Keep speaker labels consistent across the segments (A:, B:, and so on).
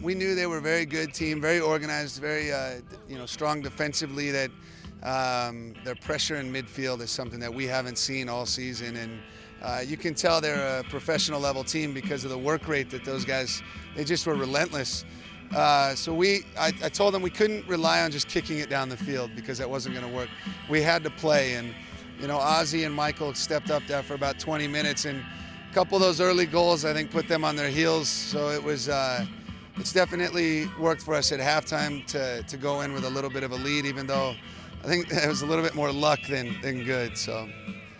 A: we knew they were a very good team, very organized, very strong defensively. That their pressure in midfield is something that we haven't seen all season, and you can tell they're a professional level team because of the work rate that those guys. They just were relentless. So I told them we couldn't rely on just kicking it down the field because that wasn't going to work. We had to play, and Ozzy and Michael stepped up there for about 20 minutes, and a couple of those early goals I think put them on their heels. So it was it's definitely worked for us at halftime to go in with a little bit of a lead, even though I think it was a little bit more luck than good. So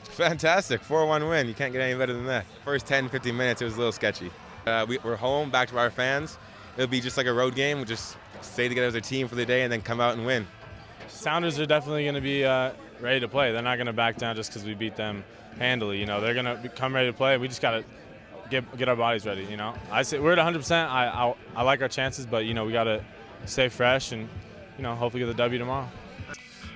B: fantastic, 4-1 win. You can't get any better than that. First 10, 15 minutes it was a little sketchy. We're home, back to our fans. It'll be just like a road game. We'll just stay together as a team for the day and then come out and win.
C: Sounders are definitely going to be ready to play. They're not going to back down just because we beat them handily. They're going to come ready to play. We just got to get our bodies ready. I say we're at 100%. I like our chances, but we got to stay fresh and hopefully get the W tomorrow.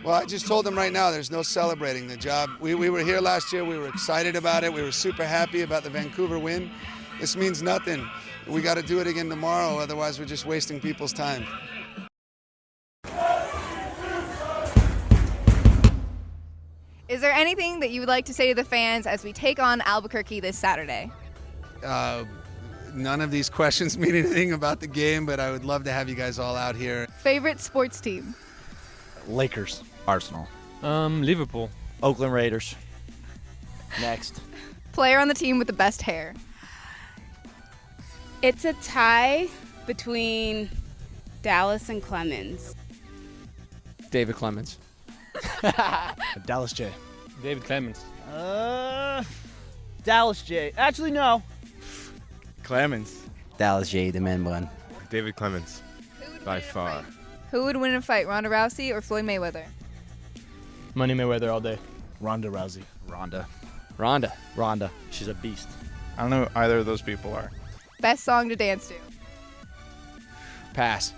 A: Well, I just told them right now there's no celebrating the job. We were here last year. We were excited about it. We were super happy about the Vancouver win. This means nothing. We got to do it again tomorrow, otherwise we're just wasting people's time.
D: Is there anything that you would like to say to the fans as we take on Albuquerque this Saturday?
A: None of these questions mean anything about the game, but I would love to have you guys all out here.
D: Favorite sports team?
E: Lakers.
F: Arsenal.
G: Liverpool.
F: Oakland Raiders. Next.
D: Player on the team with the best hair?
H: It's a tie between Dallas and Clemens.
G: David Clemens.
E: Dallas J.
G: David Clemens.
F: Dallas J. Actually, no.
B: Clemens.
F: Dallas J, the man one.
B: David Clemens, by far.
D: Who would win in a fight, Ronda Rousey or Floyd Mayweather?
G: Money Mayweather all day.
E: Ronda Rousey.
G: Ronda.
F: She's a beast.
I: I don't know who either of those people are.
D: Best song to dance to?
G: Pass.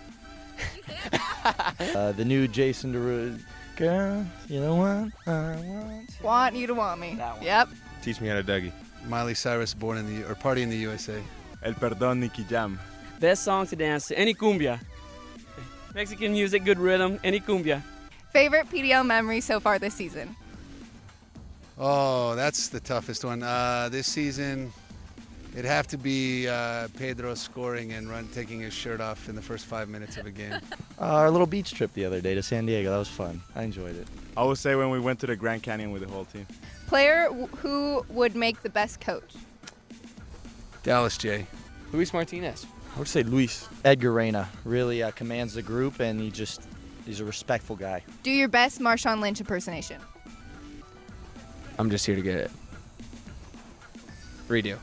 F: The new Jason Derulo. Girl, you know what I want.
D: Want you to want me.
F: That one.
D: Yep.
B: Teach me how to Dougie.
A: Miley Cyrus, Party in the USA.
B: El Perdón, Nicky Jam.
J: Best song to dance to, any cumbia. Mexican music, good rhythm, any cumbia.
D: Favorite PDL memory so far this season?
A: Oh, that's the toughest one. This season, it'd have to be Pedro scoring and taking his shirt off in the first 5 minutes of a game.
F: Our little beach trip the other day to San Diego, that was fun. I enjoyed it.
I: I would say when we went to the Grand Canyon with the whole team.
D: Player who would make the best coach?
A: Dallas J.
G: Luis Martinez.
F: I would say Luis. Edgar Reyna really commands the group, and he's a respectful guy.
D: Do your best Marshawn Lynch impersonation.
G: I'm just here to get it. Redo.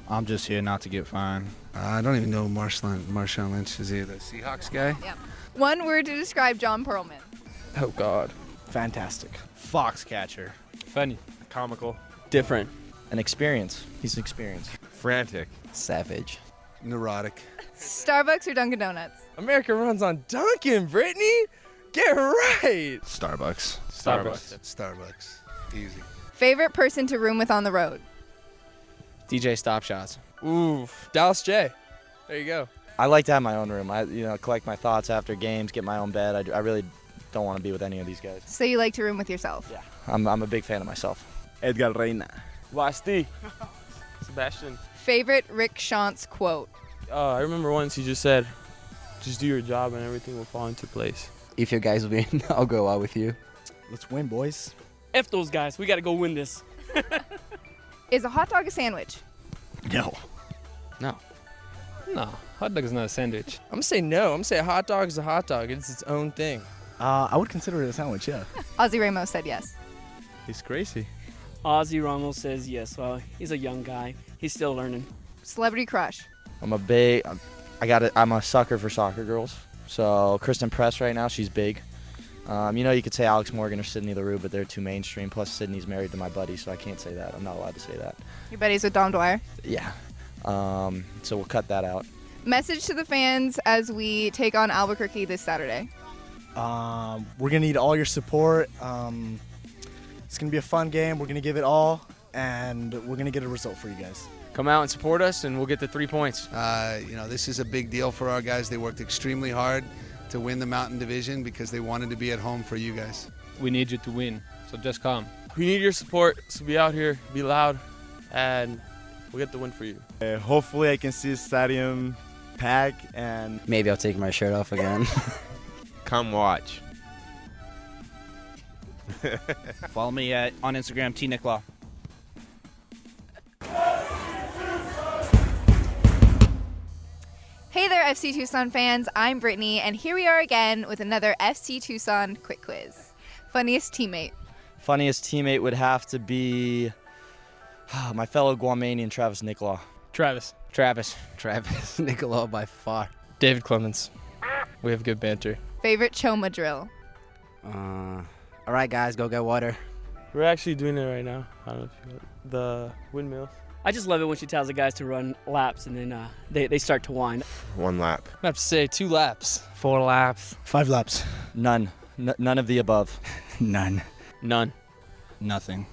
I: I'm just here not to get fined.
A: I don't even know who Marshawn Lynch is. He the Seahawks guy?
D: Yep. One word to describe John Perlman.
G: Oh, God.
E: Fantastic.
I: Foxcatcher.
G: Funny.
B: Comical.
J: Different.
F: An experience. He's an experience.
B: Frantic.
F: Savage.
A: Neurotic.
D: Starbucks or Dunkin' Donuts?
G: America runs on Dunkin', Brittany. Get right.
I: Starbucks.
A: Starbucks. Easy.
D: Favorite person to room with on the road?
G: DJ Stop Shots. Oof. Dallas J. There you go.
F: I like to have my own room. I collect my thoughts after games, get my own bed. I really don't want to be with any of these guys.
D: So you like to room with yourself?
F: Yeah. I'm a big fan of myself.
I: Edgar Reyna.
J: Wasti.
G: Sebastian.
D: Favorite Rick Shantz quote?
J: I remember once he just said, just do your job and everything will fall into place.
F: If you guys win, I'll go out with you.
E: Let's win, boys.
J: F those guys. We got to go win this.
D: Is a hot dog a sandwich?
E: No.
G: No, hot dog is not a sandwich.
J: I'm going to say no. I'm going to say a hot dog is a hot dog. It's its own thing.
E: I would consider it a sandwich, yeah.
D: Ozzy Ramos said yes.
B: He's crazy.
J: Ozzy Ramos says yes. Well, he's a young guy. He's still learning.
D: Celebrity crush?
F: I'm a sucker for soccer girls. So Kristen Press right now, she's big. You could say Alex Morgan or Sydney LaRue, but they're too mainstream. Plus Sydney's married to my buddy, so I can't say that. I'm not allowed to say that.
D: Your buddies with Dom Dwyer?
F: Yeah. So we'll cut that out.
D: Message to the fans as we take on Albuquerque this Saturday.
E: We're going to need all your support. It's going to be a fun game. We're going to give it all, and we're going to get a result for you guys.
G: Come out and support us, and we'll get the 3 points.
A: This is a big deal for our guys. They worked extremely hard to win the Mountain Division because they wanted to be at home for you guys.
K: We need you to win, so just come.
J: We need your support, so be out here, be loud, and we'll get the win for you.
I: Hopefully I can see the stadium pack and
L: maybe I'll take my shirt off again.
B: Come watch.
I: follow me on Instagram, tnicklaw.
D: Hey there, FC Tucson fans. I'm Brittany, and here we are again with another FC Tucson quick quiz. Funniest teammate.
F: Funniest teammate would have to be my fellow Guamanian, Travis Nicolau.
G: Travis.
L: Nicolau by far.
G: David Clemens. We have good banter.
D: Favorite Choma drill.
L: All right, guys, go get water.
J: We're actually doing it right now. I don't know if you the windmills. I just love it when she tells the guys to run laps and then they start to whine.
B: 1 lap.
G: I have to say 2 laps.
E: 4 laps. 5 laps.
F: None. None of the above.
E: None.
G: None.
I: Nothing.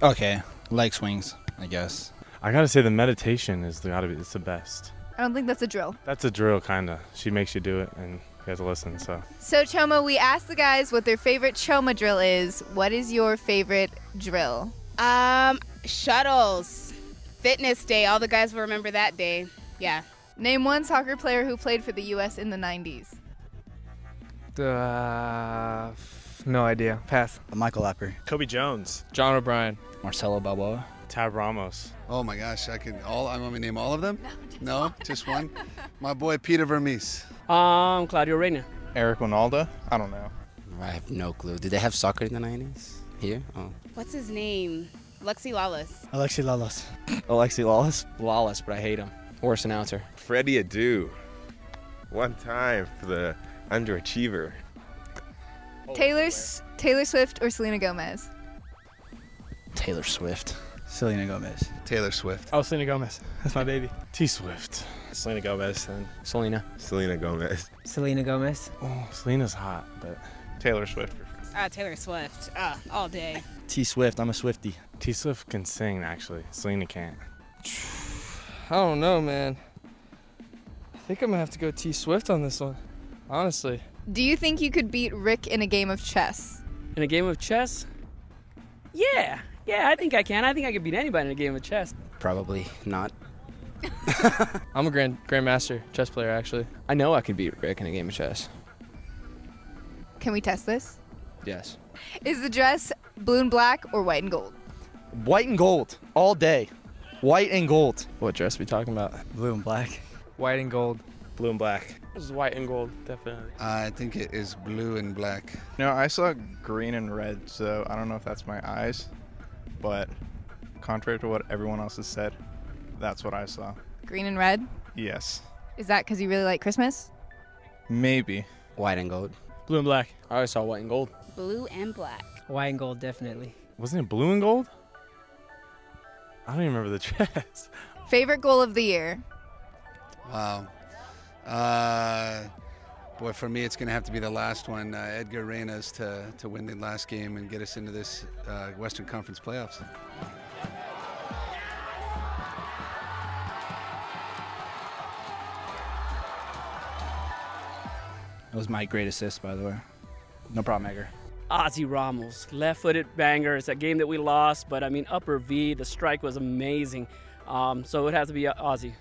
I: Okay, leg swings, I guess.
C: I gotta say the meditation it's the best.
D: I don't think that's a drill.
C: That's a drill, kinda. She makes you do it, and you have to listen.
D: So Choma, we asked the guys what their favorite Choma drill is. What is your favorite drill?
H: Shuttles. Fitness day. All the guys will remember that day. Yeah.
D: Name one soccer player who played for the U.S. in the 90s.
G: No idea. Pass.
E: Michael Lapper.
I: Kobe Jones.
G: John O'Brien.
E: Marcelo Balboa.
C: Tab Ramos.
A: Oh my gosh, I want me to name all of them? No, just one. My boy Peter Vermees.
J: Claudio Reyna.
I: Eric Ronaldo? I don't know.
L: I have no clue. Did they have soccer in the 90s here? Oh.
H: What's his name? Lexi Lawless.
E: Alexi Lalas.
F: Alexi Lawless.
G: Lawless, but I hate him. Worst announcer.
B: Freddie Adu. 1 time for the underachiever.
D: Taylor Swift or Selena Gomez?
E: Taylor Swift. Selena Gomez.
A: Taylor Swift.
G: Oh, Selena Gomez. That's my baby.
C: T-Swift.
I: Selena Gomez and
G: Selena.
B: Selena Gomez.
H: Selena Gomez.
C: Oh, Selena's hot, but
I: Taylor Swift.
H: Taylor Swift. All day.
F: T Swift. I'm a Swiftie.
C: T-Swift can sing, actually. Selena can't.
G: I don't know, man. I think I'm going to have to go T Swift on this one. Honestly.
D: Do you think you could beat Rick in a game of chess?
J: In a game of chess? Yeah, I think I can. I think I could beat anybody in a game of chess.
L: Probably not.
G: I'm a grandmaster chess player, actually. I know I could beat Rick in a game of chess.
D: Can we test this?
G: Yes.
D: Is the dress blue and black or white and gold?
F: White and gold. All day. White and gold.
G: What dress are we talking about?
E: Blue and black.
G: White and gold.
I: Blue and black.
J: This is white and gold, definitely.
A: I think it is blue and black.
I: No, I saw green and red, so I don't know if that's my eyes, but contrary to what everyone else has said, that's what I saw.
D: Green and red?
I: Yes.
D: Is that because you really like Christmas?
I: Maybe.
L: White and gold.
G: Blue and black. I always saw white and gold.
H: Blue and black.
K: White and gold, definitely.
C: Wasn't it blue and gold? I don't even remember the dress.
D: Favorite goal of the year?
A: Wow. Boy, for me, it's going to have to be the last one, Edgar Reyna's to win the last game and get us into this Western Conference playoffs.
I: That was my great assist, by the way. No problem, Edgar.
J: Ozzy Ramos, left-footed banger. It's a game that we lost, but I mean, upper V, the strike was amazing. So it has to be Ozzy.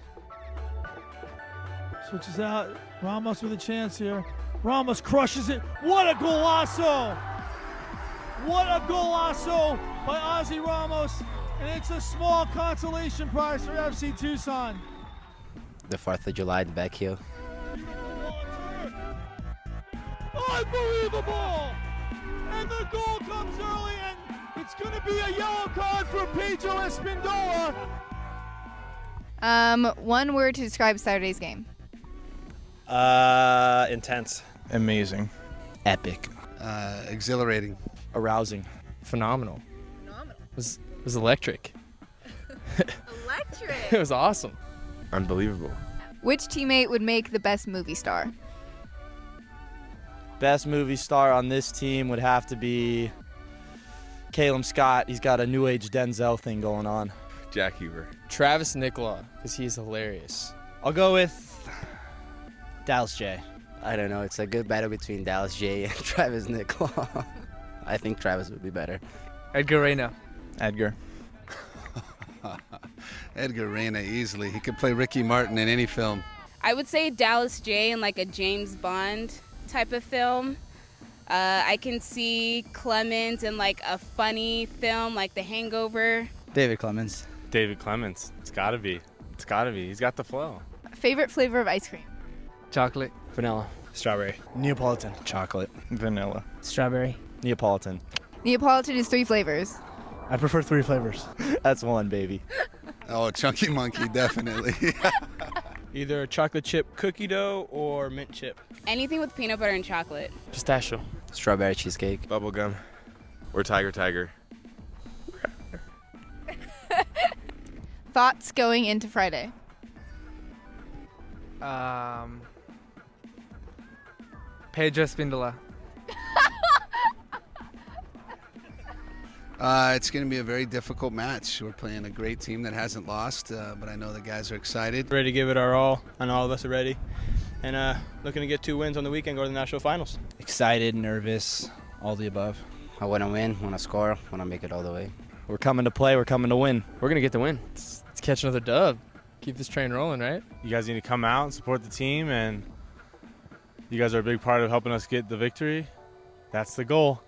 M: Switches out. Ramos with a chance here. Ramos crushes it. What a golazo! What a golazo by Ozzy Ramos. And it's a small consolation prize for FC Tucson.
L: The 4th of July, the back heel.
M: Unbelievable! And the goal comes early, and it's going to be a yellow card for Pedro Espindola.
D: One word to describe Saturday's game.
I: Intense. Amazing.
L: Epic.
A: Exhilarating.
F: Arousing.
G: Phenomenal. It was electric.
D: Electric!
G: It was awesome.
B: Unbelievable.
D: Which teammate would make the best movie star?
F: Best movie star on this team would have to be Caleb Scott. He's got a new age Denzel thing going on.
B: Jack Huber.
G: Travis Nicola, because he's hilarious.
E: I'll go with Dallas J.
L: I don't know. It's a good battle between Dallas J and Travis Nicola. I think Travis would be better.
G: Edgar Reyna.
E: Edgar.
A: Edgar Reyna easily. He could play Ricky Martin in any film.
H: I would say Dallas J in like a James Bond type of film. I can see Clemens in like a funny film like The Hangover.
E: David Clemens.
C: David Clemens. It's gotta be. It's gotta be. He's got the flow.
D: Favorite flavor of ice cream?
G: Chocolate.
K: Vanilla.
E: Strawberry. Neapolitan. Chocolate.
I: Vanilla.
K: Strawberry.
F: Neapolitan.
D: Neapolitan is 3 flavors.
E: I prefer 3 flavors.
F: That's one, baby.
A: Oh, Chunky Monkey, definitely.
K: Either a chocolate chip cookie dough or mint chip.
H: Anything with peanut butter and chocolate.
G: Pistachio.
L: Strawberry cheesecake.
B: Bubblegum. Or Tiger.
D: Thoughts going into Friday?
G: Pedro Spindola.
A: It's going to be a very difficult match. We're playing a great team that hasn't lost, but I know the guys are excited.
K: Ready to give it our all, and all of us are ready. And looking to get 2 wins on the weekend, go to the national finals.
E: Excited, nervous, all the above.
L: I want to win, want to score, want to make it all the way.
F: We're coming to play. We're coming to win.
J: We're going to get the win.
G: Let's catch another dub. Keep this train rolling, right?
C: You guys need to come out and support the team, and you guys are a big part of helping us get the victory. That's the goal.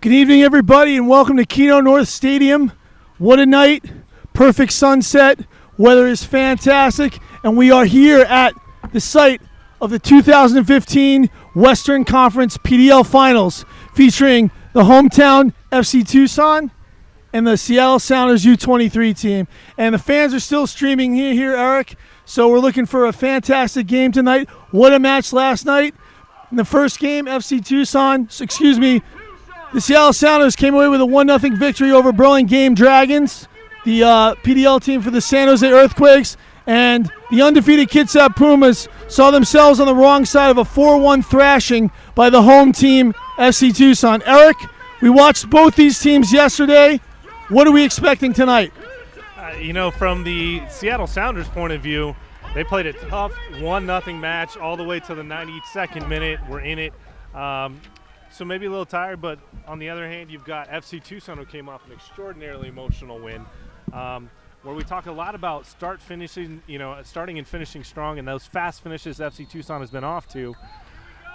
M: Good evening, everybody, and welcome to Kino North Stadium. What a night. Perfect sunset. Weather is fantastic, and we are here at the site of the 2015 Western Conference PDL Finals, featuring the hometown FC Tucson and the Seattle Sounders U23 team. And the fans are still streaming here, Eric, so we're looking for a fantastic game tonight. What a match last night. In the first game, the Seattle Sounders came away with a 1-0 victory over Burlingame Dragons, the PDL team for the San Jose Earthquakes, and the undefeated Kitsap Pumas saw themselves on the wrong side of a 4-1 thrashing by the home team, FC Tucson. Eric, we watched both these teams yesterday. What are we expecting tonight?
N: From the Seattle Sounders point of view, they played a tough 1-0 match all the way to the 92nd minute. We're in it. So maybe a little tired, but on the other hand, you've got FC Tucson, who came off an extraordinarily emotional win, where we talk a lot about starting and finishing strong, and those fast finishes FC Tucson has been off to.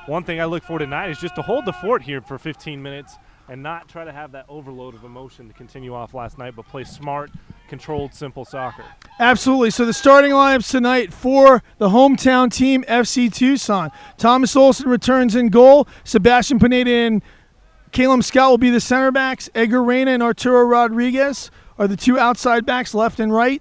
N: One thing I look for tonight is just to hold the fort here for 15 minutes and not try to have that overload of emotion to continue off last night, but play smart, controlled, simple soccer.
M: Absolutely. So the starting lineups tonight for the hometown team, FC Tucson. Thomas Olson returns in goal. Sebastian Pineda and Caleb Scott will be the center backs. Edgar Reyna and Arturo Rodriguez are the two outside backs, left and right.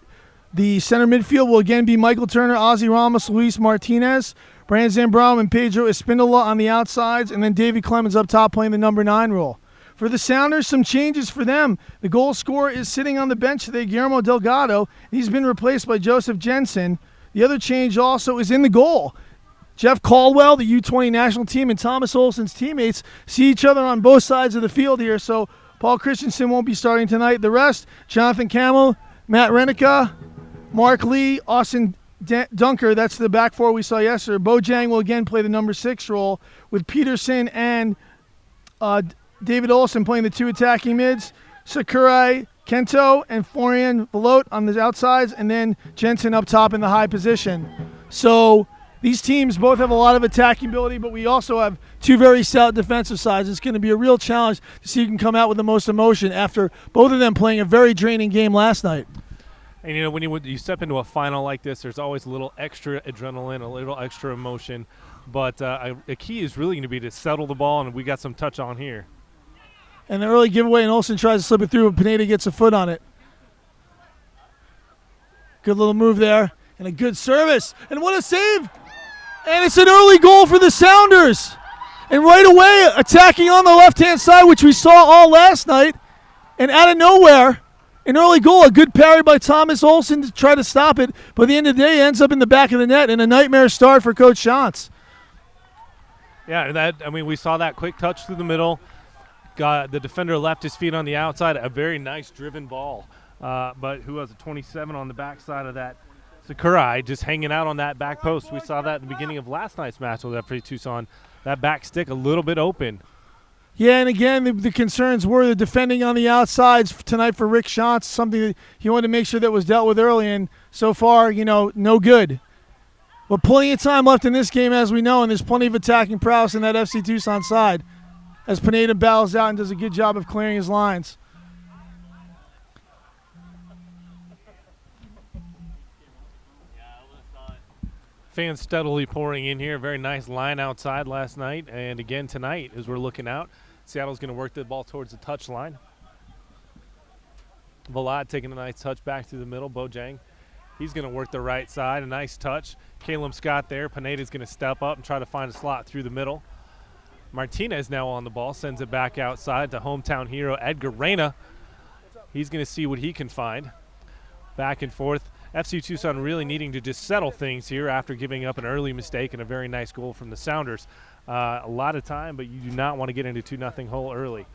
M: The center midfield will again be Michael Turner, Ozzy Ramos, Luis Martinez, Brandon Zambrano, and Pedro Espindola on the outsides, and then David Clemens up top playing the number 9 role. For the Sounders, some changes for them. The goal scorer is sitting on the bench today, Guillermo Delgado. He's been replaced by Joseph Jensen. The other change also is in the goal. Jeff Caldwell, the U20 national team, and Thomas Olson's teammates see each other on both sides of the field here, so Paul Christensen won't be starting tonight. The rest, Jonathan Camel, Matt Renica, Mark Lee, Austin Dunker, that's the back four we saw yesterday. Bojang will again play the number 6 role, with Peterson and David Olson playing the two attacking mids, Sakurai Kento and Florian Velote on the outsides, and then Jensen up top in the high position. So these teams both have a lot of attacking ability, but we also have two very stout defensive sides. It's going to be a real challenge to see who can come out with the most emotion after both of them playing a very draining game last night.
N: And when you step into a final like this, there's always a little extra adrenaline, a little extra emotion. But a key is really going to be to settle the ball, and we got some touch on here.
M: And the early giveaway, and Olsen tries to slip it through, but Pineda gets a foot on it. Good little move there, and a good service. And what a save! And it's an early goal for the Sounders. And right away, attacking on the left-hand side, which we saw all last night, and out of nowhere, an early goal, a good parry by Thomas Olson to try to stop it, but at the end of the day, ends up in the back of the net, and a nightmare start for Coach Shantz.
N: Yeah, we saw that quick touch through the middle. The defender left his feet on the outside, a very nice driven ball. But who has a 27 on the backside of that? Sakurai just hanging out on that back post. We saw that at the beginning of last night's match with FC Tucson. That back stick a little bit open.
M: Yeah, and again, the concerns were the defending on the outsides tonight for Rick Shantz, something that he wanted to make sure that was dealt with early, and so far, no good. But plenty of time left in this game, as we know, and there's plenty of attacking prowess in that FC Tucson side, as Pineda battles out and does a good job of clearing his lines.
N: Fans steadily pouring in here. Very nice line outside last night, and again tonight as we're looking out. Seattle's going to work the ball towards the touch line. Velote taking a nice touch back through the middle. Bojang, he's going to work the right side. A nice touch. Caleb Scott there. Pineda's going to step up and try to find a slot through the middle. Martinez now on the ball, sends it back outside to hometown hero Edgar Reyna. He's going to see what he can find. Back and forth. FC Tucson really needing to just settle things here after giving up an early mistake and a very nice goal from the Sounders. A lot of time, but you do not want to get into 2-0 hole early.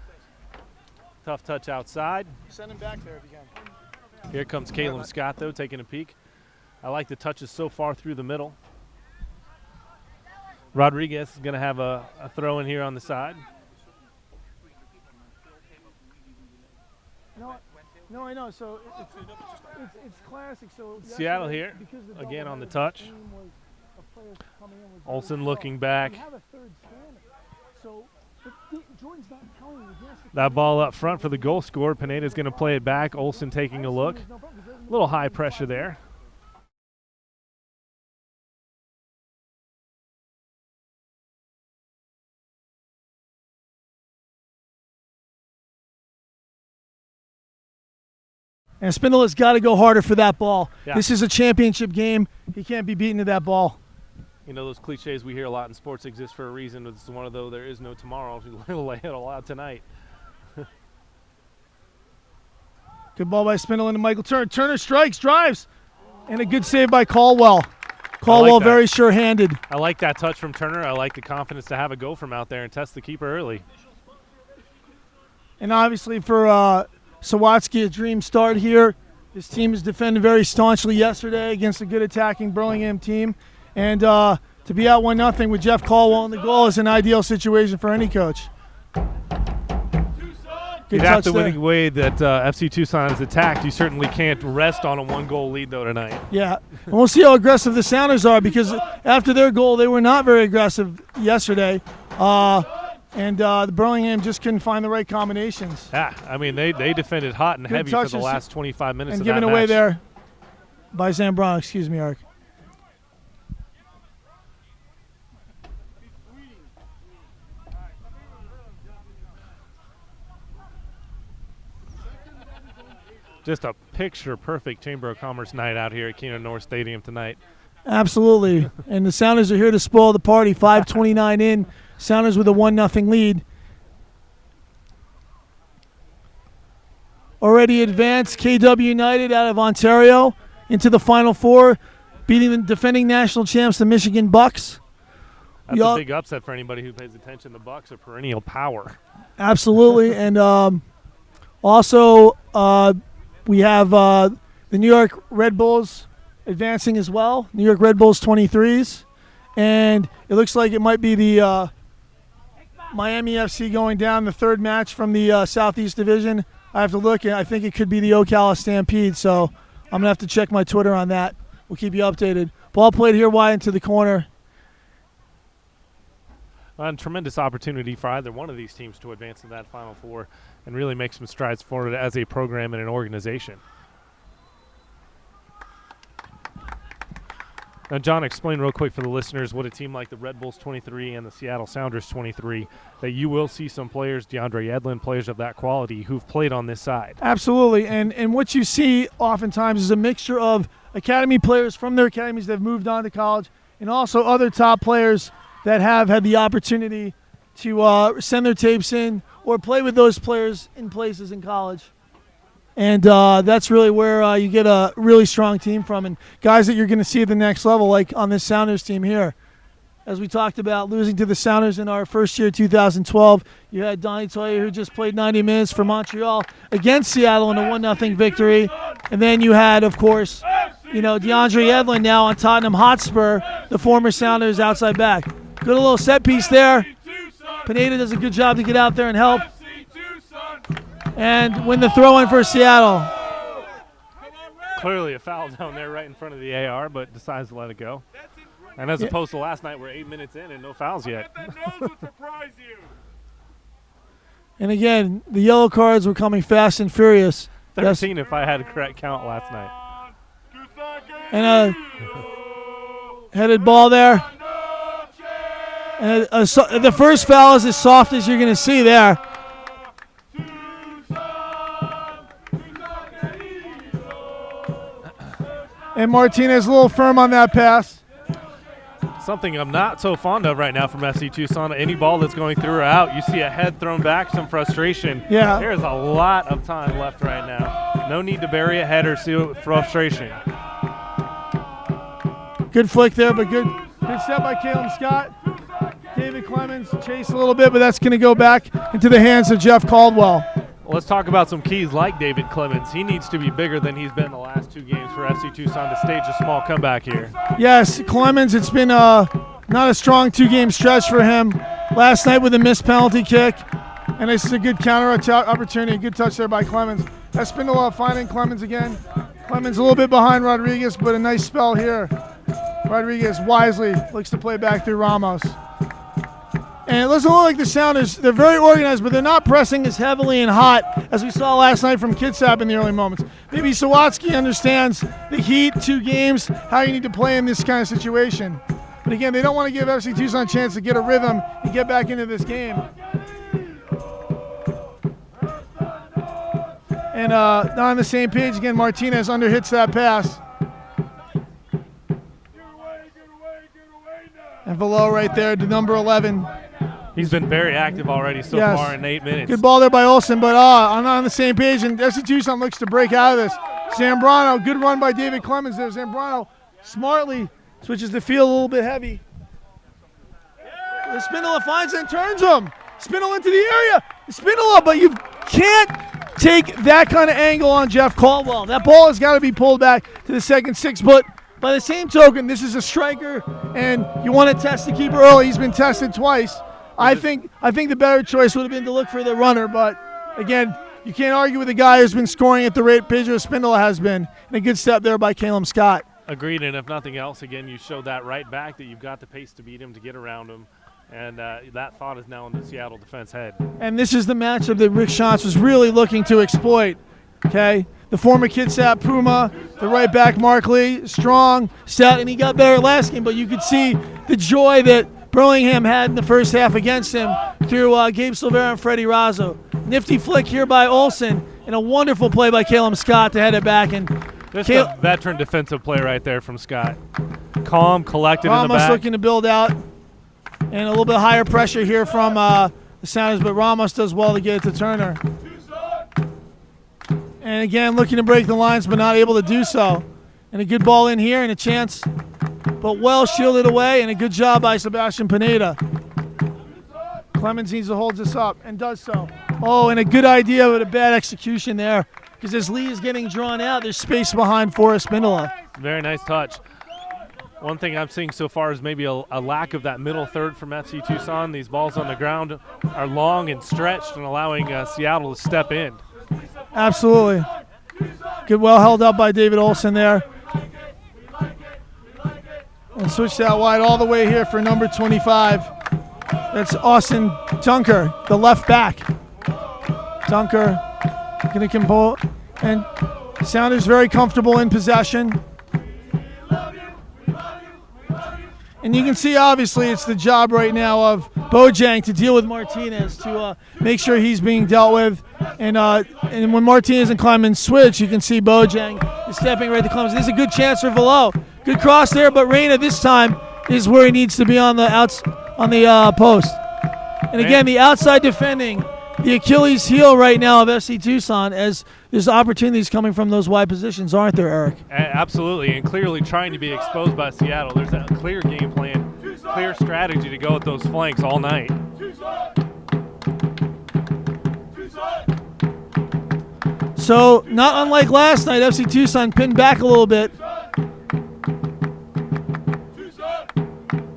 N: Tough touch outside.
M: Send him back there if you can.
N: Here comes Caleb Scott, though, taking a peek. I like the touches so far through the middle. Rodriguez is going to have a throw in here on the side.
M: No, I know. So it's classic. So
N: Seattle here, again on the touch. Olsen looking back.
M: So
N: That ball up front for the goal scorer. Pineda's going to play it back. Olsen taking a look. A little high pressure there.
M: And Spindle has got to go harder for that ball.
N: Yeah.
M: This is a championship game. He can't be beaten to that ball.
N: You know, those cliches we hear a lot in sports exist for a reason. It's one of those, there is no tomorrow. We'll lay it all out tonight.
M: Good ball by Spindle into Michael Turner. Turner strikes, drives, and a good save by Caldwell. Caldwell very sure-handed.
N: I like that touch from Turner. I like the confidence to have it go from out there and test the keeper early.
M: And obviously for Sawatsky, a dream start here. This team has defended very staunchly yesterday against a good attacking Burlingame team. And to be out 1-0 with Jeff Caldwell in the goal is an ideal situation for any coach. Good
N: You'd have
M: touch
N: the
M: there.
N: winning way that FC Tucson is attacked. You certainly can't rest on a 1-goal lead, though, tonight.
M: Yeah, and we'll see how aggressive the Sounders are, because after their goal, they were not very aggressive yesterday. And the Burlingame just couldn't find the right combinations.
N: Yeah, I mean, they defended hot and
M: Good
N: heavy for the
M: touches
N: last 25 minutes
M: and
N: of that
M: given away
N: match.
M: there by Zambrano. Excuse me, Eric.
N: Just a picture-perfect Chamber of Commerce night out here at Kino North Stadium tonight.
M: Absolutely. And the Sounders are here to spoil the party. 5:29 in. Sounders with a 1-0 lead. Already advanced, KW United out of Ontario into the Final Four, beating the defending national champs, the Michigan Bucks.
N: That's a big upset for anybody who pays attention. The Bucks are perennial power.
M: Absolutely. And also we have the New York Red Bulls advancing as well. New York Red Bulls 23s. And it looks like it might be the Miami FC going down, the third match from the Southeast Division. I have to look, and I think it could be the Ocala Stampede, so I'm going to have to check my Twitter on that. We'll keep you updated. Ball played here wide into the corner.
N: A tremendous opportunity for either one of these teams to advance to that Final Four and really make some strides forward as a program and an organization. Now, John, explain real quick for the listeners what a team like the Red Bulls 23 and the Seattle Sounders 23, that you will see some players, DeAndre Edlin, players of that quality, who've played on this side.
M: Absolutely, and what you see oftentimes is a mixture of academy players from their academies that have moved on to college, and also other top players that have had the opportunity to send their tapes in or play with those players in places in college. And that's really where you get a really strong team from, and guys that you're going to see at the next level, like on this Sounders team here. As we talked about losing to the Sounders in our first year, 2012, you had Donnie Toya, who just played 90 minutes for Montreal against Seattle in a 1-0 victory. And then you had, of course, DeAndre Edlin now on Tottenham Hotspur, the former Sounders outside back. Good little set piece there. Pineda does a good job to get out there and help. And win the throw-in for Seattle.
N: Clearly a foul down there right in front of the AR, but decides to let it go. And as opposed to last night, we're 8 minutes in and no fouls yet.
M: And again, the yellow cards were coming fast and furious.
N: 13 if I had a correct count last night.
M: And a headed ball there. And the first foul is as soft as you're going to see there. And Martinez a little firm on that pass.
N: Something I'm not so fond of right now from FC Tucson. Any ball that's going through or out, you see a head thrown back, some frustration.
M: Yeah.
N: There's a lot of time left right now. No need to bury a head or see frustration.
M: Good flick there, but good step by Caleb Scott. David Clemens chased a little bit, but that's going to go back into the hands of Jeff Caldwell.
N: Let's talk about some keys like David Clemens. He needs to be bigger than he's been the last 2 games for FC Tucson to stage a small comeback here.
M: Yes, Clemens, it's been not a strong 2-game stretch for him. Last night with a missed penalty kick, and this is a good counter opportunity. Good touch there by Clemens. Espindola finding Clemens again. Clemens a little bit behind Rodriguez, but a nice spell here. Rodriguez wisely looks to play back through Ramos. And it doesn't look like the Sounders, they're very organized, but they're not pressing as heavily and hot as we saw last night from Kitsap in the early moments. Maybe Sawatsky understands the heat, 2 games, how you need to play in this kind of situation. But again, they don't want to give FC Tucson a chance to get a rhythm and get back into this game. And not on the same page again, Martinez underhits that pass. And Velo right there to number 11.
N: He's been very active already so far in 8 minutes.
M: Good ball there by Olsen, but I'm not on the same page, and FC Tucson looks to break out of this. Zambrano, good run by David Clemens there. Zambrano smartly switches the field a little bit heavy. The Spindola finds and turns him. Spindola into the area. Spindola, but you can't take that kind of angle on Jeff Caldwell. That ball has got to be pulled back to the second 6, but by the same token, this is a striker, and you want to test the keeper early. He's been tested twice. I think the better choice would have been to look for the runner, but again, you can't argue with a guy who's been scoring at the rate Pedro Spindola has been. And a good step there by Caleb Scott.
N: Agreed, and if nothing else, again, you showed that right back that you've got the pace to beat him, to get around him, and that thought is now in the Seattle defense head.
M: And this is the matchup that Rick Schatz was really looking to exploit, okay? The former Kitsap Puma, the right back Mark Lee, strong, stout, and he got better last game, but you could see the joy that Burlingham had in the first half against him through Gabe Silvera and Freddie Razzo. Nifty flick here by Olsen, and a wonderful play by Caleb Scott to head it back. And
N: just a veteran defensive play right there from Scott. Calm, collected in the back.
M: Ramos looking to build out, and a little bit higher pressure here from the Sounders, but Ramos does well to get it to Turner. And again, looking to break the lines, but not able to do so. And a good ball in here, and a chance, but well shielded away, and a good job by Sebastian Pineda. Clemens needs to hold this up, and does so. Oh, and a good idea, but a bad execution there. Because as Lee is getting drawn out, there's space behind for Spindola.
N: Very nice touch. One thing I'm seeing so far is maybe a lack of that middle third from FC Tucson. These balls on the ground are long and stretched and allowing Seattle to step in.
M: Absolutely. Good, well held up by David Olsen there. And switch that wide all the way here for number 25. That's Austin Dunker, the left back. Dunker going to compose. And Sounders very comfortable in possession. And you can see, obviously, it's the job right now of Bojang to deal with Martinez, to make sure he's being dealt with. And when Martinez and Clemens switch, you can see Bojang is stepping right to Clemens. This is a good chance for Velo. Good cross there, but Reyna this time is where he needs to be on the post. And again, the outside defending, the Achilles heel right now of FC Tucson, as there's opportunities coming from those wide positions, aren't there, Eric?
N: Absolutely, and clearly trying to be exposed by Seattle. There's a clear game plan, clear strategy to go at those flanks all night.
M: So, not unlike last night, FC Tucson pinned back a little bit.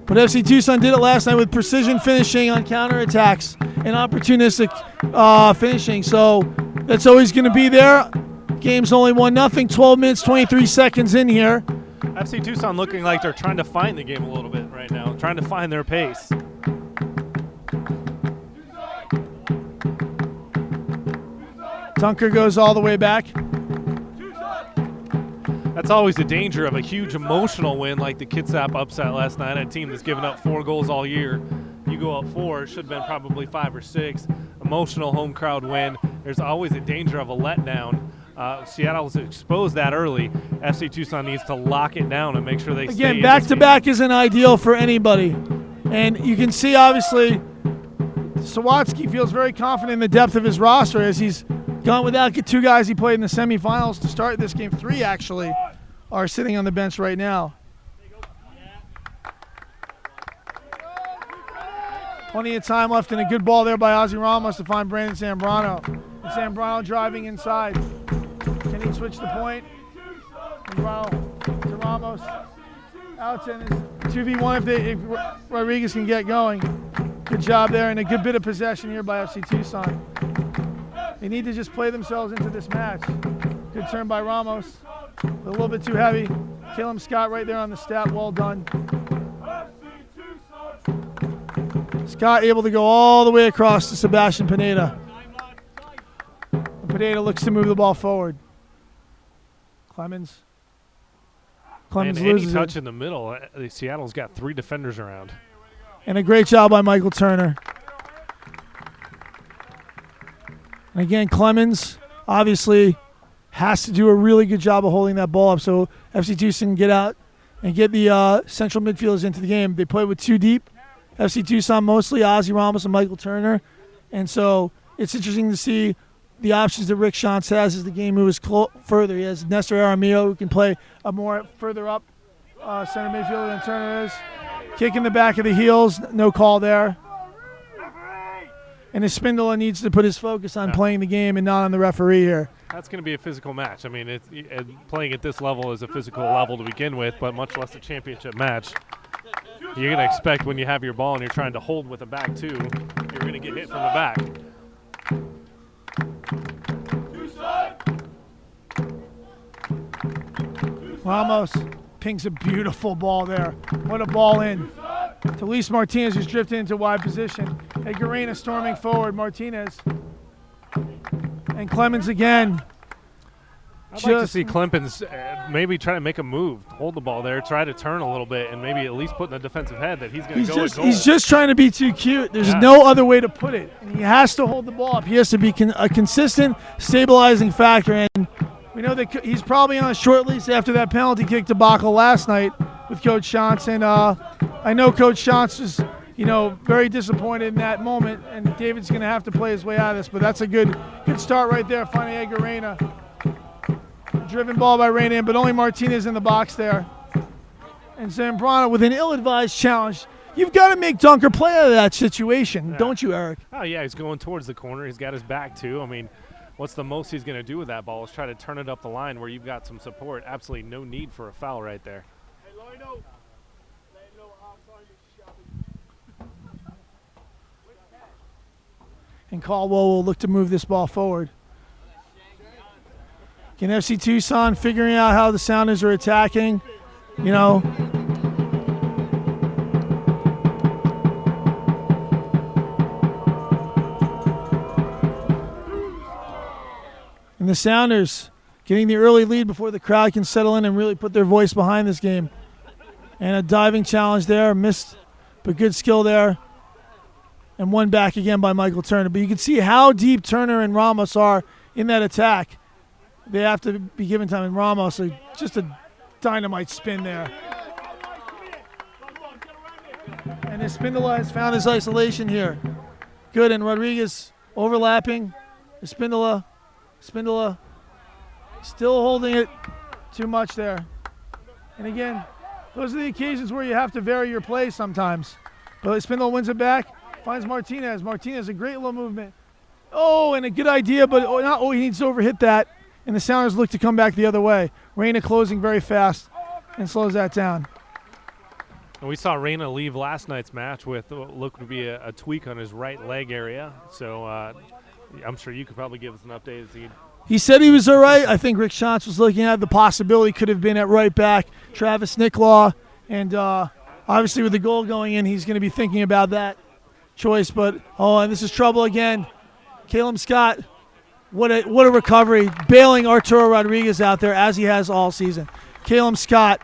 M: But FC Tucson did it last night with precision finishing on counterattacks and opportunistic finishing. So that's always going to be there. Game's only 1-0, 12 minutes, 23 seconds in here.
N: FC Tucson looking like they're trying to find the game a little bit right now, trying to find their pace.
M: Dunker goes all the way back.
N: That's always the danger of a huge emotional win like the Kitsap upset last night, a team that's given up 4 goals all year. You go up 4, it should have been probably 5 or 6. Emotional home crowd win. There's always a danger of a letdown. Seattle's exposed that early. FC Tucson needs to lock it down and make sure they stay in.
M: Again, back-to-back isn't ideal for anybody. And you can see, obviously, Sawatsky feels very confident in the depth of his roster as he's gone without 2 guys he played in the semifinals to start this game. 3 actually are sitting on the bench right now. Plenty of time left, and a good ball there by Ozzy Ramos to find Brandon Zambrano. And Zambrano driving inside. Can he switch the point? Zambrano to Ramos. Out and 2v1 if Rodriguez can get going. Good job there, and a good bit of possession here by FC Tucson. They need to just play themselves into this match. Good turn by Ramos. A little bit too heavy. Caleb Scott right there on the stat. Well done. Scott able to go all the way across to Sebastian Pineda. Pineda looks to move the ball forward. Clemens
N: And any
M: loses
N: touch
M: it.
N: in the middle, Seattle's got 3 defenders around.
M: And a great job by Michael Turner. And again, Clemens obviously has to do a really good job of holding that ball up so FC Tucson can get out and get the central midfielders into the game. They play with 2 deep. FC Tucson mostly Ozzy Ramos and Michael Turner. And so it's interesting to see the options that Rick Shantz has as the game moves further. He has Nestor Aramillo, who can play a more further up center midfielder than Turner is. Kick in the back of the heels, no call there. And Espindola needs to put his focus on playing the game and not on the referee here.
N: That's going to be a physical match. I mean, playing at this level is a physical level to begin with, but much less a championship match. You're going to expect when you have your ball and you're trying to hold with a back two, you're going to get hit from the back.
M: Ramos pings a beautiful ball there. What a ball in. To Luis Martinez, who's drifted into wide position. Garena storming forward. Martinez. And Clemens again.
N: I'd like to see Clemens maybe try to make a move, hold the ball there, try to turn a little bit, and maybe at least put in the defensive head that he's going to go at goal.
M: He's just trying to be too cute. There's no other way to put it. And he has to hold the ball up. He has to be a consistent, stabilizing factor. And we know that he's probably on a short lease after that penalty kick debacle last night with Coach Shantz. And I know Coach Shantz was, very disappointed in that moment. And David's going to have to play his way out of this. But that's a good start right there, finding Garena. Driven ball by Reyna, but only Martinez in the box there. And Zambrano with an ill-advised challenge. You've got to make Dunker play out of that situation, don't you, Eric?
N: Oh, yeah, he's going towards the corner. He's got his back, too. I mean, what's the most he's going to do with that ball is try to turn it up the line where you've got some support. Absolutely no need for a foul right there.
M: And Caldwell will look to move this ball forward. Can FC Tucson figuring out how the Sounders are attacking, And the Sounders getting the early lead before the crowd can settle in and really put their voice behind this game. And a diving challenge there, missed, but good skill there. And one back again by Michael Turner. But you can see how deep Turner and Ramos are in that attack. They have to be given time. And Ramos, just a dynamite spin there. And Espindola has found his isolation here. Good, and Rodriguez overlapping. Espindola still holding it too much there. And again, those are the occasions where you have to vary your play sometimes. But Espindola wins it back, finds Martinez. Martinez, a great little movement. Oh, and a good idea, but he needs to overhit that. And the Sounders look to come back the other way. Reyna closing very fast and slows that down.
N: And we saw Reyna leave last night's match with what looked to be a tweak on his right leg area. So I'm sure you could probably give us an update.
M: He said he was all right. I think Rick Shantz was looking at the possibility could have been at right back, Travis Nicklaw. And obviously with the goal going in, he's going to be thinking about that choice. But, and this is trouble again. Caleb Scott. What a recovery, bailing Arturo Rodriguez out there as he has all season. Caleb Scott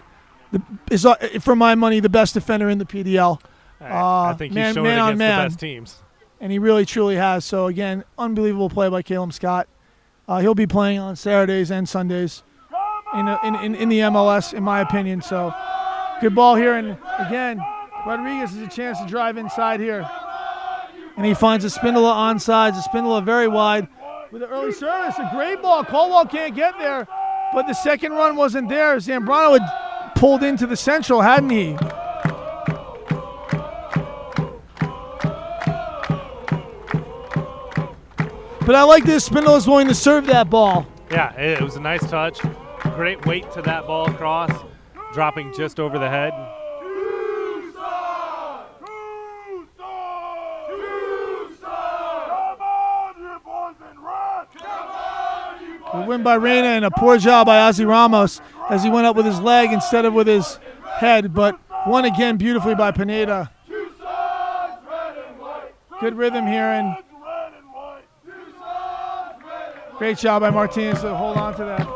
M: is, for my money, the best defender in the PDL.
N: I think he's showing it against the best teams.
M: And he really, truly has. So, again, unbelievable play by Caleb Scott. He'll be playing on Saturdays and Sundays in the MLS, in my opinion. So, good ball here. And, again, Rodriguez has a chance to drive inside here. And he finds Espindola onside. Espindola very wide. With an early service, a great ball. Caldwell can't get there, but the second run wasn't there. Zambrano had pulled into the central, hadn't he? But I like this. Spindler's willing to serve that ball.
N: Yeah, it was a nice touch. Great weight to that ball across, dropping just over the head.
M: A win by Reyna and a poor job by Ozzy Ramos as he went up with his leg instead of with his head, but won again beautifully by Pineda. Good rhythm here, and great job by Martinez to hold on to that.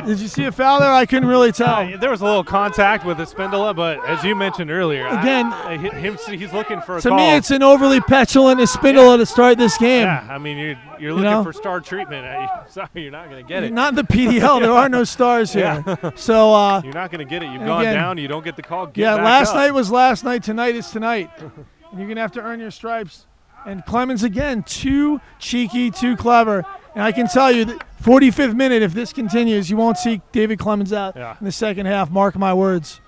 M: Did you see a foul there? I couldn't really tell.
N: There was a little contact with the Spindola, but as you mentioned earlier,
M: Again,
N: he's looking for a
M: to
N: call.
M: me, it's an overly petulant Spindola to start this game.
N: Yeah, I mean, you're looking for star treatment. Sorry, you're not going to get it.
M: Not in the PDL. There are no stars here.
N: Yeah.
M: So
N: you're not going to get it. You've gone down. You don't get the call. Get back
M: last
N: up.
M: night was last night. Tonight is tonight. And you're going to have to earn your stripes. And Clemens, again, too cheeky, too clever. And I can tell you that 45th minute, if this continues, you won't see David Clemens out in the second half. Mark my words.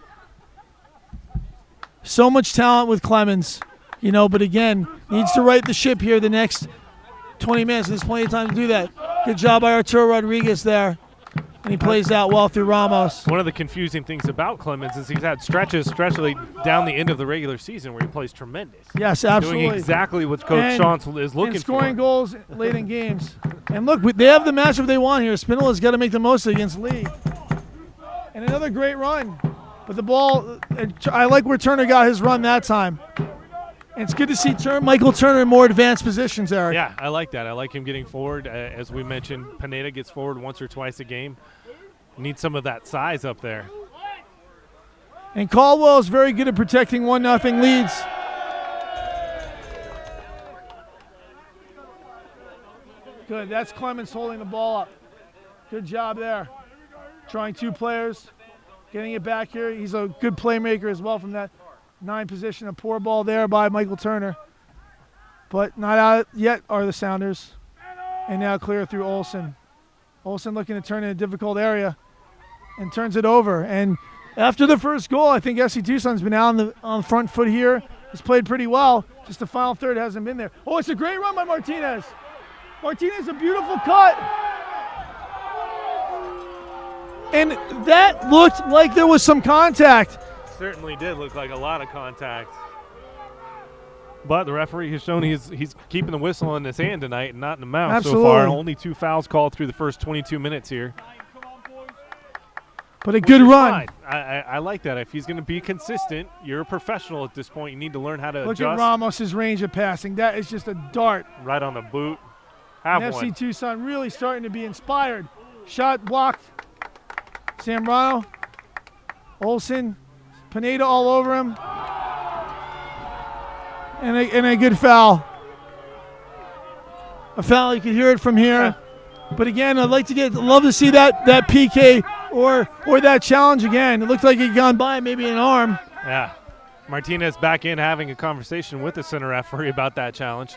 M: So much talent with Clemens, but again, needs to right the ship here the next 20 minutes. There's plenty of time to do that. Good job by Arturo Rodriguez there. And he plays out well through Ramos.
N: One of the confusing things about Clemens is he's had stretches, especially down the end of the regular season, where he plays tremendous.
M: Yes, absolutely.
N: Doing exactly what Coach Shantz is looking for.
M: And scoring goals late in games. And look, they have the matchup they want here. Spinola's got to make the most of it against Lee. And another great run. But the ball, I like where Turner got his run that time. And it's good to see Michael Turner in more advanced positions, Eric.
N: Yeah, I like that. I like him getting forward. As we mentioned, Pineda gets forward once or twice a game. Need some of that size up there.
M: And Caldwell is very good at protecting 1-0 leads. Good. That's Clemens holding the ball up. Good job there. Trying two players. Getting it back here. He's a good playmaker as well from that 9 position. A poor ball there by Michael Turner. But not out yet are the Sounders. And now clear through Olsen. Olsen looking to turn in a difficult area and turns it over. And after the first goal, I think FC Tucson's been out on the front foot here. He's played pretty well. Just the final third hasn't been there. Oh, it's a great run by Martinez. Martinez, a beautiful cut. And that looked like there was some contact.
N: Certainly did look like a lot of contact. But the referee has shown he's keeping the whistle in his hand tonight and not in the mouth so far. Only 2 fouls called through the first 22 minutes here.
M: But a good run.
N: I like that. If he's going to be consistent, you're a professional at this point. You need to learn how to
M: Look
N: adjust.
M: at Ramos' range of passing. That is just a dart.
N: Right on the boot. Have
M: and
N: one.
M: FC Tucson really starting to be inspired. Shot blocked. Zambrano. Olsen. Pineda all over him. And a good foul. A foul, you can hear it from here. But again, I'd love to see that PK or that challenge again. It looked like he'd gone by maybe an arm.
N: Yeah. Martinez back in having a conversation with the center referee about that challenge,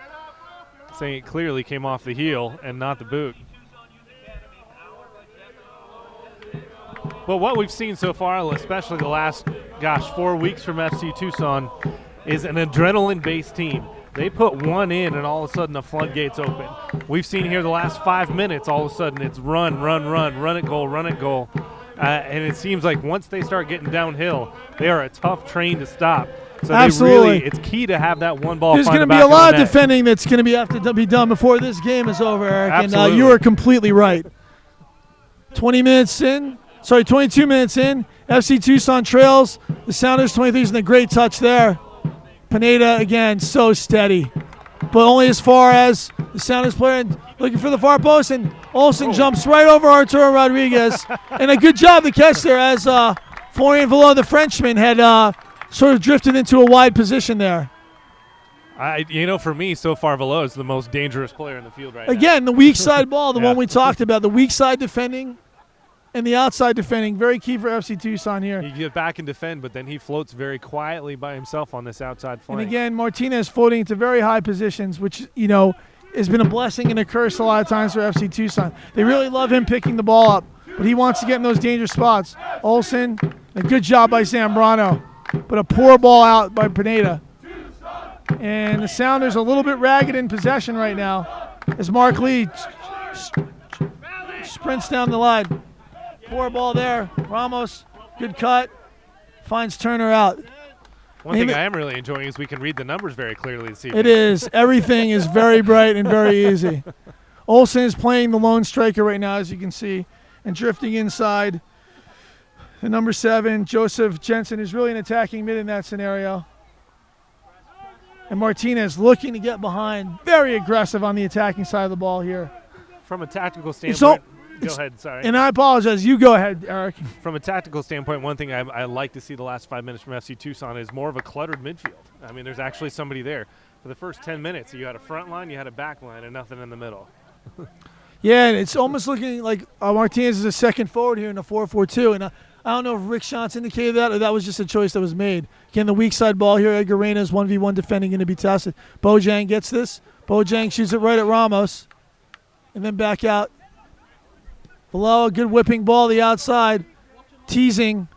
N: saying it clearly came off the heel and not the boot. But what we've seen so far, especially the last, 4 weeks from FC Tucson, is an adrenaline-based team. They put one in, and all of a sudden the floodgates open. We've seen here the last 5 minutes, all of a sudden it's run at goal. And it seems like once they start getting downhill, they are a tough train to stop. So
M: Absolutely.
N: It's key to have that one ball.
M: There's going to be a lot of defending that's going to have to be done before this game is over, Eric.
N: Absolutely.
M: And you are completely right. 22 minutes in, FC Tucson trails. The Sounders 23 and a great touch there. Pineda, again, so steady. But only as far as the Sounders player looking for the far post, and Olsen jumps right over Arturo Rodriguez. And a good job to catch there as Florian Villot, the Frenchman, had sort of drifted into a wide position there.
N: For me, so far, Villot is the most dangerous player in the field right now.
M: Again, the weak side ball, the one we talked about, the weak side defending and the outside defending, very key for FC Tucson here.
N: He get back and defend, but then he floats very quietly by himself on this outside flank.
M: And again, Martinez floating into very high positions, which, has been a blessing and a curse a lot of times for FC Tucson. They really love him picking the ball up, but he wants to get in those dangerous spots. Olsen, a good job by Zambrano, but a poor ball out by Pineda. And the Sounders a little bit ragged in possession right now as Mark Lee sprints down the line. Poor ball there. Ramos, good cut, finds Turner out.
N: One thing I am really enjoying is we can read the numbers very clearly this evening.
M: It is. Everything is very bright and very easy. Olsen is playing the lone striker right now, as you can see, and drifting inside. The number 7, Joseph Jensen, is really an attacking mid in that scenario. And Martinez looking to get behind, very aggressive on the attacking side of the ball here.
N: From a tactical standpoint, go ahead, sorry.
M: And I apologize. You go ahead, Eric.
N: From a tactical standpoint, one thing I like to see the last 5 minutes from FC Tucson is more of a cluttered midfield. I mean, there's actually somebody there. For the first 10 minutes, you had a front line, you had a back line, and nothing in the middle.
M: Yeah, and it's almost looking like Martinez is a second forward here in a 4-4-2. And I don't know if Rick Shantz indicated that or that was just a choice that was made. Again, the weak side ball here. Edgar Reyna's 1v1 defending going to be tested. Bojang gets this. Bojang shoots it right at Ramos. And then back out. Below, a good whipping ball the outside. Teasing.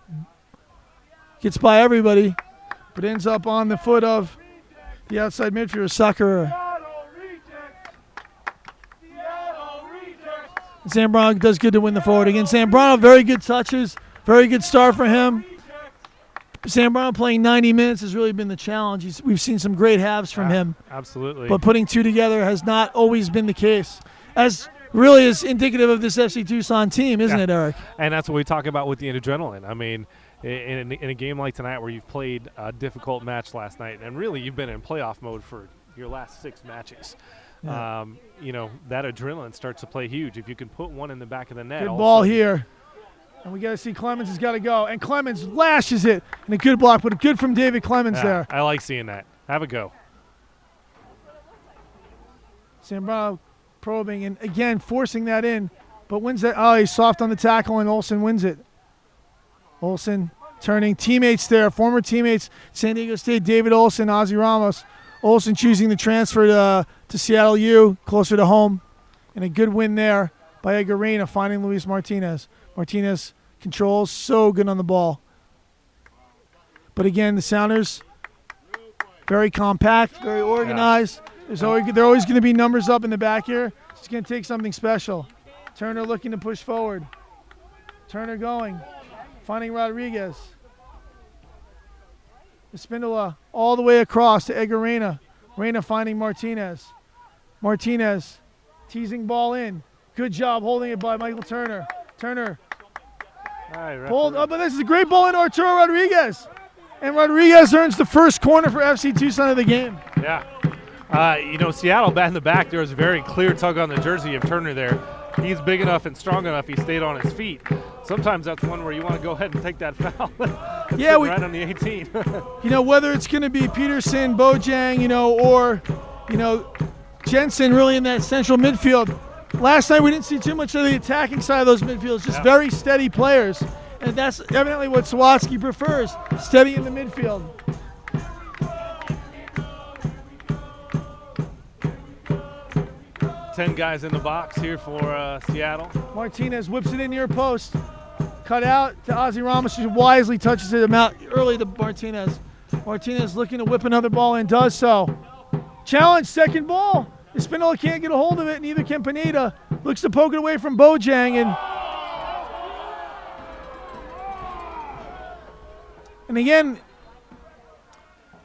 M: Gets by everybody. But ends up on the foot of the outside midfielder, Sakura. Zambrano does good to win the forward again. Zambrano, very good touches. Very good start for him. Zambrano playing 90 minutes has really been the challenge. We've seen some great halves from him.
N: Absolutely.
M: But putting two together has not always been the case. As really is indicative of this FC Tucson team, isn't it, Eric?
N: And that's what we talk about with the adrenaline. I mean, in a game like tonight where you've played a difficult match last night, and really you've been in playoff mode for your last 6 matches.
M: Yeah.
N: You know, that adrenaline starts to play huge. If you can put one in the back of the net.
M: Good ball here. And we got to see Clemens has got to go. And Clemens lashes it. And a good block, but good from David Clemens there.
N: I like seeing that. Have a go.
M: Zambrano probing and, again, forcing that in. But wins that. Oh, he's soft on the tackle, and Olsen wins it. Olsen turning. Teammates there. Former teammates. San Diego State, David Olsen, Ozzy Ramos. Olsen choosing the transfer to Seattle U, closer to home. And a good win there by Edgar Reyna, finding Luis Martinez. Martinez controls, so good on the ball. But again, the Sounders, very compact, very organized. There are always going to be numbers up in the back here. It's going to take something special. Turner looking to push forward. Turner going, finding Rodriguez. Espindola all the way across to Edgar Reyna. Reyna finding Martinez. Martinez teasing ball in. Good job holding it by Michael Turner. Turner pulled up, but this is a great ball into Arturo Rodriguez. And Rodriguez earns the first corner for FC Tucson of the game.
N: Yeah. You know, Seattle back in the back, there was a very clear tug on the jersey of Turner there. He's big enough and strong enough, he stayed on his feet. Sometimes that's one where you want to go ahead and take that foul.
M: Yeah,
N: right on the 18.
M: You know, whether it's going to be Peterson, Bojang, or Jensen really in that central midfield. Last night we didn't see too much of the attacking side of those midfields, just very steady players. And that's evidently what Sawatsky prefers, steady in the midfield.
N: Ten guys in the box here for Seattle.
M: Martinez whips it in near post. Cut out to Ozzy Ramos, who wisely touches it out early to Martinez. Martinez looking to whip another ball and does so. Challenge, second ball. Espinola can't get a hold of it, neither can Pineda. Looks to poke it away from Bojang. And again,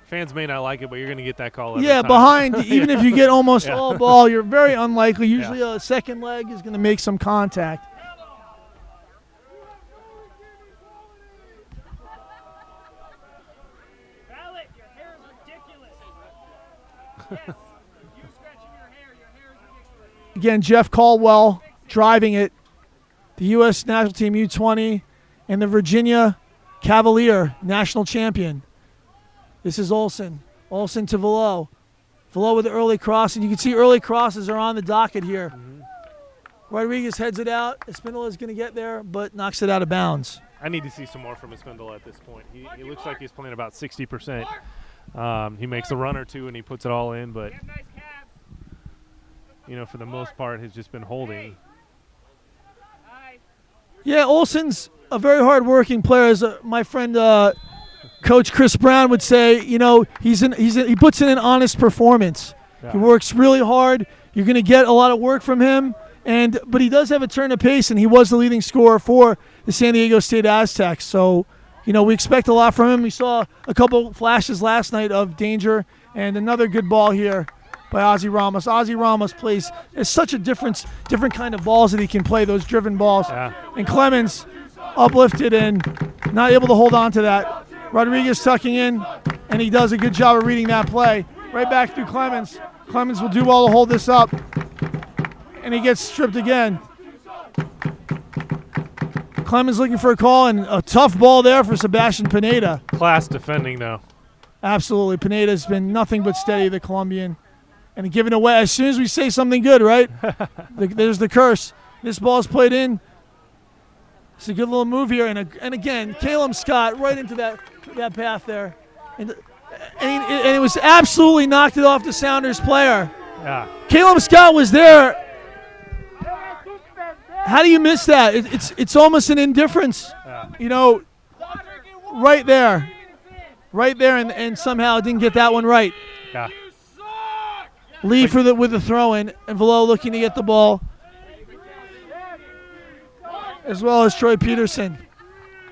N: fans may not like it, but you're going to get that call every time.
M: Behind, even if you get almost all ball, you're very unlikely. Usually a second leg is going to make some contact. Again, Jeff Caldwell driving it. The U.S. national team U20 and the Virginia Cavalier national champion. This is Olsen. Olsen to Velo. Velo with the early cross, and you can see early crosses are on the docket here. Mm-hmm. Rodriguez heads it out. Espindola is going to get there, but knocks it out of bounds.
N: I need to see some more from Espindola at this point. He looks like he's playing about 60%. He makes a run or two, and he puts it all in, but for the most part, has just been holding.
M: Yeah, Olsen's a very hard-working player. As my friend Coach Chris Brown would say, he puts in an honest performance. Yeah. He works really hard. You're going to get a lot of work from him, but he does have a turn of pace, and he was the leading scorer for the San Diego State Aztecs. So, we expect a lot from him. We saw a couple flashes last night of danger, and another good ball here by Ozzy Ramos. Ozzy Ramos plays it's such a different kind of balls that he can play, those driven balls.
N: Yeah.
M: And Clemens uplifted and not able to hold on to that. Rodriguez tucking in, and he does a good job of reading that play. Right back through Clemens. Clemens will do well to hold this up, and he gets stripped again. Clemens looking for a call, and a tough ball there for Sebastian Pineda.
N: Class defending, though.
M: Absolutely. Pineda's been nothing but steady, the Colombian. And giving away, as soon as we say something good, right? There's the curse. This ball's played in. It's a good little move here. And again, Caleb Scott right into that path there. And it was absolutely knocked it off the Sounders player.
N: Yeah.
M: Caleb Scott was there. How do you miss that? It's almost an indifference.
N: Yeah.
M: You know, right there. Right there, and somehow didn't get that one right.
N: Yeah.
M: Lee with the throw-in, and Velo looking to get the ball, as well as Troy Peterson.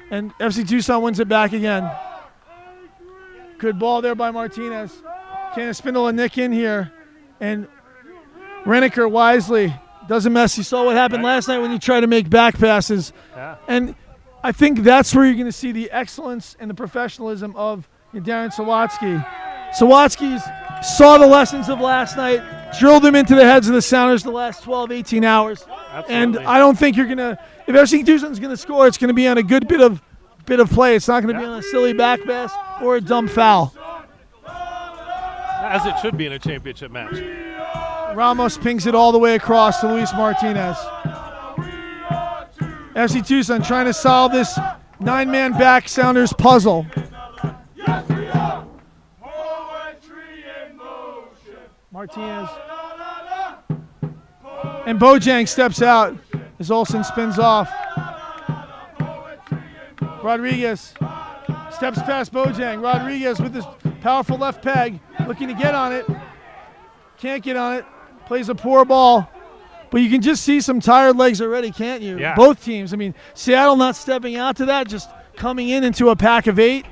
M: And FC Tucson wins it back again. Good ball there by Martinez. Can't spindle a nick in here. And Reneker wisely doesn't mess. You saw what happened last night when you try to make back passes.
N: Yeah.
M: And I think that's where you're going to see the excellence and the professionalism of Darren Sawatsky. Sawatsky's saw the lessons of last night, drilled them into the heads of the Sounders the last 12, 18 hours.
N: Absolutely.
M: And I don't think you're going to – if FC Tucson's going to score, it's going to be on a good bit of play. It's not going to be on a silly back pass or a dumb foul.
N: As it should be in a championship match.
M: Ramos pings it all the way across to Luis Martinez. FC Tucson trying to solve this 9-man back Sounders puzzle. Martinez. And Bojang steps out as Olsen spins off. Rodriguez steps past Bojang. Rodriguez with his powerful left peg, looking to get on it. Can't get on it. Plays a poor ball. But you can just see some tired legs already, can't you?
N: Yeah.
M: Both teams. I mean, Seattle not stepping out to that, just coming into a pack of 8.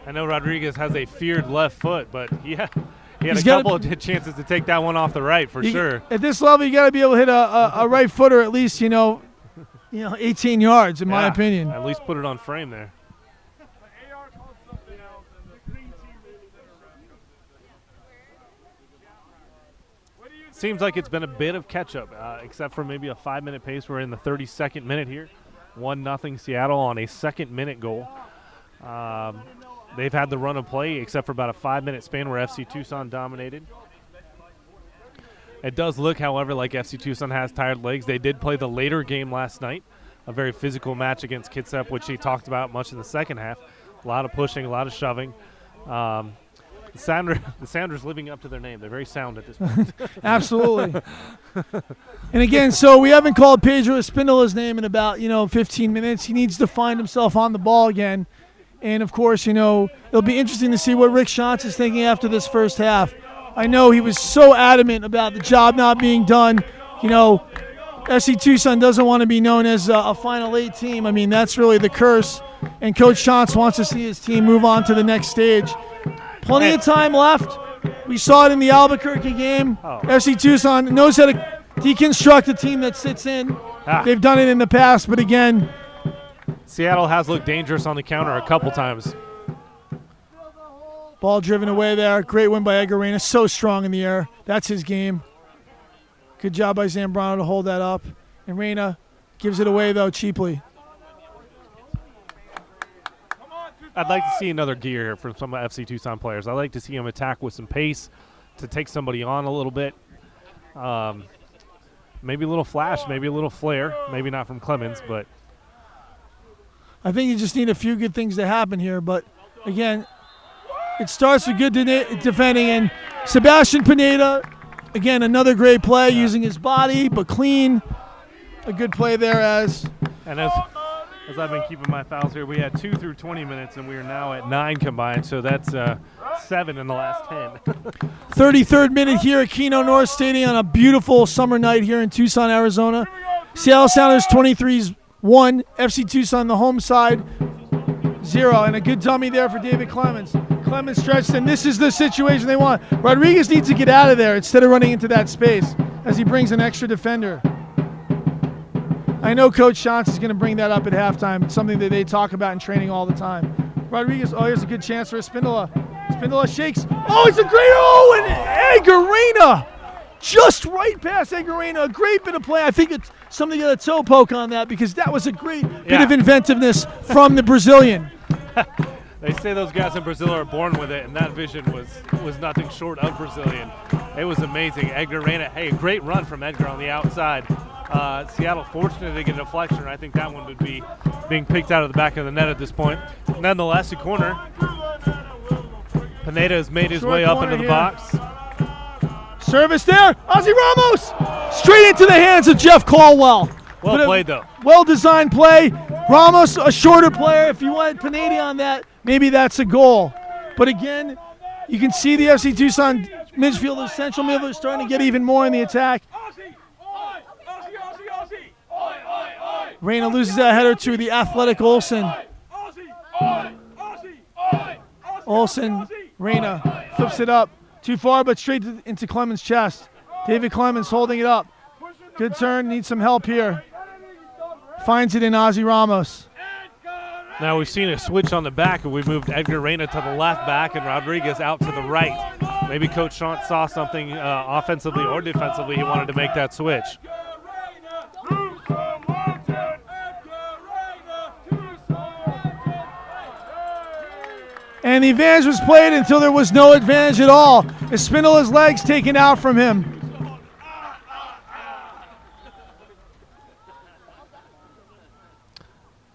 N: I know Rodriguez has a feared left foot, but he had
M: He's
N: a couple of chances to take that one off the right for sure.
M: At this level, you got to be able to hit a right footer at least, 18 yards, in my opinion.
N: At least put it on frame there. Seems like it's been a bit of catch-up, except for maybe a 5-minute pace. We're in the 32nd minute here. 1-0 Seattle on a second-minute goal. They've had the run of play, except for about a 5-minute span where FC Tucson dominated. It does look, however, like FC Tucson has tired legs. They did play the later game last night, a very physical match against Kitsap, which he talked about much in the second half. A lot of pushing, a lot of shoving. The Sounders living up to their name. They're very sound at this point.
M: Absolutely. And again, so we haven't called Pedro Espindola's name in about 15 minutes. He needs to find himself on the ball again. And of course, it'll be interesting to see what Rick Shantz is thinking after this first half. I know he was so adamant about the job not being done. FC Tucson doesn't want to be known as a Final 8 team. I mean, that's really the curse. And Coach Shantz wants to see his team move on to the next stage. Plenty of time left. We saw it in the Albuquerque game. FC Tucson knows how to deconstruct a team that sits in. They've done it in the past, but again,
N: Seattle has looked dangerous on the counter a couple times.
M: ball driven away there. Great win by Edgar Reyna. So strong in the air. That's his game. Good job by Zambrano to hold that up. And Reyna gives it away, though, cheaply.
N: I'd like to see another gear here from some FC Tucson players. I'd like to see him attack with some pace to take somebody on a little bit. Maybe a little flash, maybe a little flair. Maybe not from Clemens, but
M: I think you just need a few good things to happen here. But, again, it starts with good defending. And Sebastian Pineda, again, another great play using his body, but clean. A good play there as
N: I've been keeping my fouls here, we had 2 through 20 minutes, and we are now at 9 combined, so that's 7 in the last 10.
M: 33rd minute here at Kino North Stadium on a beautiful summer night here in Tucson, Arizona. Seattle Sounders 23's 1, FC Tucson the home side 0, and a good dummy there for David Clemens. Clemens stretched, and this is the situation they want. Rodriguez needs to get out of there instead of running into that space as he brings an extra defender. I know Coach Shantz is going to bring that up at halftime. It's something that they talk about in training all the time. Rodriguez, here's a good chance for Espindola. Espindola shakes. Oh, it's a great, and Eggerina just right past Eggerina. A great bit of play. I think it's something to get a toe poke on that because that was a great bit of inventiveness from the Brazilian.
N: They say those guys in Brazil are born with it, and that vision was nothing short of Brazilian. It was amazing. Edgar ran it. Hey, a great run from Edgar on the outside. Seattle fortunate to get a deflection. I think that one would be being picked out of the back of the net at this point. Nonetheless, the corner. Pineda has made his way up into the box.
M: Service there. Ozzy Ramos straight into the hands of Jeff Caldwell.
N: Well played, though.
M: Well-designed play. Ramos, a shorter player. If you wanted Pineda on that, maybe that's a goal. But again, you can see the FC Tucson midfielders, central midfielders, starting to get even more in the attack. Reyna loses that header to the athletic Olsen. Olsen, Reyna flips it up. Too far, but straight into Clemens' chest. David Clemens holding it up. Good turn, needs some help here. Finds it in Ozzy Ramos.
N: Now we've seen a switch on the back, and we've moved Edgar Reyna to the left back and Rodriguez out to the right. Maybe Coach Shantz saw something offensively or defensively. He wanted to make that switch.
M: And the advantage was played until there was no advantage at all. Espindola's legs taken out from him.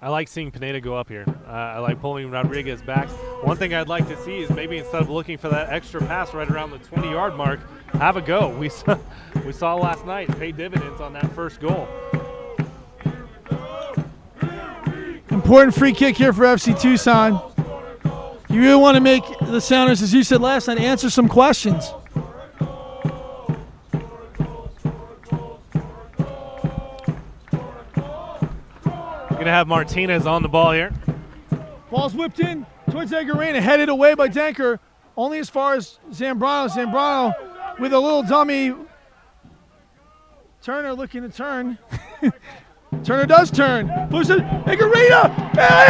N: I like seeing Pineda go up here. I like pulling Rodriguez back. One thing I'd like to see is maybe instead of looking for that extra pass right around the 20-yard mark, have a go. We saw last night pay dividends on that first goal.
M: Important free kick here for FC Tucson. You really want to make the Sounders, as you said last night, answer some questions.
N: We're going to have Martinez on the ball here.
M: Ball's whipped in towards Edgar Reyna, headed away by Denker, only as far as Zambrano. Zambrano with a little dummy. Turner looking to turn. Turner does turn. Push it. Edgar Reyna.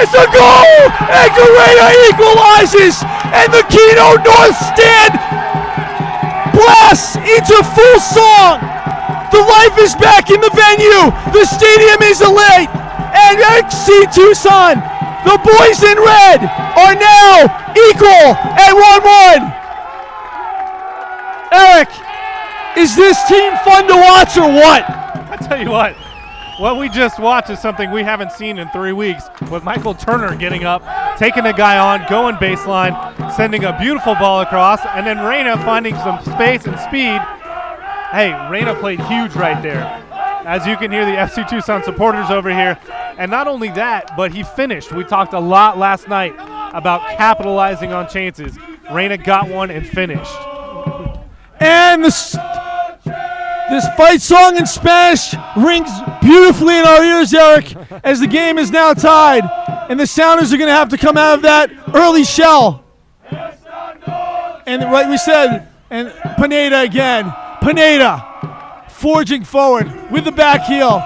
M: It's a goal! Edgar Reyna equalizes, and the Kino North Stand blasts into full song. The life is back in the venue. The stadium is alight. And FC Tucson, the boys in red, are now equal at 1-1. Eric, is this team fun to watch or what?
N: I tell you what we just watched is something we haven't seen in 3 weeks, with Michael Turner getting up, taking a guy on, going baseline, sending a beautiful ball across, and then Reyna finding some space and speed. Hey, Reyna played huge right there. As you can hear the FC Tucson supporters over here. And not only that, but he finished. We talked a lot last night about capitalizing on chances. Reyna got one and finished.
M: And this fight song in Spanish rings beautifully in our ears, Eric, as the game is now tied. And the Sounders are going to have to come out of that early shell. And like we said, and Pineda again. Pineda forging forward with the back heel.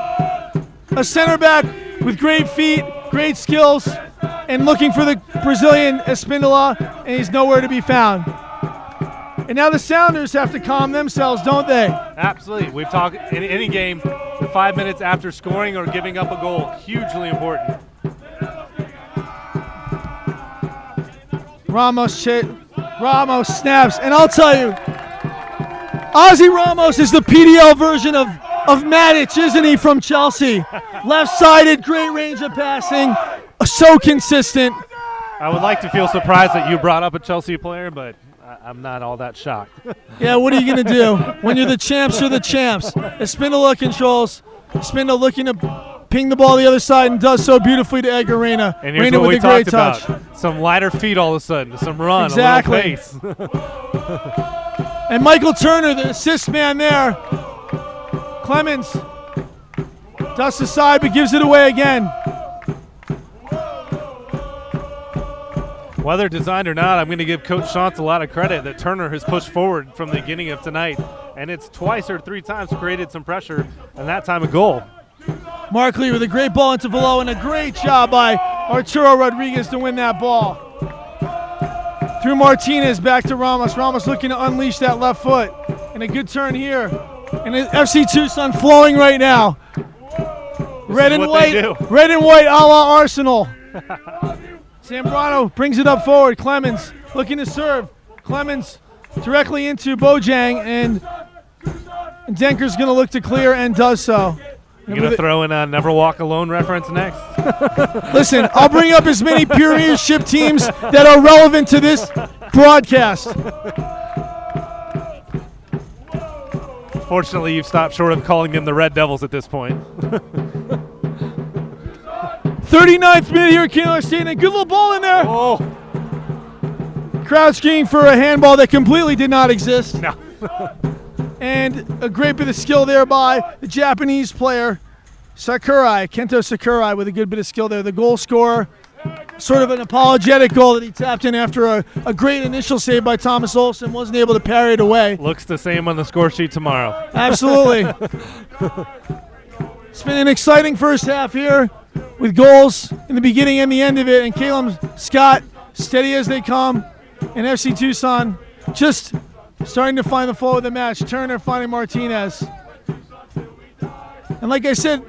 M: A center back with great feet, great skills, and looking for the Brazilian Espindola, and he's nowhere to be found. And now the Sounders have to calm themselves, don't they?
N: Absolutely. We've talked in any game, the 5 minutes after scoring or giving up a goal, hugely important.
M: Ramos snaps, and I'll tell you, Ozzy Ramos is the PDL version of Matic, isn't he, from Chelsea? Left-sided, great range of passing, so consistent.
N: I would like to feel surprised that you brought up a Chelsea player, but I'm not all that shocked.
M: Yeah, what are you going to do? When you're the champs, you're the champs. Espindola controls. Espindola looking to ping the ball the other side and does so beautifully to Edgar Reyna.
N: And here's
M: Reyna
N: what
M: with
N: we
M: a great
N: talked
M: touch.
N: about. Some lighter feet all of a sudden, some run,
M: Exactly.
N: a little pace.
M: And Michael Turner, the assist man there. Clemens dusts aside but gives it away again.
N: Whether designed or not, I'm going to give Coach Shantz a lot of credit that Turner has pushed forward from the beginning of tonight, and it's twice or 3 times created some pressure, and that time a goal.
M: Mark Lee with a great ball into Velo, and a great job by Arturo Rodriguez to win that ball. Through Martinez, back to Ramos. Ramos looking to unleash that left foot. And a good turn here. And FC Tucson flowing right now. Red and white a la Arsenal. Zambrano brings it up forward. Clemens looking to serve. Clemens directly into Bojang, and Denker's going to look to clear and does so.
N: You're going to throw in a Never Walk Alone reference next?
M: Listen, I'll bring up as many Premiership teams that are relevant to this broadcast.
N: Fortunately, you've stopped short of calling them the Red Devils at this point.
M: 39th minute here at Kino Stadium. A good little ball in there.
N: Oh.
M: Crowd screaming for a handball that completely did not exist.
N: No.
M: And a great bit of skill there by the Japanese player, Kento Sakurai, with a good bit of skill there. The goal scorer, sort of an apologetic goal that he tapped in after a great initial save by Thomas Olsen, wasn't able to parry it away.
N: Looks the same on the score sheet tomorrow.
M: Absolutely. It's been an exciting first half here with goals in the beginning and the end of it, and Caleb Scott, steady as they come, and FC Tucson just starting to find the flow of the match. Turner finding Martinez. And like I said,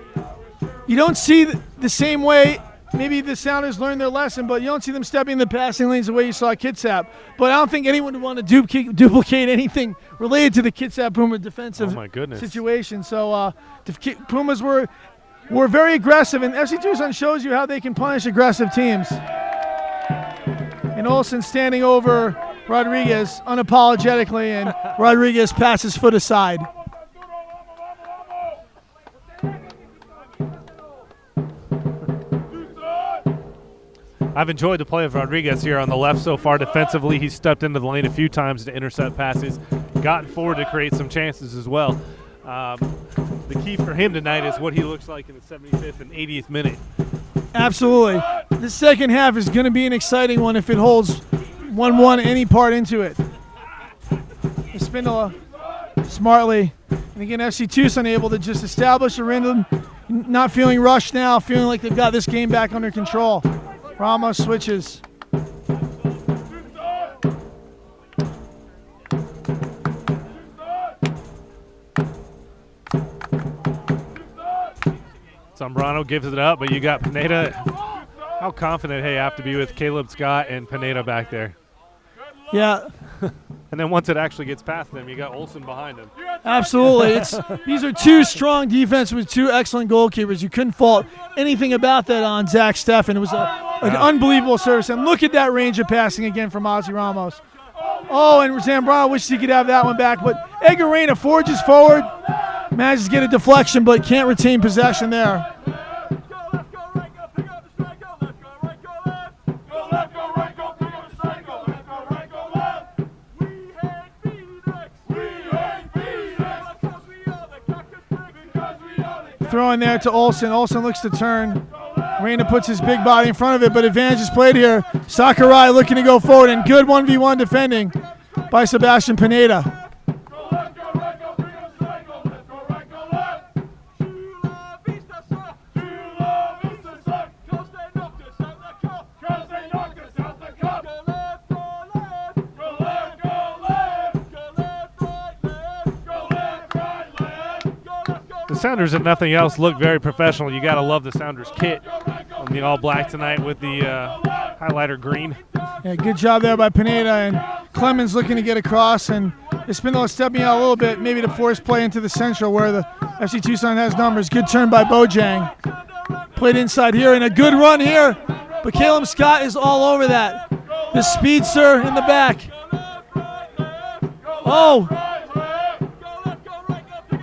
M: you don't see the same way. Maybe the Sounders learned their lesson, but you don't see them stepping in the passing lanes the way you saw Kitsap. But I don't think anyone would want to duplicate anything related to the Kitsap Puma defensive situation. So the Pumas were very aggressive, and FC Tucson shows you how they can punish aggressive teams. And Olsen standing over Rodriguez unapologetically, and Rodriguez passes foot aside.
N: I've enjoyed the play of Rodriguez here on the left so far defensively. He's stepped into the lane a few times to intercept passes, gotten forward to create some chances as well. The key for him tonight is what he looks like in the 75th and 80th minute.
M: Absolutely. The second half is going to be an exciting one if it holds 1-1 any part into it. Espindola smartly. And again, FC Tucson able to just establish a rhythm, not feeling rushed now, feeling like they've got this game back under control. Ramos switches.
N: Zambrano gives it up, but you got Pineda. How confident you have to be with Caleb Scott and Pineda back there.
M: Yeah.
N: And then once it actually gets past them, you got Olsen behind him.
M: Absolutely. These are two strong defense with two excellent goalkeepers. You couldn't fault anything about that on Zach Steffen. It was an unbelievable service. And look at that range of passing again from Ozzy Ramos. Oh, and Zambrano wishes he could have that one back. But Egarena forges forward, manages to get a deflection, but can't retain possession there. Throw in there to Olsen. Olsen looks to turn. Reina puts his big body in front of it, but advantage is played here. Sakurai looking to go forward, and good 1v1 defending by Sebastian Pineda.
N: The Sounders, if nothing else, look very professional. You got to love the Sounders kit on the all-black tonight with the highlighter green.
M: Yeah, good job there by Pineda, and Clemens looking to get across, and Espinola stepping out a little bit, maybe to force play into the central where the FC Tucson has numbers. Good turn by Bojang. Played inside here, and a good run here, but Caleb Scott is all over that. The speedster in the back. Oh!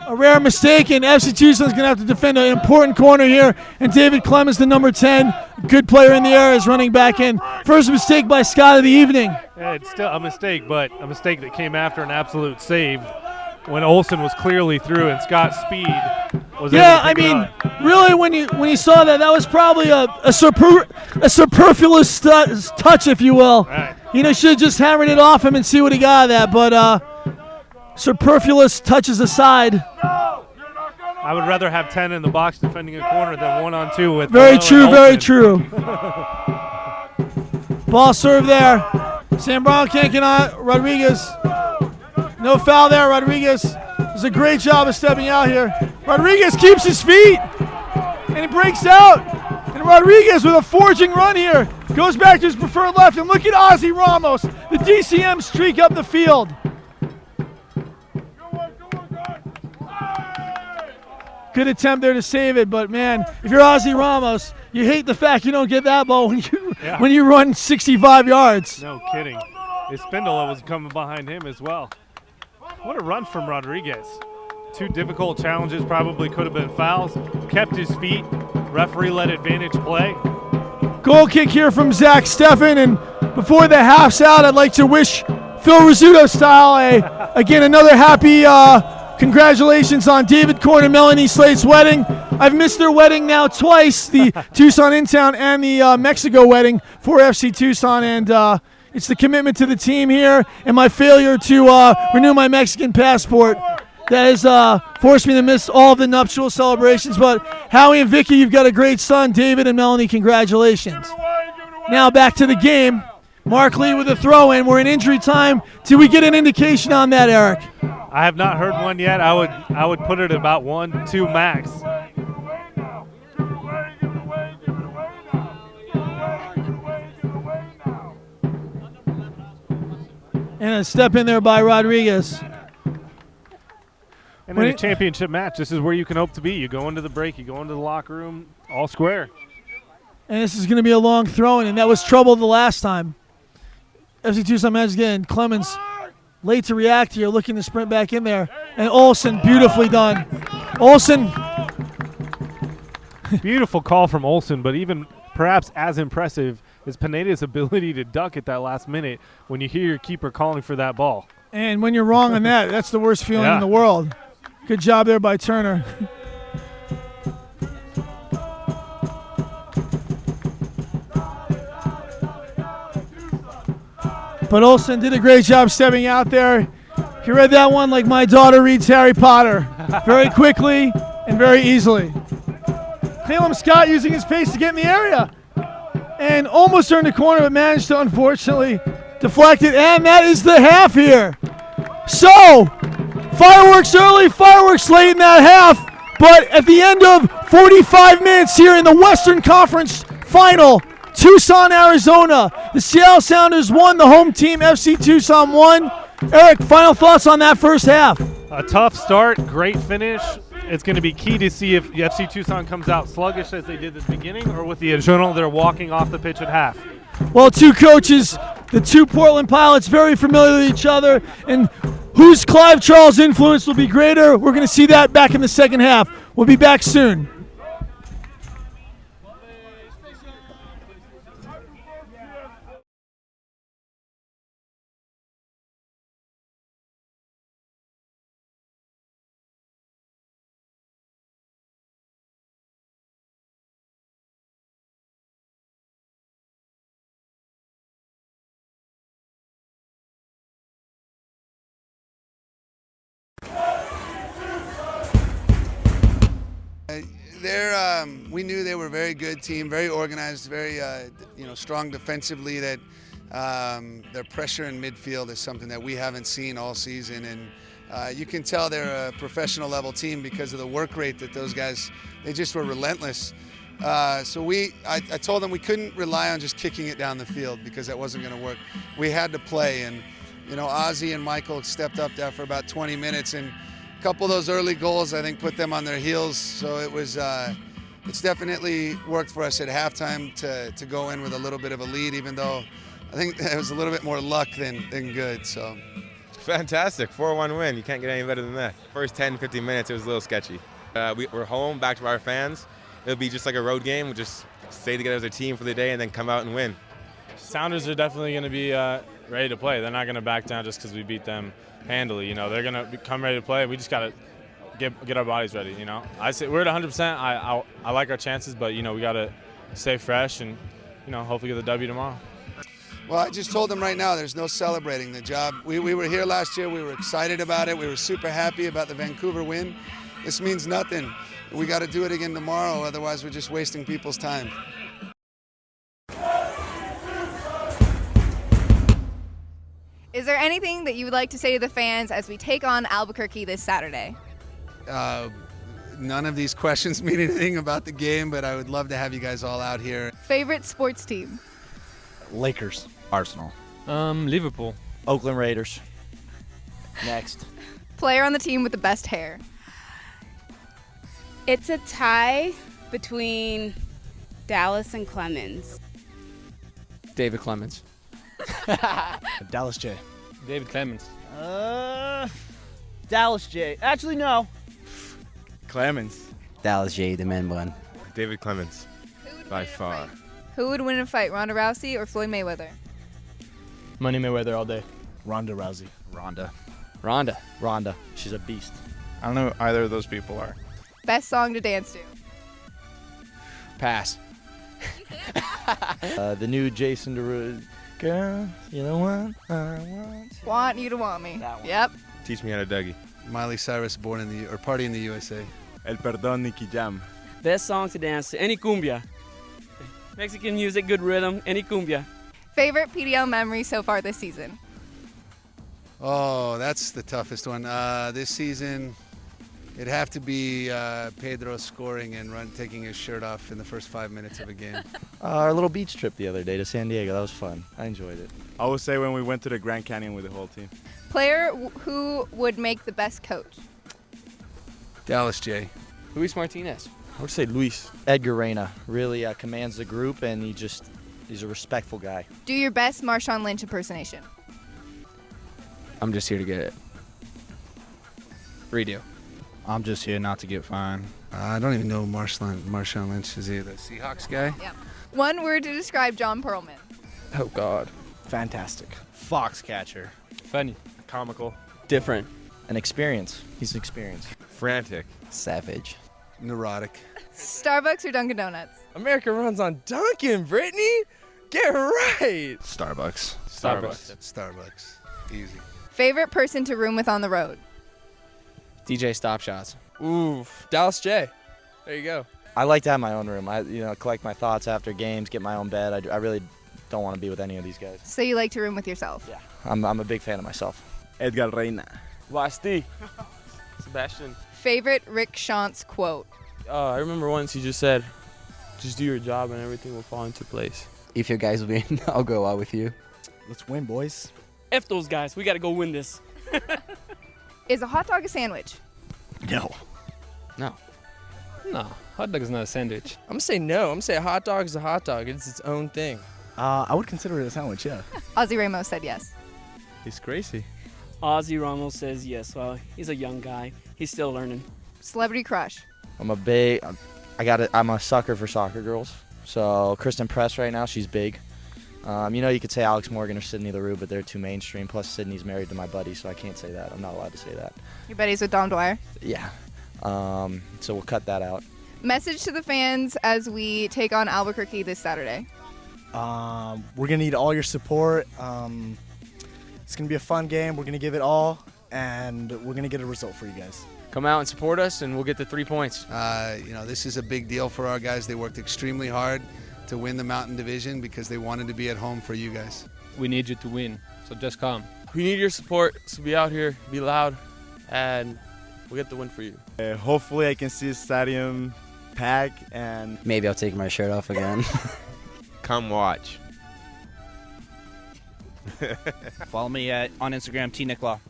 M: A rare mistake, and FC Tucson is going to have to defend an important corner here. And David Clemens, the number 10, good player in the area, is running back in. First mistake by Scott of the evening.
N: Yeah, it's still a mistake, but a mistake that came after an absolute save when Olsen was clearly through, and Scott's speed Was able
M: Yeah,
N: to
M: I
N: pick it
M: mean,
N: up.
M: really, when you saw that, that was probably a superfluous touch, if you will.
N: Right.
M: You know, should have just hammered it off him and see what he got of that. But superfluous touches aside.
N: I would rather have 10 in the box defending a corner than 1-on-2 with.
M: Very
N: Melo
M: true,
N: and
M: very
N: Olsen.
M: true. Ball serve there. Sam Brown can't get on Rodriguez. No foul there. Rodriguez does a great job of stepping out here. Rodriguez keeps his feet and he breaks out. And Rodriguez with a forging run here goes back to his preferred left. And look at Ozzy Ramos, the DCM streak up the field. Good attempt there to save it, but man, if you're Ozzy Ramos, you hate the fact you don't get that ball when you run 65 yards.
N: No kidding. Espindola was coming behind him as well. What a run from Rodriguez. 2 difficult challenges, probably could have been fouls. Kept his feet. Referee let advantage play.
M: Goal kick here from Zach Steffen, and before the half's out, I'd like to wish Phil Rizzuto style again another happy congratulations on David Korn and Melanie Slate's wedding. I've missed their wedding now twice, the Tucson in-town and the Mexico wedding for FC Tucson, and it's the commitment to the team here and my failure to renew my Mexican passport that has forced me to miss all of the nuptial celebrations. But Howie and Vicky, you've got a great son. David and Melanie, congratulations. Now back to the game. Mark Lee with a throw-in. We're in injury time. Did we get an indication on that, Eric?
N: I have not heard one yet. I would put it at about 1-2 max.
M: And a step in there by Rodriguez.
N: And in a championship match, this is where you can hope to be. You go into the break, you go into the locker room, all square.
M: And this is going to be a long throw-in, and that was trouble the last time. FC Tucson managed again. Clemens late to react here, looking to sprint back in there. And Olsen, beautifully done. Olsen.
N: Beautiful call from Olsen, but even perhaps as impressive is Pineda's ability to duck at that last minute when you hear your keeper calling for that ball.
M: And when you're wrong on that, that's the worst feeling in the world. Good job there by Turner. But Olsen did a great job stepping out there. He read that one like my daughter reads Harry Potter. Very quickly and very easily. Caleb Scott using his pace to get in the area. And almost turned the corner, but managed to unfortunately deflect it. And that is the half here. So, fireworks early, fireworks late in that half. But at the end of 45 minutes here in the Western Conference Final, Tucson, Arizona, the Seattle Sounders won, the home team FC Tucson won. Eric, final thoughts on that first half?
N: A tough start, great finish. It's going to be key to see if FC Tucson comes out sluggish as they did at the beginning or with the adrenaline they're walking off the pitch at half.
M: Well, two coaches, the two Portland Pilots, very familiar with each other, and whose Clive Charles influence will be greater? We're going to see that back in the second half. We'll be back soon.
A: We knew they were a very good team, very organized, very strong defensively. That their pressure in midfield is something that we haven't seen all season, and you can tell they're a professional level team because of the work rate that those guys. They just were relentless. So I told them we couldn't rely on just kicking it down the field because that wasn't going to work. We had to play, and Ozzy and Michael stepped up there for about 20 minutes, and a couple of those early goals, I think, put them on their heels. So it was, it's definitely worked for us at halftime to go in with a little bit of a lead, even though I think it was a little bit more luck than good. So
B: fantastic, 4-1 win. You can't get any better than that. First 10, 15 minutes, it was a little sketchy. We're home, back to our fans. It'll be just like a road game. We'll just stay together as a team for the day and then come out and win.
C: Sounders are definitely going to be ready to play. They're not going to back down just because we beat them handily. They're going to come ready to play. We just got to get our bodies ready. You know, I say we're at 100%. I like our chances, but you know we gotta stay fresh and you know hopefully get the W tomorrow.
A: Well, I just told them right now there's no celebrating the job. We were here last year. We were excited about it. We were super happy about the Vancouver win. This means nothing. We got to do it again tomorrow. Otherwise, we're just wasting people's time.
D: Is there anything that you would like to say to the fans as we take on Albuquerque this Saturday?
A: None of these questions mean anything about the game, but I would love to have you guys all out here.
D: Favorite sports team?
E: Lakers.
F: Arsenal.
K: Liverpool.
F: Oakland Raiders. Next.
D: Player on the team with the best hair?
H: It's a tie between Dallas and Clemens.
G: David Clemens.
E: Dallas J.
K: David Clemens.
E: Dallas J. Actually, no.
I: Clemens.
L: Dallas J, the man bun.
B: David Clemens, by far.
D: Who would win a fight, Ronda Rousey or Floyd Mayweather?
K: Money Mayweather all day.
E: Ronda Rousey.
G: Ronda.
F: She's a beast.
I: I don't know who either of those people are.
D: Best song to dance to?
G: Pass.
F: The new Jason Derulo. Girl, you know what I want.
D: Want You to Want Me.
F: That one.
D: Yep.
B: Teach me how to Dougie.
A: Miley Cyrus, Party in the USA.
I: El Perdón, Nicky Jam.
J: Best song to dance to, any cumbia. Mexican music, good rhythm, any cumbia.
D: Favorite PDL memory so far this season?
A: Oh, that's the toughest one. This season, it'd have to be Pedro scoring and taking his shirt off in the first 5 minutes of a game.
F: Our little beach trip the other day to San Diego. That was fun. I enjoyed it.
I: I would say when we went to the Grand Canyon with the whole team.
D: Player who would make the best coach?
A: Dallas J.
G: Luis Martinez.
K: I would say Luis.
F: Edgar Reyna really commands the group, and he's a respectful guy.
D: Do your best Marshawn Lynch impersonation.
G: I'm just here to get it. Redo.
E: I'm just here not to get fined.
A: I don't even know Marshawn Lynch. Is he the Seahawks guy?
D: Yeah. One word to describe John Perlman.
G: Oh, God.
E: Fantastic. Foxcatcher.
K: Funny.
B: Comical.
G: Different.
F: An experience. He's an experience.
B: Frantic.
L: Savage.
A: Neurotic.
D: Starbucks or Dunkin' Donuts?
G: America runs on Dunkin', Brittany. Get right.
A: Starbucks.
B: Starbucks.
A: Easy.
D: Favorite person to room with on the road?
G: DJ Stop Shots. Oof. Dallas J. There you go.
F: I like to have my own room. I collect my thoughts after games, get my own bed. I really don't want to be with any of these guys.
D: So you like to room with yourself?
F: Yeah. I'm a big fan of myself.
I: Edgar Reyna.
K: Vasti. Sebastian.
D: Favorite Rick Shantz quote?
K: I remember once he just said, just do your job and everything will fall into place.
L: If you guys win, I'll go out with you.
E: Let's win, boys.
J: F those guys. We got to go win this.
D: Is a hot dog a sandwich?
E: No.
G: No.
K: No, hot dog is not a sandwich.
G: I'm going to say no. I'm going to say a hot dog is a hot dog. It's its own thing.
E: I would consider it a sandwich, yeah.
D: Ozzy Ramos said yes.
K: He's crazy.
J: Ozzy Ramos says yes. Well, he's a young guy. He's still learning.
D: Celebrity crush?
F: I'm a sucker for soccer girls. So Kristen Press right now, she's big. You could say Alex Morgan or Sydney LaRue, but they're too mainstream. Plus Sydney's married to my buddy, so I can't say that. I'm not allowed to say that.
D: Your buddies with Dom Dwyer?
F: Yeah. So we'll cut that out.
D: Message to the fans as we take on Albuquerque this Saturday.
E: We're going to need all your support. It's going to be a fun game. We're going to give it all, and we're going to get a result for you guys.
G: Come out and support us, and we'll get the 3 points.
A: This is a big deal for our guys. They worked extremely hard to win the Mountain Division because they wanted to be at home for you guys.
K: We need you to win, so just come.
G: We need your support, so be out here, be loud, and we'll get the win for you.
I: Hopefully I can see the stadium pack and...
L: Maybe I'll take my shirt off again.
B: Come watch.
E: Follow me on Instagram, tnicklaw.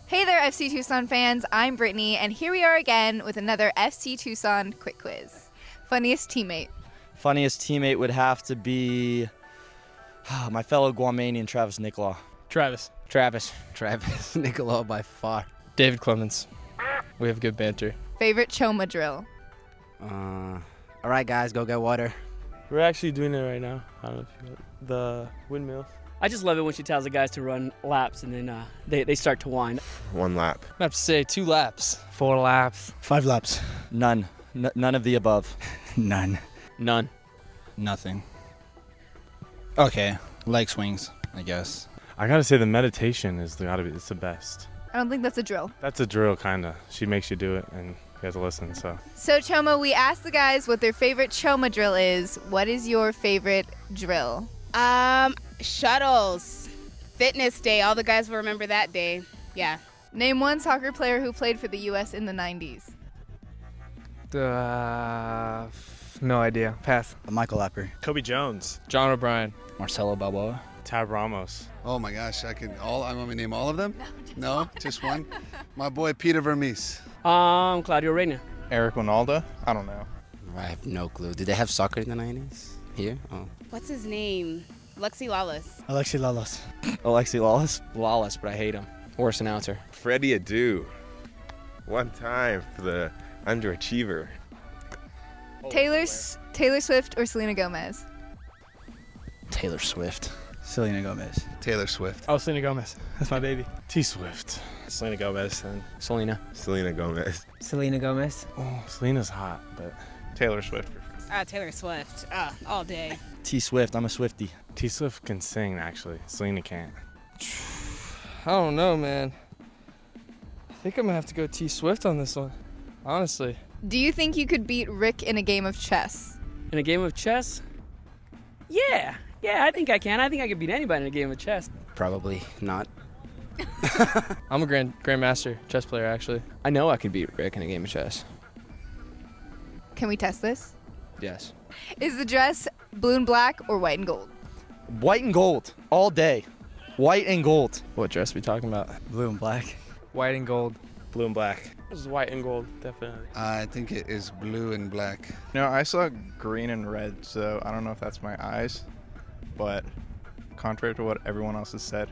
D: Hey there, FC Tucson fans. I'm Brittany, and here we are again with another FC Tucson quick quiz. Funniest teammate?
F: Funniest teammate would have to be my fellow Guamanian, Travis Nicolau.
K: Travis.
L: Nicolau by far.
G: David Clemens. We have good banter.
D: Favorite Choma drill?
L: All right, guys, go get water.
K: We're actually doing it right now. I don't know if you know the windmills.
J: I just love it when she tells the guys to run laps and then they start to whine.
B: 1 lap.
G: I have to say 2 laps.
O: 4 laps.
E: 5 laps.
F: None. None of the above.
O: None.
J: None.
O: Nothing. Okay, leg swings, I guess.
C: I gotta say the meditation it's the best.
D: I don't think that's a drill.
C: That's a drill, kinda. She makes you do it, and you have to listen. So
D: So Choma, we asked the guys what their favorite Choma drill is. What is your favorite drill?
H: Shuttles. Fitness day. All the guys will remember that day. Yeah.
D: Name one soccer player who played for the U.S. in the 90s.
O: No idea. Pass.
E: Michael Lapper.
N: Kobe Jones.
G: John O'Brien.
O: Marcelo Balboa.
C: Tab Ramos.
A: Oh my gosh, I want me to name all of them? No, just one. My boy Peter Vermees.
J: Claudio Reyna.
I: Eric Winalda? I don't know.
L: I have no clue. Did they have soccer in the 90s here? Oh.
H: What's his name? Lexi Lawless.
E: Alexi Lalas.
F: Alexi Lawless.
G: Lawless, but I hate him. Worst announcer.
B: Freddie Adu. 1 time for the underachiever.
D: Taylor Swift or Selena Gomez?
L: Taylor Swift.
O: Selena Gomez.
A: Taylor Swift.
O: Oh, Selena Gomez. That's my baby.
C: T Swift.
N: Selena Gomez. And
J: Selena.
B: Selena Gomez.
O: Selena Gomez.
C: Oh, Selena's hot, but
I: Taylor Swift.
H: Taylor Swift. All day.
F: T Swift. I'm a Swiftie.
C: T Swift can sing actually. Selena can't.
G: I don't know, man. I think I'm gonna have to go T Swift on this one. Honestly.
D: Do you think you could beat Rick in a game of chess?
J: In a game of chess? Yeah, I think I can. I think I could beat anybody in a game of chess.
L: Probably not.
G: I'm a grandmaster chess player, actually.
J: I know I can beat Rick in a game of chess.
D: Can we test this?
G: Yes.
D: Is the dress blue and black or white and gold?
F: White and gold. All day. White and gold.
G: What dress are we talking about?
E: Blue and black.
O: White and gold.
N: blue and black.
J: This is white and gold, definitely.
A: I think it is blue and black.
I: No, I saw green and red, so I don't know if that's my eyes, but contrary to what everyone else has said,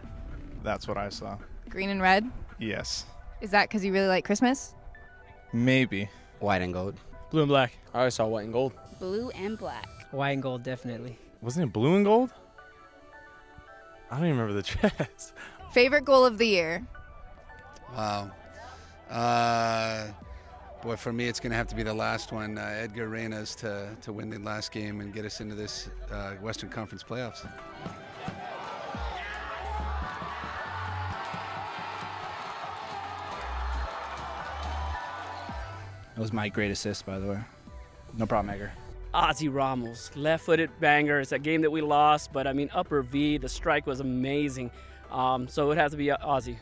I: that's what I saw.
D: Green and red?
I: Yes.
D: Is that because you really like Christmas?
I: Maybe.
L: White and gold.
O: Blue and black.
J: I always saw white and gold.
H: Blue and black.
O: White and gold, definitely.
C: Wasn't it blue and gold? I don't even remember the dress.
D: Favorite goal of the year?
A: Wow. Boy, for me, it's going to have to be the last one. Edgar Reyna's to win the last game and get us into this Western Conference playoffs.
O: That was my great assist, by the way. No problem, Edgar.
J: Ozzy Ramos, left-footed banger. It's a game that we lost, but I mean, upper V, the strike was amazing. So it has to be Ozzy.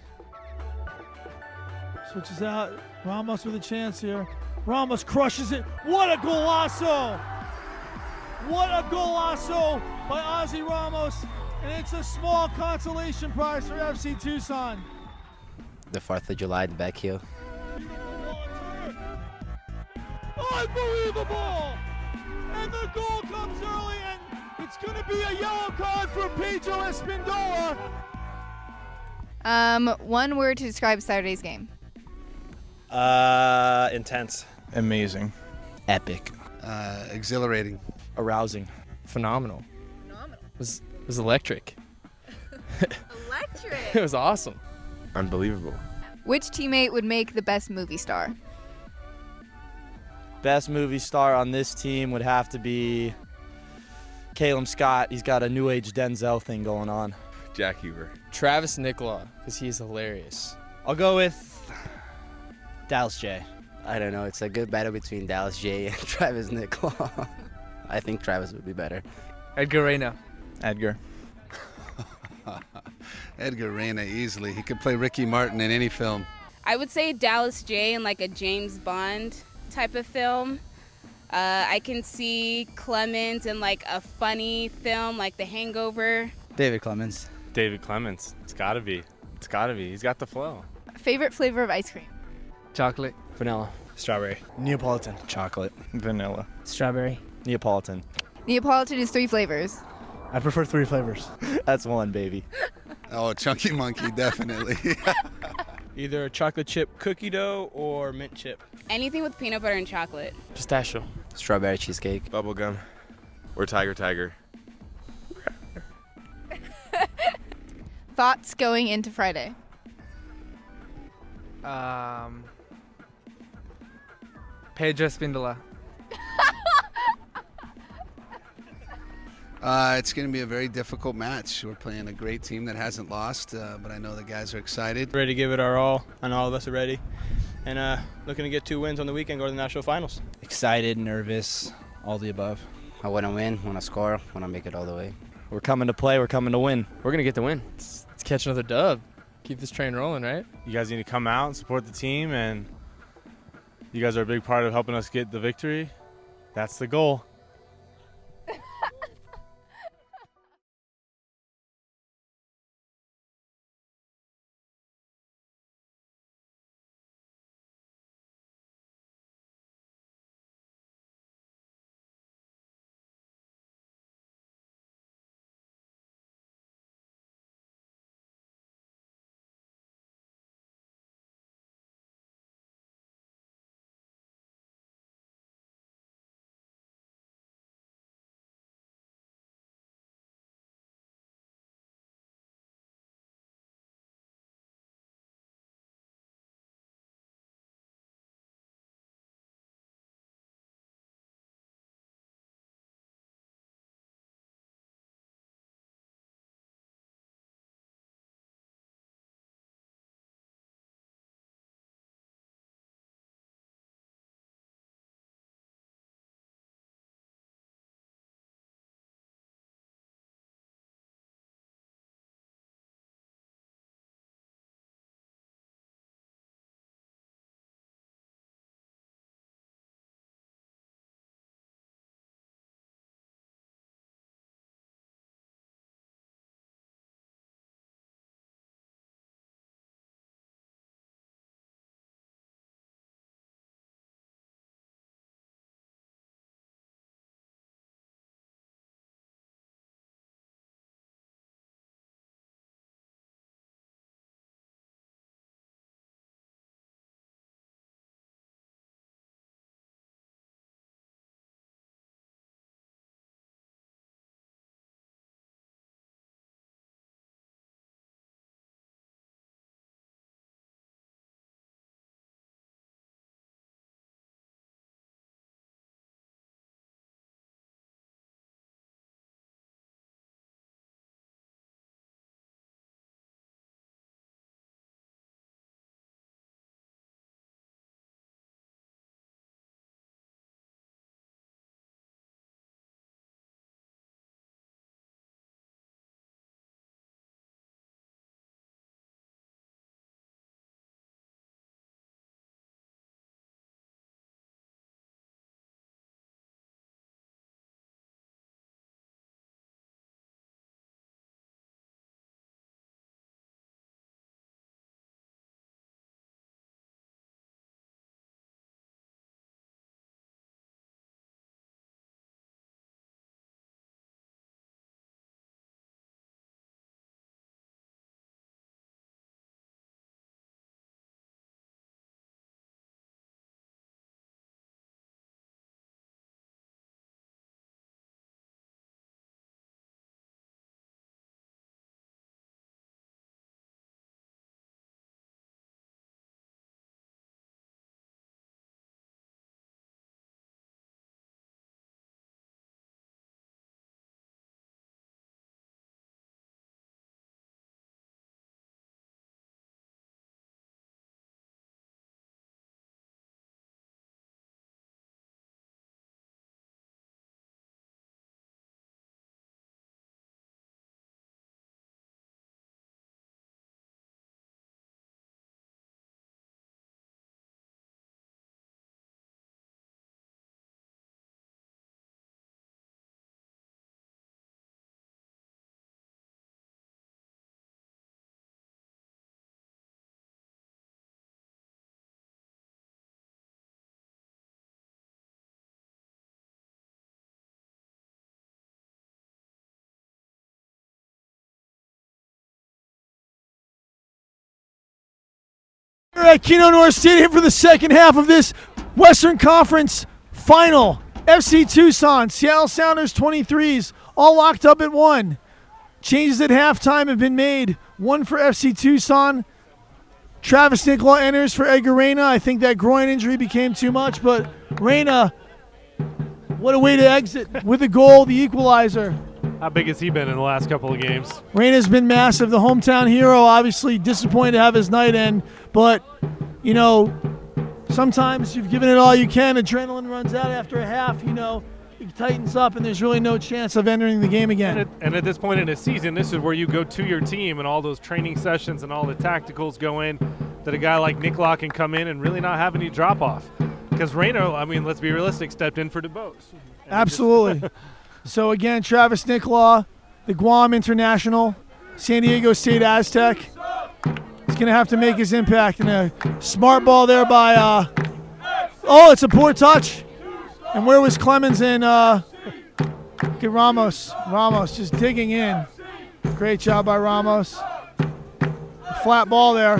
M: Switches out. Ramos with a chance here. Ramos crushes it. What a golazo! What a golazo by Ozzy Ramos. And it's a small consolation prize for FC Tucson.
L: The 4th of July, the back heel.
M: Unbelievable! And the goal comes early, and it's going to be a yellow card for Pedro Espindola.
D: One word to describe Saturday's game.
N: Intense.
I: Amazing.
L: Epic.
A: Exhilarating.
F: Arousing.
G: Phenomenal. It was electric.
D: Electric!
G: It was awesome.
B: Unbelievable.
D: Which teammate would make the best movie star?
F: Best movie star on this team would have to be Caleb Scott. He's got a new age Denzel thing going on.
B: Jack Huber.
G: Travis Nicola, because he's hilarious.
O: I'll go with Dallas J.
L: I don't know. It's a good battle between Dallas J and Travis Nicola. I think Travis would be better.
O: Edgar Reyna.
I: Edgar.
A: Edgar Reyna easily. He could play Ricky Martin in any film.
H: I would say Dallas J in like a James Bond type of film. I can see Clemens in like a funny film like The Hangover.
O: David Clemens.
C: David Clements. It's gotta be. It's gotta be. He's got the flow.
D: Favorite flavor of ice cream?
O: Chocolate.
J: Vanilla.
N: Strawberry.
E: Neapolitan.
I: Chocolate. Vanilla.
O: Strawberry.
F: Neapolitan.
D: Neapolitan is 3 flavors.
E: I prefer 3 flavors.
F: That's one, baby.
A: Oh, Chunky Monkey, definitely.
K: Either chocolate chip cookie dough or mint chip.
H: Anything with peanut butter and chocolate.
J: Pistachio.
L: Strawberry cheesecake.
B: Bubblegum. Or Tiger Tiger.
D: Thoughts going into Friday?
G: Pedro Spindola.
A: It's going to be a very difficult match. We're playing a great team that hasn't lost, but I know the guys are excited.
K: Ready to give it our all, and all of us are ready. And looking to get 2 wins on the weekend, go to the national finals.
O: Excited, nervous, all the above.
L: I want to win, want to score, want to make it all the way.
F: We're coming to play. We're coming to win.
G: We're going to get the win. Let's catch another dub. Keep this train rolling, right?
C: You guys need to come out and support the team, and you guys are a big part of helping us get the victory. That's the goal.
M: We're at Kino North Stadium for the second half of this Western Conference final. FC Tucson, Seattle Sounders 23s, all locked up at 1. Changes at halftime have been made. One for FC Tucson. Travis Nicola enters for Edgar Reyna. I think that groin injury became too much, but Reyna, what a way to exit with a goal, the equalizer.
N: How big has he been in the last couple of games?
M: Reyna's been massive. The hometown hero, obviously disappointed to have his night end, but, you know, sometimes you've given it all you can. Adrenaline runs out after a half, you know. It tightens up, and there's really no chance of entering the game again.
N: And at this point in the season, this is where you go to your team and all those training sessions and all the tacticals go in, that a guy like Nicola can come in and really not have any drop-off. Because Reyna, I mean, let's be realistic, stepped in for DeBose.
M: Absolutely. So, again, Travis Nicola, the Guam International, San Diego State Aztec. He's going to have to make his impact. And a smart ball there by oh, it's a poor touch. And where was Clemens and look at Ramos. Ramos just digging in. Great job by Ramos. A flat ball there.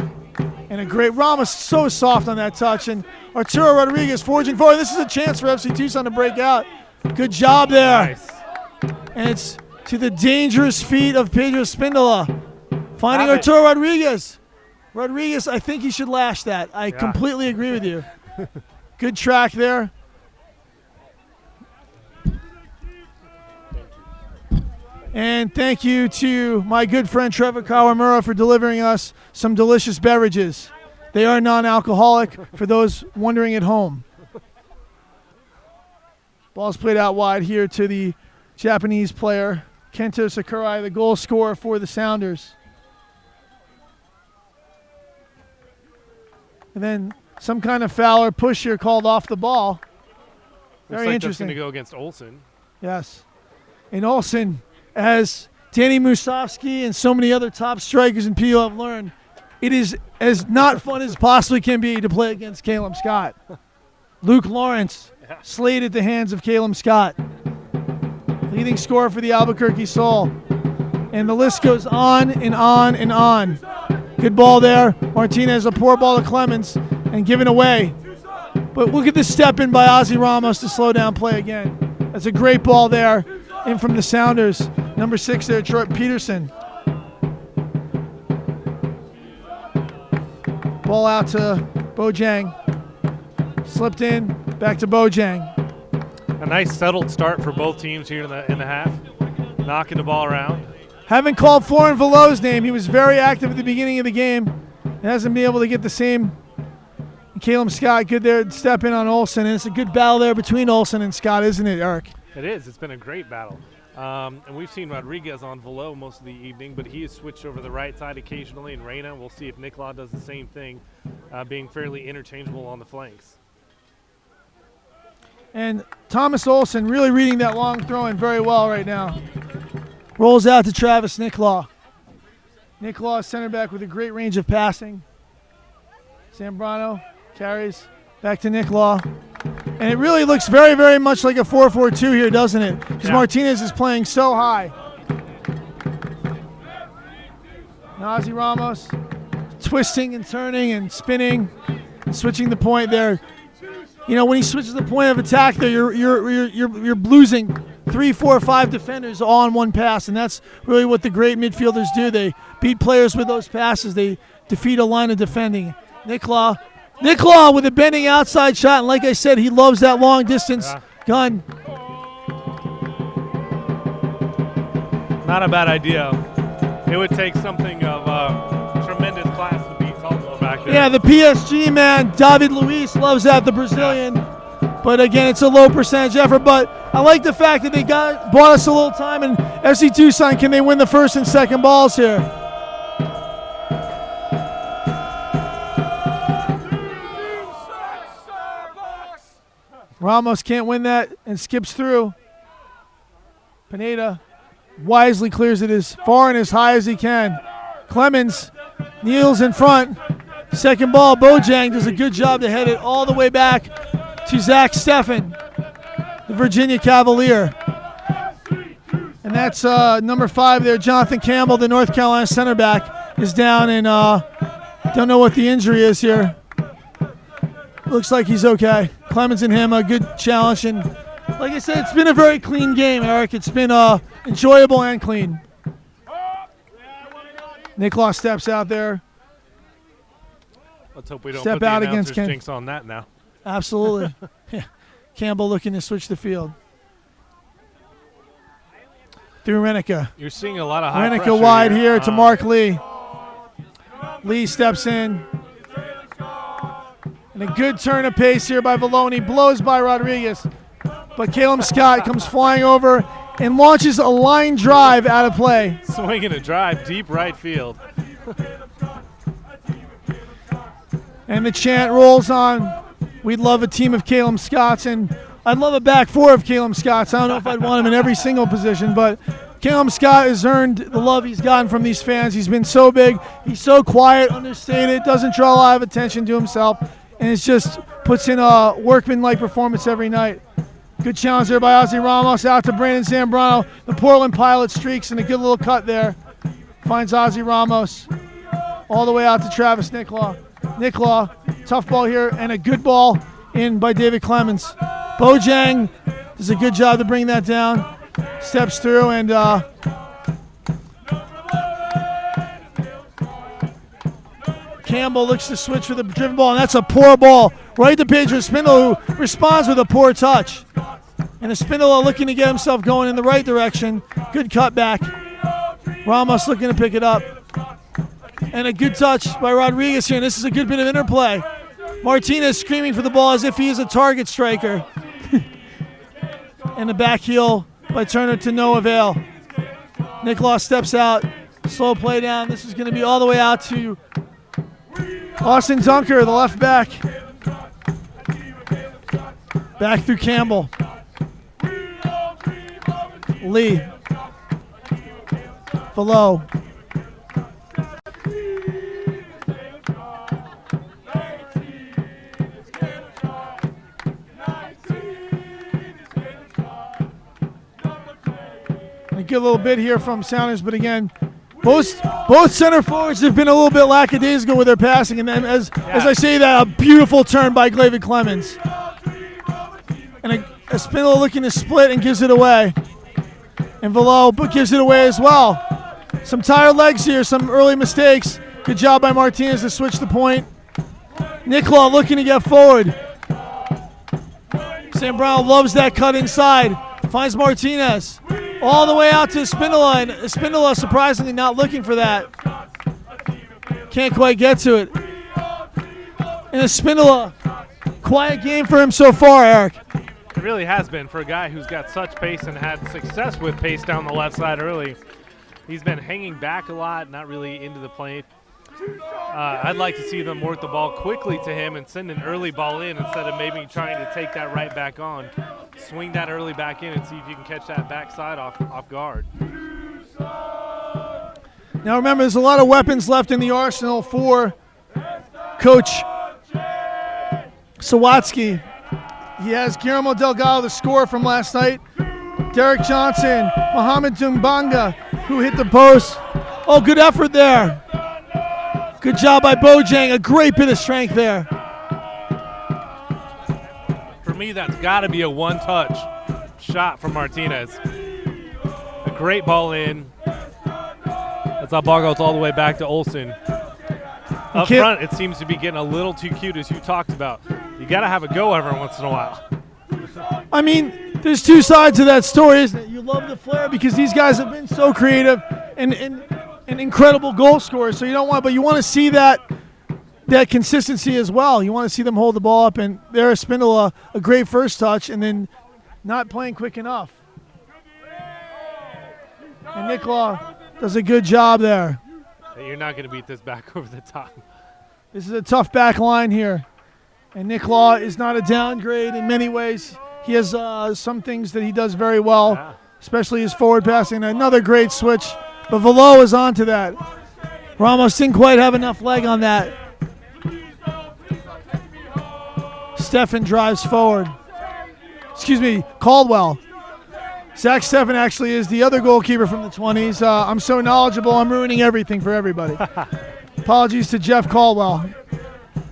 M: And a great Ramos, so soft on that touch. And Arturo Rodriguez forging forward. This is a chance for FC Tucson to break out. Good job there.
N: Nice.
M: And it's to the dangerous feet of Pedro Spindola. Finding Arturo Rodriguez. Rodriguez, I think he should lash that. I completely agree with you. Good track there. And thank you to my good friend Trevor Kawamura for delivering us some delicious beverages. They are non-alcoholic for those wondering at home. Ball's played out wide here to the Japanese player, Kento Sakurai, the goal scorer for the Sounders. And then some kind of foul or push here called off the ball. Very
N: Looks like
M: interesting.
N: That's going to go against Olsen.
M: Yes. And Olsen, as Danny Musovsky and so many other top strikers in PO have learned, it is as not fun as possibly can be to play against Caleb Scott. Luke Lawrence slayed at the hands of Caleb Scott. Leading scorer for the Albuquerque Soul. And the list goes on and on and on. Good ball there. Martinez, a poor ball to Clemens and given away. But look at the step in by Ozzy Ramos to slow down play again. That's a great ball there. In from the Sounders. Number 6 there, Troy Peterson. Ball out to Bojang. Slipped in, back to Bojang.
N: A nice settled start for both teams here in the half. Knocking the ball around.
M: Haven't called Florin Velo's name. He was very active at the beginning of the game. He hasn't been able to get the same. Caleb Scott, good there, step in on Olsen. And it's a good battle there between Olsen and Scott, isn't it, Eric?
N: It is. It's been a great battle. And we've seen Rodriguez on Velo most of the evening, but he has switched over the right side occasionally, and Reyna, we'll see if Nicola does the same thing, being fairly interchangeable on the flanks.
M: And Thomas Olsen really reading that long throw in very well right now. Rolls out to Travis Nicola. Nicola, center back with a great range of passing. Zambrano carries back to Nicola. And it really looks very, very much like a 4-4-2 here, doesn't it? Because Martinez is playing so high. Ozzy Ramos twisting and turning and spinning and switching the point there. You know, when he switches the point of attack there, you're losing 3, 4, 5 defenders all in one pass, and that's really what the great midfielders do. They beat players with those passes. They defeat a line of defending. Nicola with a bending outside shot, and like I said, he loves that long distance gun.
N: Not a bad idea. It would take something of tremendous class to beat Caldwell back there.
M: Yeah, the PSG man, David Luiz, loves that, the Brazilian. But again, it's a low percentage effort. But I like the fact that they bought us a little time. And FC Tucson, can they win the first and second balls here? Ramos can't win that and skips through. Pineda wisely clears it as far and as high as he can. Clemens kneels in front. Second ball, Bojang does a good job to head it all the way back to Zach Steffen, the Virginia Cavalier. And that's number 5 there, Jonathan Campbell, the North Carolina center back, is down and don't know what the injury is here. Looks like he's okay. Clemens and him, a good challenge. And like I said, it's been a very clean game, Eric. It's been enjoyable and clean. Niklaus steps out there.
N: Let's hope we don't
M: Step
N: put the
M: out against
N: announcer's
M: Ken.
N: jinx on that now.
M: Absolutely. Yeah. Campbell looking to switch the field. Through Renica.
N: You're seeing a lot of high pressure
M: Renica wide here to Mark Lee. Lee steps in. And a good turn of pace here by Valoni. Blows by Rodriguez. But Caleb Scott comes flying over and launches a line drive out of play.
N: Swinging a drive deep right field.
M: And the chant rolls on. We'd love a team of Caleb Scotts, and I'd love a back four of Caleb Scotts. I don't know if I'd want him in every single position, but Caleb Scott has earned the love he's gotten from these fans. He's been so big. He's so quiet, understated, doesn't draw a lot of attention to himself, and it just puts in a workman-like performance every night. Good challenge there by Ozzy Ramos out to Brandon Zambrano. The Portland Pilot streaks and a good little cut there. Finds Ozzy Ramos all the way out to Travis Niklaw. Niklaw, tough ball here, and a good ball in by David Clemens. Bojang does a good job to bring that down. Steps through and Campbell looks to switch for the driven ball, and that's a poor ball right to Pedro Spindola, who responds with a poor touch. And Spindola looking to get himself going in the right direction. Good cutback. Ramos looking to pick it up. And a good touch by Rodriguez here, and this is a good bit of interplay. Martinez screaming for the ball as if he is a target striker. And a back heel by Turner to no avail. Niklaus steps out, slow play down. This is going to be all the way out to Austin Dunker, the left back. Back through Campbell. Lee. Below. A good little bit here from Sounders, but again, both center forwards have been a little bit lackadaisical with their passing, and then as I say that, a beautiful turn by David Clemens. And a Spindle looking to split and gives it away. And Velo gives it away as well. Some tired legs here, some early mistakes. Good job by Martinez to switch the point. Niklaw looking to get forward. Sam Brown loves that cut inside. Finds Martinez. All the way out to Spindola, and Spindola surprisingly not looking for that. Can't quite get to it. And Spindola, quiet game for him so far, Eric.
N: It really has been for a guy who's got such pace and had success with pace down the left side early. He's been hanging back a lot, not really into the plate. I'd like to see them work the ball quickly to him and send an early ball in instead of maybe trying to take that right back on. Swing that early back in and see if you can catch that backside off guard.
M: Now remember, there's a lot of weapons left in the arsenal for Coach Sawatsky. He has Guillermo Delgado, the scorer from last night. Derek Johnson, Mohamed Dumbanga, who hit the post. Oh, good effort there. Good job by Bojang. A great bit of strength there.
N: For me, that's got to be a one-touch shot from Martinez. A great ball in. That's how ball goes all the way back to Olsen. Up front, it seems to be getting a little too cute, as you talked about. You got to have a go every once in a while.
M: I mean, there's two sides to that story, isn't it? You love the flair because these guys have been so creative and incredible goal scorers. So you don't want, but you want to see that consistency as well. You want to see them hold the ball up, and there's Spindola, a great first touch, and then not playing quick enough. And Niklaw does a good job there.
N: You're not going to beat this back over the top.
M: This is a tough back line here. And Niklaw is not a downgrade in many ways. He has some things that he does very well, especially his forward passing. Another great switch, but Velo is onto that. Ramos didn't quite have enough leg on that. Steffen drives forward. Caldwell. Zach Steffen actually is the other goalkeeper from the 20s. I'm so knowledgeable, I'm ruining everything for everybody. Apologies to Jeff Caldwell.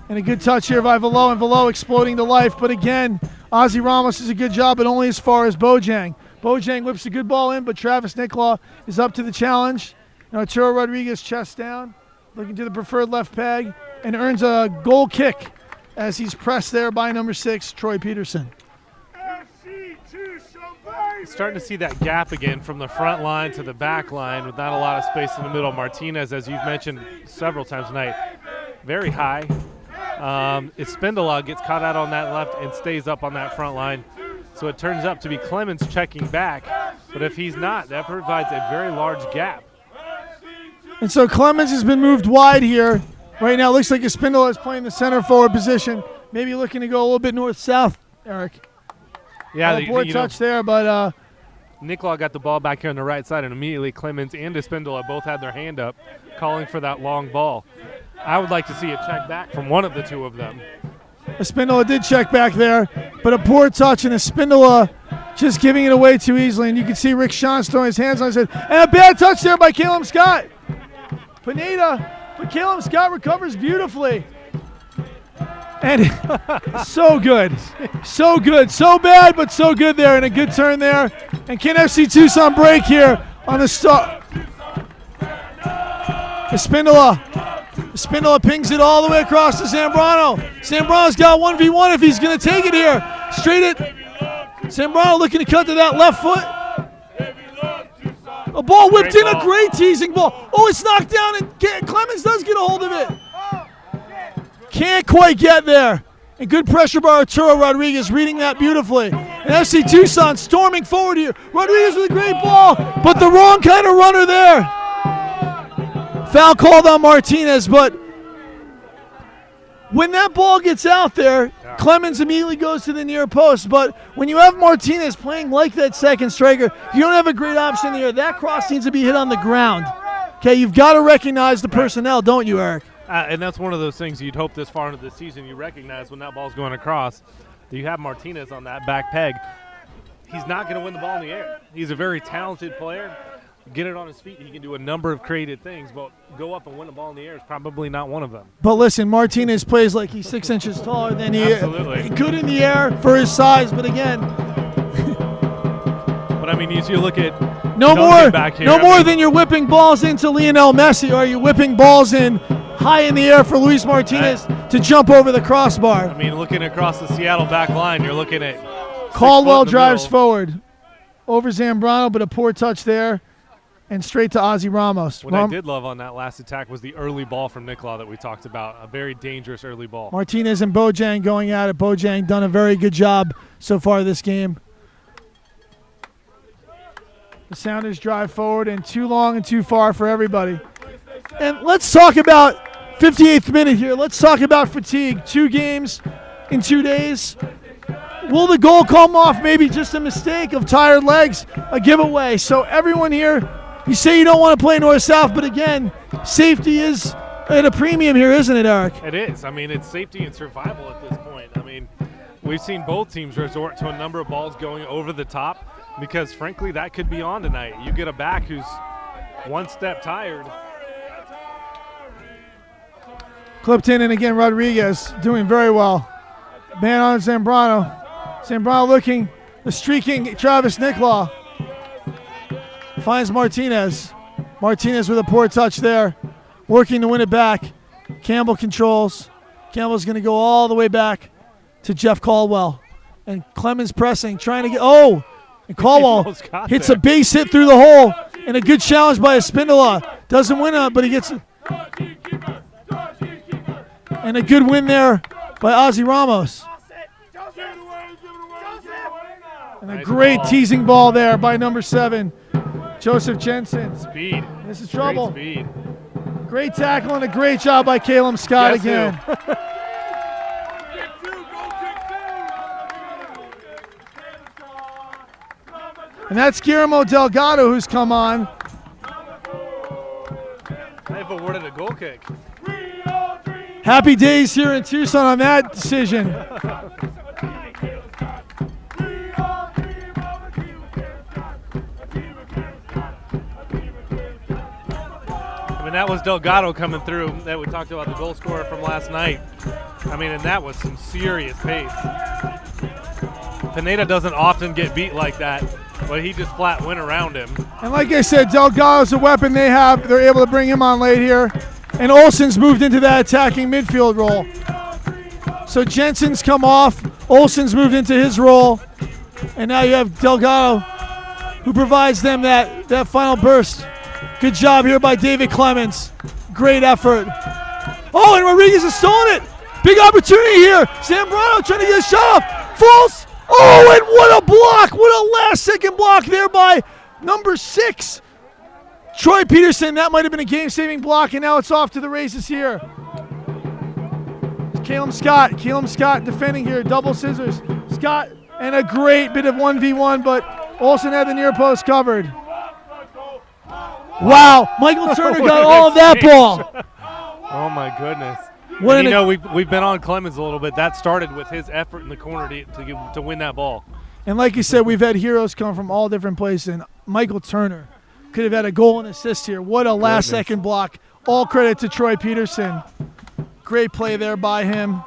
M: And a good touch here by Velo, and Velo exploding to life. But again, Ozzy Ramos does a good job, but only as far as Bojang. Bojang whips a good ball in, but Travis Niklaw is up to the challenge. And Arturo Rodriguez chest down, looking to the preferred left peg, and earns a goal kick as he's pressed there by number 6, Troy Peterson.
N: Starting to see that gap again from the front line to the back line with not a lot of space in the middle. Martinez, as you've mentioned several times tonight, very high. Espindola gets caught out on that left and stays up on that front line. So it turns up to be Clemens checking back. But if he's not, that provides a very large gap.
M: And so Clemens has been moved wide here. Right now it looks like Espindola is playing the center forward position. Maybe looking to go a little bit north-south, Eric.
N: Yeah,
M: poor touch there, but
N: Nicola got the ball back here on the right side, and immediately Clemens and Espindola both had their hand up, calling for that long ball. I would like to see it check back from one of the two of them.
M: Espindola did check back there, but a poor touch, and Espindola just giving it away too easily. And you can see Rick Sean throwing his hands on his head. And a bad touch there by Caleb Scott. Pineda, but Caleb Scott recovers beautifully. And so good, so good, so bad, but so good there, and a good turn there. And can FC Tucson break here on the start? Espindola pings it all the way across to Zambrano. Zambrano's got 1v1 if he's going to take it here. Straight it. Zambrano looking to cut to that left foot. A ball whipped in, a great teasing ball. Oh, it's knocked down, and Clemens does get a hold of it. Can't quite get there. And good pressure by Arturo Rodriguez, reading that beautifully. And FC Tucson storming forward here. Rodriguez with a great ball, but the wrong kind of runner there. Foul called on Martinez, but when that ball gets out there, Clemens immediately goes to the near post. But when you have Martinez playing like that second striker, you don't have a great option in the air. That cross needs to be hit on the ground. Okay, you've got to recognize the personnel, don't you, Eric?
N: And that's one of those things you'd hope this far into the season you recognize when that ball's going across. You have Martinez on that back peg. He's not going to win the ball in the air. He's a very talented player. Get it on his feet, he can do a number of creative things, but go up and win the ball in the air is probably not one of them.
M: But listen, Martinez plays like he's 6 inches taller than he is.
N: Absolutely.
M: Good in the air for his size, but again.
N: But I mean, you look at
M: no more than you're whipping balls into Lionel Messi, or you're whipping balls in high in the air for Luis Martinez to jump over the crossbar.
N: I mean, looking across the Seattle back line, you're looking at
M: Caldwell drives forward over Zambrano, but a poor touch there. And straight to Ozzy Ramos.
N: What I did love on that last attack was the early ball from Nicola that we talked about. A very dangerous early ball.
M: Martinez and Bojang going at it. Bojang done a very good job so far this game. The Sounders drive forward, and too long and too far for everybody. And let's talk about 58th minute here. Let's talk about fatigue. 2 games in 2 days. Will the goal come off? Maybe just a mistake of tired legs, a giveaway. So everyone here, you say you don't want to play north-south, but again, safety is at a premium here, isn't it, Eric?
N: It is. I mean, it's safety and survival at this point. I mean, we've seen both teams resort to a number of balls going over the top because, frankly, that could be on tonight. You get a back who's one step tired.
M: Clipped in, and again, Rodriguez doing very well. Man on Zambrano. Zambrano looking, the streaking Travis Nicola. Finds Martinez. Martinez with a poor touch there. Working to win it back. Campbell controls. Campbell's going to go all the way back to Jeff Caldwell. And Clemens pressing, trying to get, and Caldwell hits a base hit through the hole. And a good challenge by Espindola. Doesn't win it, but he gets it. And a good win there by Ozzy Ramos. And a great teasing ball there by number 7, Joseph Jensen.
N: Speed.
M: This is trouble.
N: Great speed.
M: Great tackle and a great job by Caleb Scott again. And that's Guillermo Delgado who's come on.
N: They've awarded a goal kick.
M: Happy days here in Tucson on that decision.
N: And that was Delgado coming through that we talked about, the goal scorer from last night. I mean, and that was some serious pace. Pineda doesn't often get beat like that. but he just flat went around him.
M: And like I said, Delgado's a weapon they have. They're able to bring him on late here. And Olsen's moved into that attacking midfield role. So Jensen's come off. Olsen's moved into his role. And now you have Delgado, who provides them that final burst. Good job here by David Clemens. Great effort. Oh, and Rodriguez has stolen it. Big opportunity here. Zambrano trying to get a shot off. False. Oh, and what a block. What a last-second block there by number 6. Troy Peterson. That might have been a game-saving block, and now it's off to the races here. Caleb Scott. Caleb Scott defending here. Double scissors. Scott, and a great bit of 1v1, but Olsen had the near post covered. Wow, Michael Turner got all of that ball.
N: Oh my goodness. We've been on Clemens a little bit. That started with his effort in the corner to win that ball.
M: And like you said, we've had heroes come from all different places, and Michael Turner could have had a goal and assist here. What a last-second block. All credit to Troy Peterson. Great play there by him.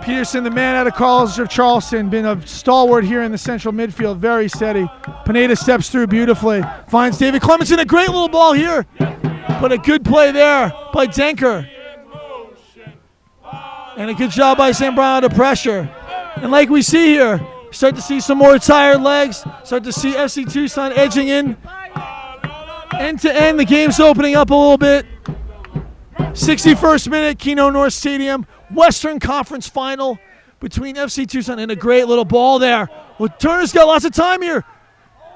M: Peterson, the man out of College of Charleston, been a stalwart here in the central midfield, very steady. Pineda steps through beautifully, finds David Clemens in a great little ball here, but a good play there by Denker. And a good job by Zambrano to pressure. And like we see here, start to see some more tired legs, start to see FC Tucson edging in. End to end, the game's opening up a little bit. 61st minute, Kino North Stadium. Western Conference final between FC Tucson and a great little ball there. Well, Turner's got lots of time here.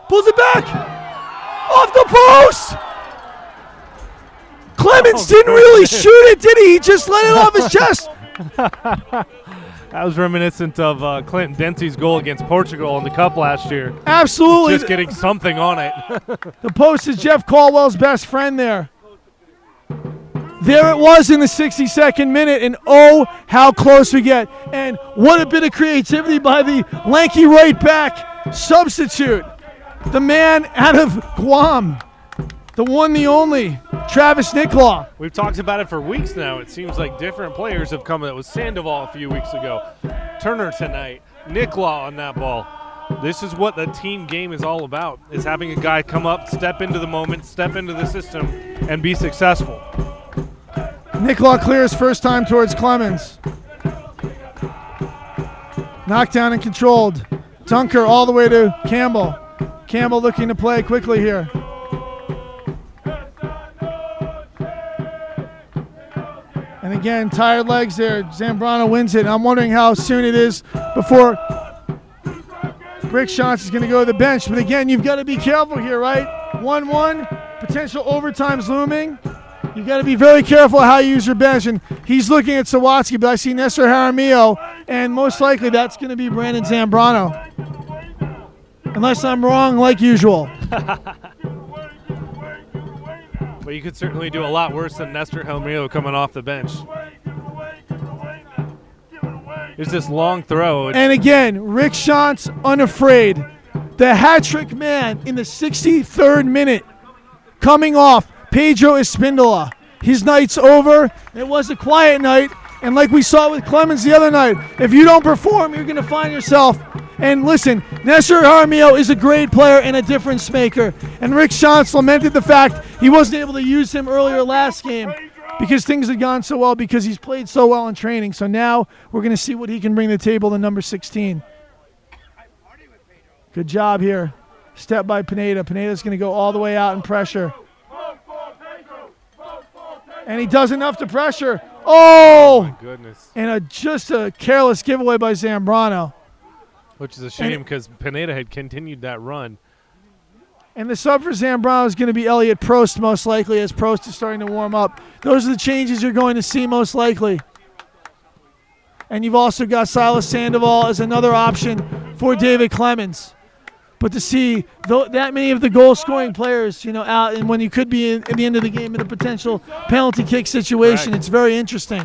M: Pulls it back. Off the post. Clemens didn't really shoot it, did he? He just let it off his chest.
N: That was reminiscent of Clinton Dempsey's goal against Portugal in the Cup last year.
M: Absolutely.
N: Just getting something on it.
M: The post is Jeff Caldwell's best friend there. There it was in the 62nd minute, and oh, how close we get. And what a bit of creativity by the lanky right back substitute. The man out of Guam, the one, the only, Travis Nicklaw.
N: We've talked about it for weeks now. It seems like different players have come. That was Sandoval a few weeks ago. Turner tonight. Nicklaw on that ball. This is what the team game is all about, is having a guy come up, step into the moment, step into the system, and be successful.
M: Nicklaw clears first time towards Clemens. Knockdown and controlled. Dunker all the way to Campbell. Campbell looking to play quickly here. And again, tired legs there. Zambrano wins it. I'm wondering how soon it is before Rick Shantz is going to go to the bench. But again, you've got to be careful here, right? 1-1, potential overtime's looming. You've got to be very careful how you use your bench. And he's looking at Sawatsky, but I see Nestor Jaramillo, and most likely that's going to be Brandon Zambrano. Unless I'm wrong, like usual.
N: But you could certainly do a lot worse than Nestor Jaramillo coming off the bench. There's this long throw.
M: And again, Rick Shantz unafraid. The hat-trick man in the 63rd minute coming off. Pedro Espindola. His night's over. It was a quiet night. And like we saw with Clemens the other night, if you don't perform, you're going to find yourself. And listen, Nestor Jaramillo is a great player and a difference maker. And Rick Shantz lamented the fact he wasn't able to use him earlier last game because things had gone so well, because he's played so well in training. So now we're going to see what he can bring to the table to number 16. Good job here. Step by Pineda. Pineda's going to go all the way out and pressure. And he does enough to pressure. Oh!
N: My goodness.
M: And just a careless giveaway by Zambrano.
N: Which is a shame because Pineda had continued that run.
M: And the sub for Zambrano is going to be Elliot Prost, most likely, as Prost is starting to warm up. Those are the changes you're going to see most likely. And you've also got Silas Sandoval as another option for David Clemens. But to see that many of the goal-scoring players, out, and when you could be at the end of the game in a potential penalty kick situation, It's very interesting.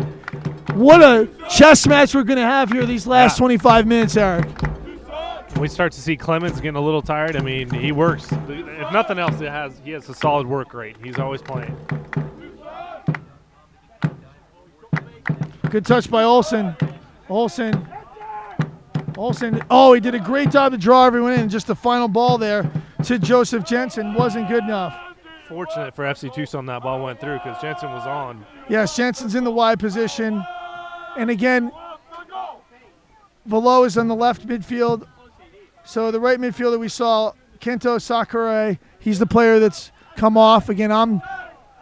M: What a chess match we're going to have here these last 25 minutes, Eric.
N: We start to see Clemens getting a little tired. I mean, he works. If nothing else, he has a solid work rate. He's always playing.
M: Good touch by Olsen. Olsen Olsen, he did a great job to draw everyone in. Just the final ball there to Joseph Jensen wasn't good enough.
N: Fortunate for FC Tucson that ball went through because Jensen was on.
M: Yes, Jensen's in the wide position. And again, Velo is on the left midfield. So the right midfielder we saw, Kento Sakurai, he's the player that's come off. Again, I'm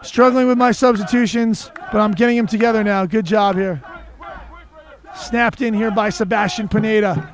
M: struggling with my substitutions, but I'm getting them together now. Good job here. Snapped in here by Sebastian Pineda.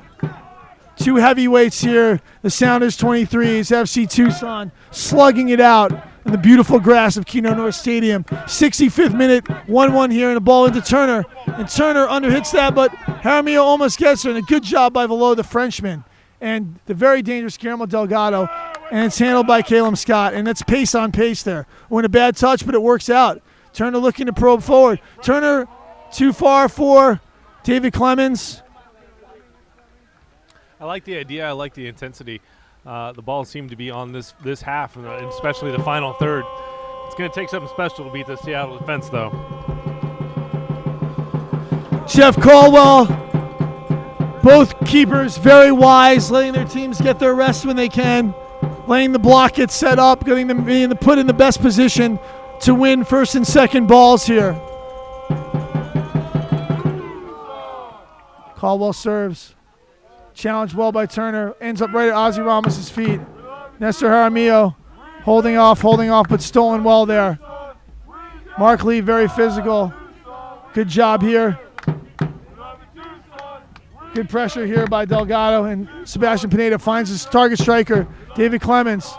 M: Two heavyweights here. The Sounders 23s, FC Tucson slugging it out in the beautiful grass of Kino North Stadium. 65th minute, 1-1 here, and a ball into Turner. And Turner underhits that, but Jaramillo almost gets her, and a good job by Velo, the Frenchman. And the very dangerous Guillermo Delgado, and it's handled by Caleb Scott, and it's pace on pace there. We're in a bad touch, but it works out. Turner looking to probe forward. Turner too far for David Clemens.
N: I like the idea. I like the intensity. The ball seemed to be on this half, and especially the final third. It's going to take something special to beat the Seattle defense, though.
M: Jeff Caldwell, both keepers very wise, letting their teams get their rest when they can, letting the block get set up, getting them being put in the best position to win first and second balls here. Caldwell serves. Challenged well by Turner. Ends up right at Ozzy Ramos' feet. Nestor Jaramillo holding off, but stolen well there. Mark Lee, very physical. Good job here. Good pressure here by Delgado, and Sebastian Pineda finds his target striker, David Clemens.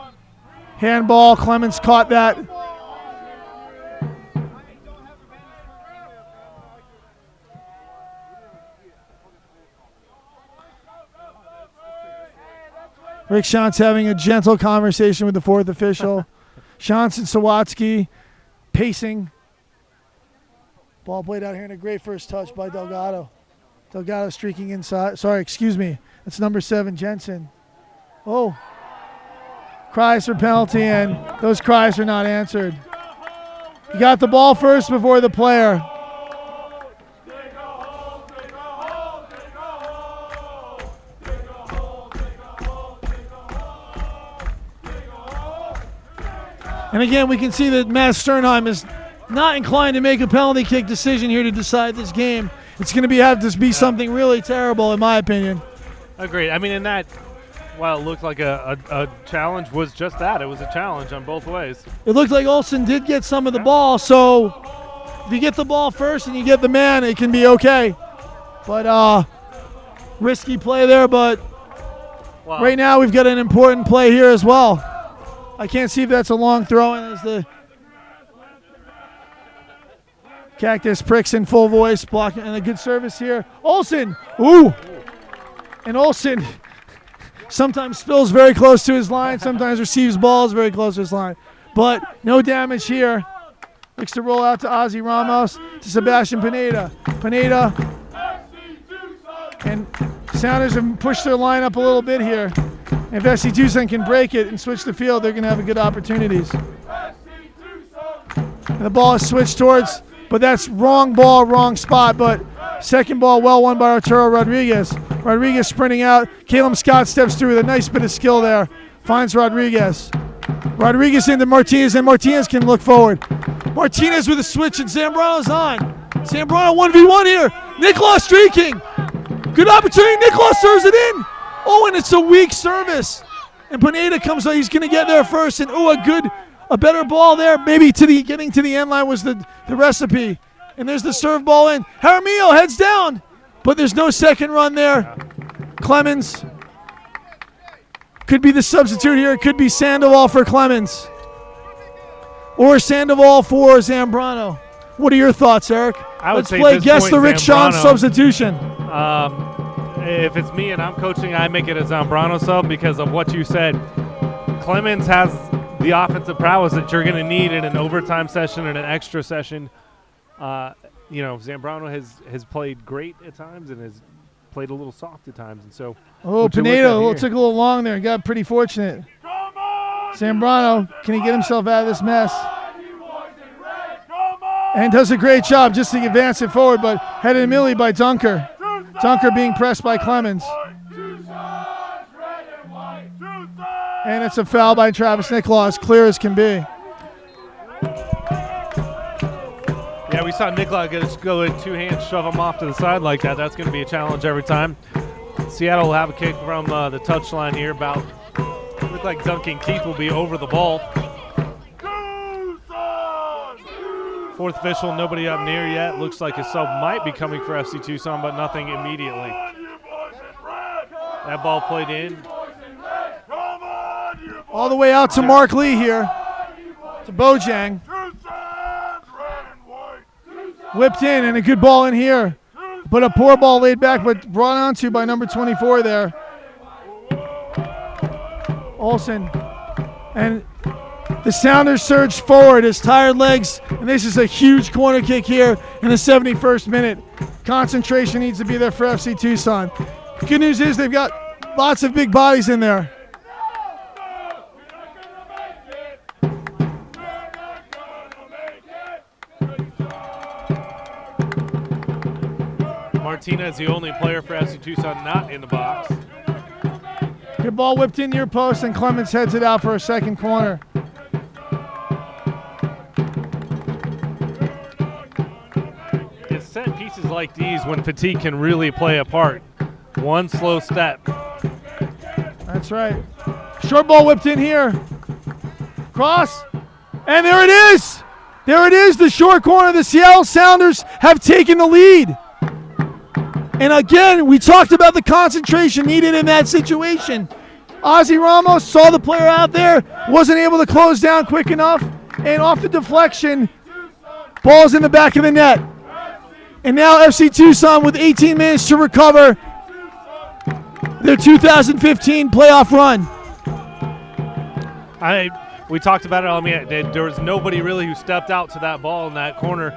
M: Handball, Clemens caught that. Rick Shantz having a gentle conversation with the fourth official. Shantz and Sawatsky pacing. Ball played out here in a great first touch by Delgado. Delgado streaking inside. Sorry, excuse me. That's number 7, Jensen. Oh. Cries for penalty, and those cries are not answered. He got the ball first before the player. And again, we can see that Matt Sternheim is not inclined to make a penalty kick decision here to decide this game. It's going to have to be something really terrible, in my opinion.
N: Agreed. I mean, in that, while it looked like a challenge, was just that. It was a challenge on both ways.
M: It looked like Olsen did get some of the ball, so if you get the ball first and you get the man, it can be okay. But risky play there, but right now we've got an important play here as well. I can't see if that's a long throw, and as the Cactus pricks in full voice, blocking, and a good service here. Olsen, ooh! And Olsen sometimes spills very close to his line, sometimes receives balls very close to his line. But no damage here. Looks to roll out to Ozzy Ramos, to Sebastian Pineda. Pineda, and Sounders have pushed their line up a little bit here. If FC Tucson can break it and switch the field, they're going to have good opportunities. And the ball is switched towards, but that's wrong ball, wrong spot. But second ball, well won by Arturo Rodriguez. Rodriguez sprinting out. Caleb Scott steps through with a nice bit of skill there. Finds Rodriguez. Rodriguez into Martinez, and Martinez can look forward. Martinez with a switch, and Zambrano's on. Zambrano 1v1 here. Nicolas streaking. Good opportunity. Nicolas serves it in. Oh, and it's a weak service. And Pineda comes out. He's going to get there first. And a better ball there. Maybe getting to the end line was the recipe. And there's the serve ball in. Jaramillo heads down. But there's no second run there. Clemens could be the substitute here. It could be Sandoval for Clemens. Or Sandoval for Zambrano. What are your thoughts, Eric?
N: Let's
M: play guess the Rick Sean substitution.
N: If it's me and I'm coaching, I make it a Zambrano sub because of what you said. Clemens has the offensive prowess that you're going to need in an overtime session and an extra session. Zambrano has played great at times and has played a little soft at times, and so.
M: Oh, Pineda took a little long there and got pretty fortunate. Zambrano, can he get himself out of this mess? And does a great job just to advance it forward, but headed immediately by Dunker. Dunker being pressed by Clemens. And it's a foul by Travis Nicolau, as clear as can be.
N: Yeah, we saw Nicolau go in two hands, shove him off to the side like that. That's going to be a challenge every time. Seattle will have a kick from the touchline here. Look like Duncan Keith will be over the ball. Fourth official, nobody up near yet. Looks like a sub might be coming for FC Tucson, but nothing immediately. That ball played in.
M: All the way out to Mark Lee here. To Bojang. Whipped in, and a good ball in here. But a poor ball laid back, but brought onto by number 24 there. Olsen. And the Sounders surge forward as tired legs, and this is a huge corner kick here in the 71st minute. Concentration needs to be there for FC Tucson. Good news is they've got lots of big bodies in there.
N: Martinez, the only player for FC Tucson not in the box.
M: Good ball whipped in near post, and Clemens heads it out for a second corner.
N: It's set pieces like these when fatigue can really play a part. One slow step.
M: That's right. Short ball whipped in here. Cross. And there it is. There it is. The short corner. The Seattle Sounders have taken the lead. And again, we talked about the concentration needed in that situation. Ozzy Ramos saw the player out there, wasn't able to close down quick enough, and off the deflection, ball's in the back of the net. And now FC Tucson with 18 minutes to recover their 2015 playoff run.
N: We talked about it. I mean, there was nobody really who stepped out to that ball in that corner.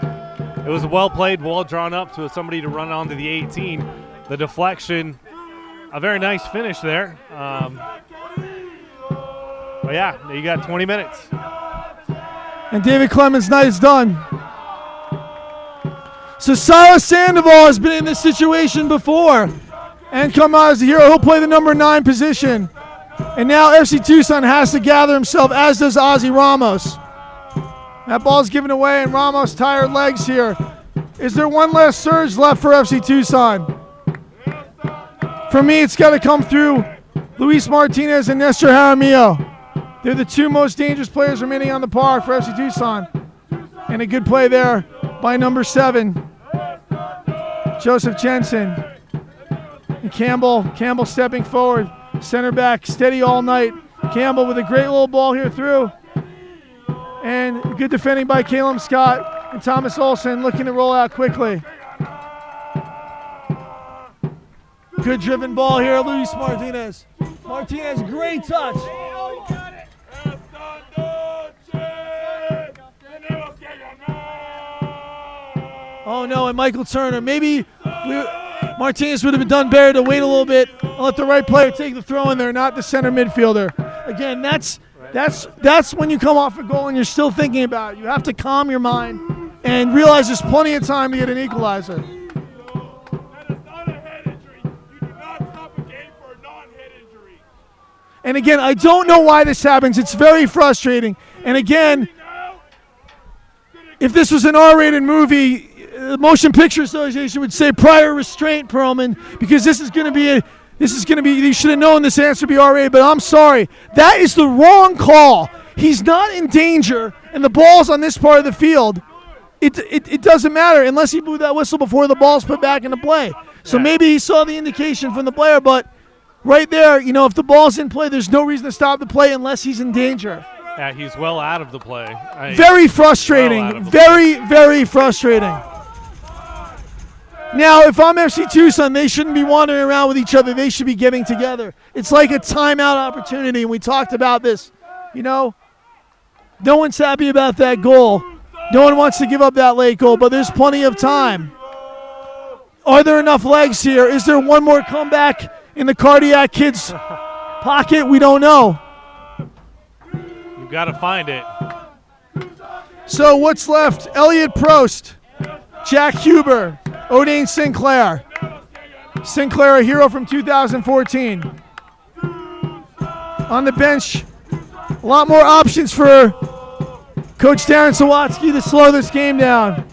N: It was well played, well drawn up to somebody to run onto the 18. The deflection, a very nice finish there. But yeah, you got 20 minutes.
M: And David Clemens' night is done. So Silas Sandoval has been in this situation before and come out as a hero. He'll play the number 9 position. And now FC Tucson has to gather himself, as does Ozzy Ramos. That ball's given away, and Ramos tired legs here. Is there one last surge left for FC Tucson? For me, it's got to come through Luis Martinez and Nestor Jaramillo. They're the two most dangerous players remaining on the park for FC Tucson. And a good play there by number 7, Joseph Jensen. And Campbell stepping forward. Center back, steady all night. Campbell with a great little ball here through. And good defending by Caleb Scott and Thomas Olsen looking to roll out quickly. Good driven ball here, Luis Martinez. Martinez, great touch. Oh no, and Michael Turner. Maybe Martinez would have done better to wait a little bit and let the right player take the throw in there, not the center midfielder. Again, that's when you come off a goal and you're still thinking about it. You have to calm your mind and realize there's plenty of time to get an equalizer. And again, I don't know why this happens. It's very frustrating. And again, if this was an R-rated movie, the Motion Picture Association would say prior restraint, Perlman, because this is going to be, you should have known this answer would be R-rated, but I'm sorry. That is the wrong call. He's not in danger, and the ball's on this part of the field. It doesn't matter unless he blew that whistle before the ball's put back into play. So maybe he saw the indication from the player, but right there, if the ball's in play, there's no reason to stop the play unless he's in danger.
N: Yeah, he's well out of the play.
M: Very frustrating. Very frustrating. Now, if I'm FC Tucson, they shouldn't be wandering around with each other. They should be getting together. It's like a timeout opportunity, and we talked about this. No one's happy about that goal. No one wants to give up that late goal, but there's plenty of time. Are there enough legs here? Is there one more comeback in the Cardiac Kids pocket? We don't know.
N: You've got to find it.
M: So what's left? Elliot Prost, Jack Huber, O'Dane Sinclair. Sinclair, a hero from 2014. on the bench. A lot more options for Coach Darren Sawatsky to slow this game down.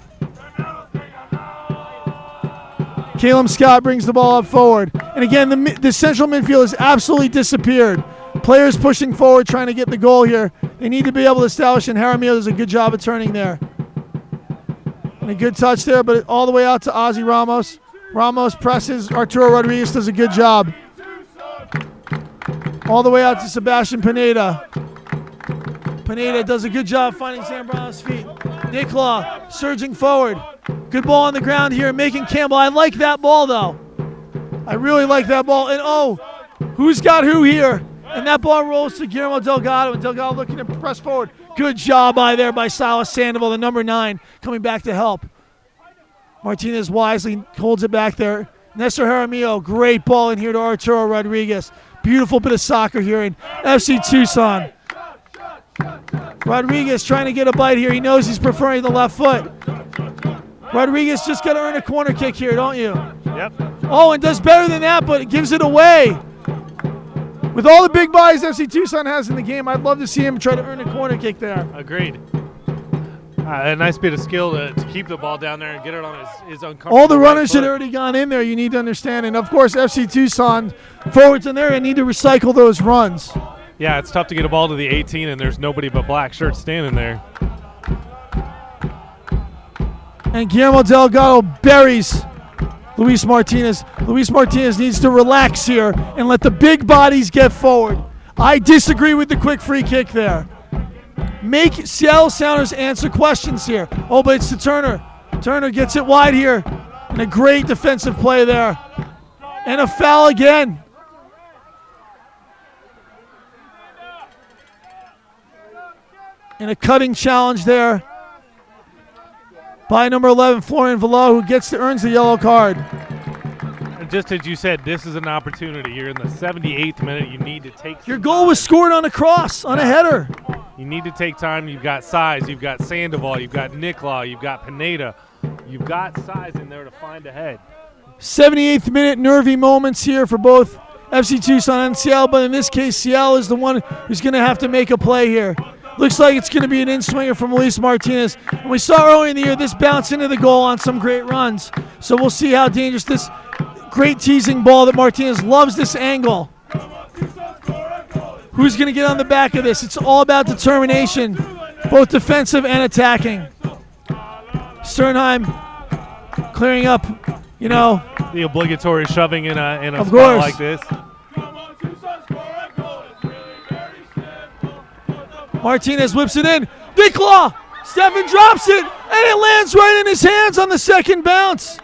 M: Caleb Scott brings the ball up forward. And again, the central midfield has absolutely disappeared. Players pushing forward, trying to get the goal here. They need to be able to establish, and Jaramillo does a good job of turning there. And a good touch there, but all the way out to Ozzy Ramos. Ramos presses. Arturo Rodriguez does a good job. All the way out to Sebastian Pineda. Pineda does a good job finding Zambrano's feet. Nick Law surging forward. Good ball on the ground here, making Campbell. I like that ball, though. I really like that ball. And, oh, who's got who here? And that ball rolls to Guillermo Delgado, and Delgado looking to press forward. Good job by Silas Sandoval, the number 9, coming back to help. Martinez wisely holds it back there. Nestor Jaramillo, great ball in here to Arturo Rodriguez. Beautiful bit of soccer here in FC Tucson. Rodriguez trying to get a bite here. He knows he's preferring the left foot. Rodriguez just got to earn a corner kick here, don't you?
N: Yep.
M: Oh, and does better than that, but it gives it away. With all the big bodies FC Tucson has in the game, I'd love to see him try to earn a corner kick there.
N: Agreed. A nice bit of skill to keep the ball down there and get it on his uncomfortable.
M: All the runners
N: right
M: that already gone in there, you need to understand. And, of course, FC Tucson forwards in there and need to recycle those runs.
N: Yeah, it's tough to get a ball to the 18, and there's nobody but black shirts standing there.
M: And Guillermo Delgado buries Luis Martinez. Luis Martinez needs to relax here and let the big bodies get forward. I disagree with the quick free kick there. Make Seattle Sounders answer questions here. Oh, but it's to Turner. Turner gets it wide here. And a great defensive play there. And a foul again. And a cutting challenge there by number 11, Florian Velo, who earns the yellow card.
N: And just as you said, this is an opportunity. You're in the 78th minute. You need to take
M: Your goal was scored on a cross, on a header.
N: You need to take time. You've got size. You've got Sandoval. You've got Nicola. You've got Pineda. You've got size in there to find a head.
M: 78th minute, nervy moments here for both FC Tucson and Seattle, but in this case, Seattle is the one who's going to have to make a play here. Looks like it's going to be an in-swinger from Luis Martinez. And we saw earlier in the year this bounce into the goal on some great runs. So we'll see how dangerous this great teasing ball that Martinez loves this angle. Who's going to get on the back of this? It's all about determination, both defensive and attacking. Sternheim clearing up,
N: the obligatory shoving in a
M: of
N: spot
M: course.
N: like this.
M: Martinez whips it in. Nicola! Stefan drops it, and it lands right in his hands on the second bounce.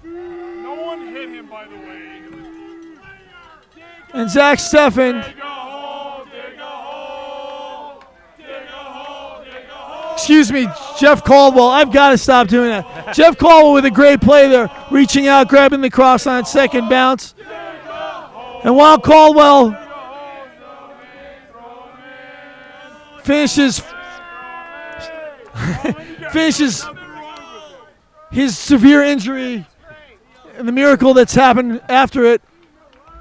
P: No one hit him, by the way.
M: And Zach Stefan. Excuse me, Jeff Caldwell. I've got to stop doing that. Jeff Caldwell with a great play there, reaching out, grabbing the cross on its second bounce. And while Caldwell finishes his severe injury and the miracle that's happened after it,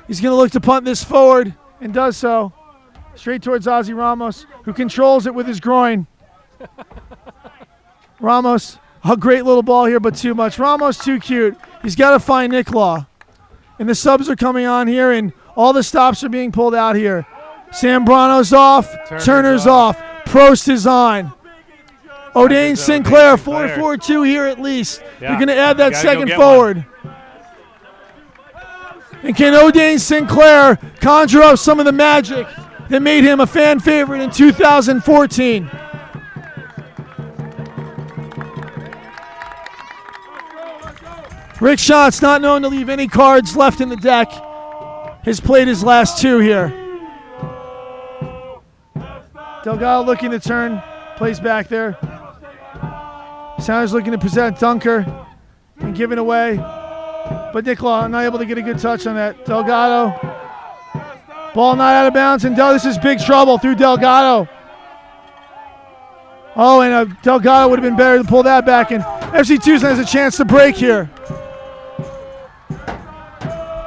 M: he's going to look to punt this forward and does so. Straight towards Ozzy Ramos, who controls it with his groin. Ramos, a great little ball here, but too much. Ramos too cute. He's got to find Nick Law. And the subs are coming on here, and all the stops are being pulled out here. Zambrano's off. Turner's off. Prost is on. O'Dane Sinclair, 4-4-2 here at least.
N: Yeah.
M: They're going to add that second
N: go
M: forward. And can O'Dane Sinclair conjure up some of the magic that made him a fan favorite in 2014? Rick Schatz, not known to leave any cards left in the deck, has played his last two here. Delgado looking to turn, plays back there. Sounders looking to present Dunker and give it away. But Nicola not able to get a good touch on that. Delgado. Ball not out of bounds, and this is big trouble through Delgado. Oh, and Delgado would have been better to pull that back, and FC Tucson has a chance to break here.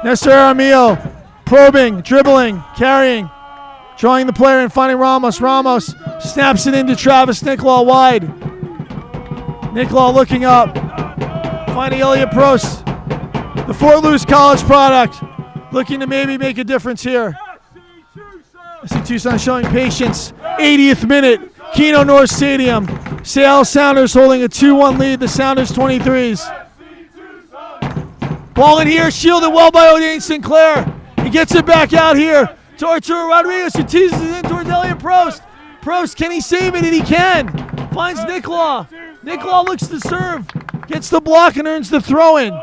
M: Nestor Jaramillo Probing, dribbling, carrying, drawing the player and finding Ramos. Ramos snaps it into Travis Nicolau wide. Nicolau looking up, finding Elliot Prost, the Fort Lewis College product, looking to maybe make a difference here. FC Tucson showing patience. 80th minute, Kino North Stadium. Seattle Sounders holding a 2-1 lead. The Sounders 23s. Ball in here, shielded well by O'Dane Sinclair. He gets it back out here to Arturo Rodriguez, who teases it in towards Elliot Prost. Prost, can he save it? And he can. Finds Nicolau. Nicolau looks to serve. Gets the block and earns the throw-in.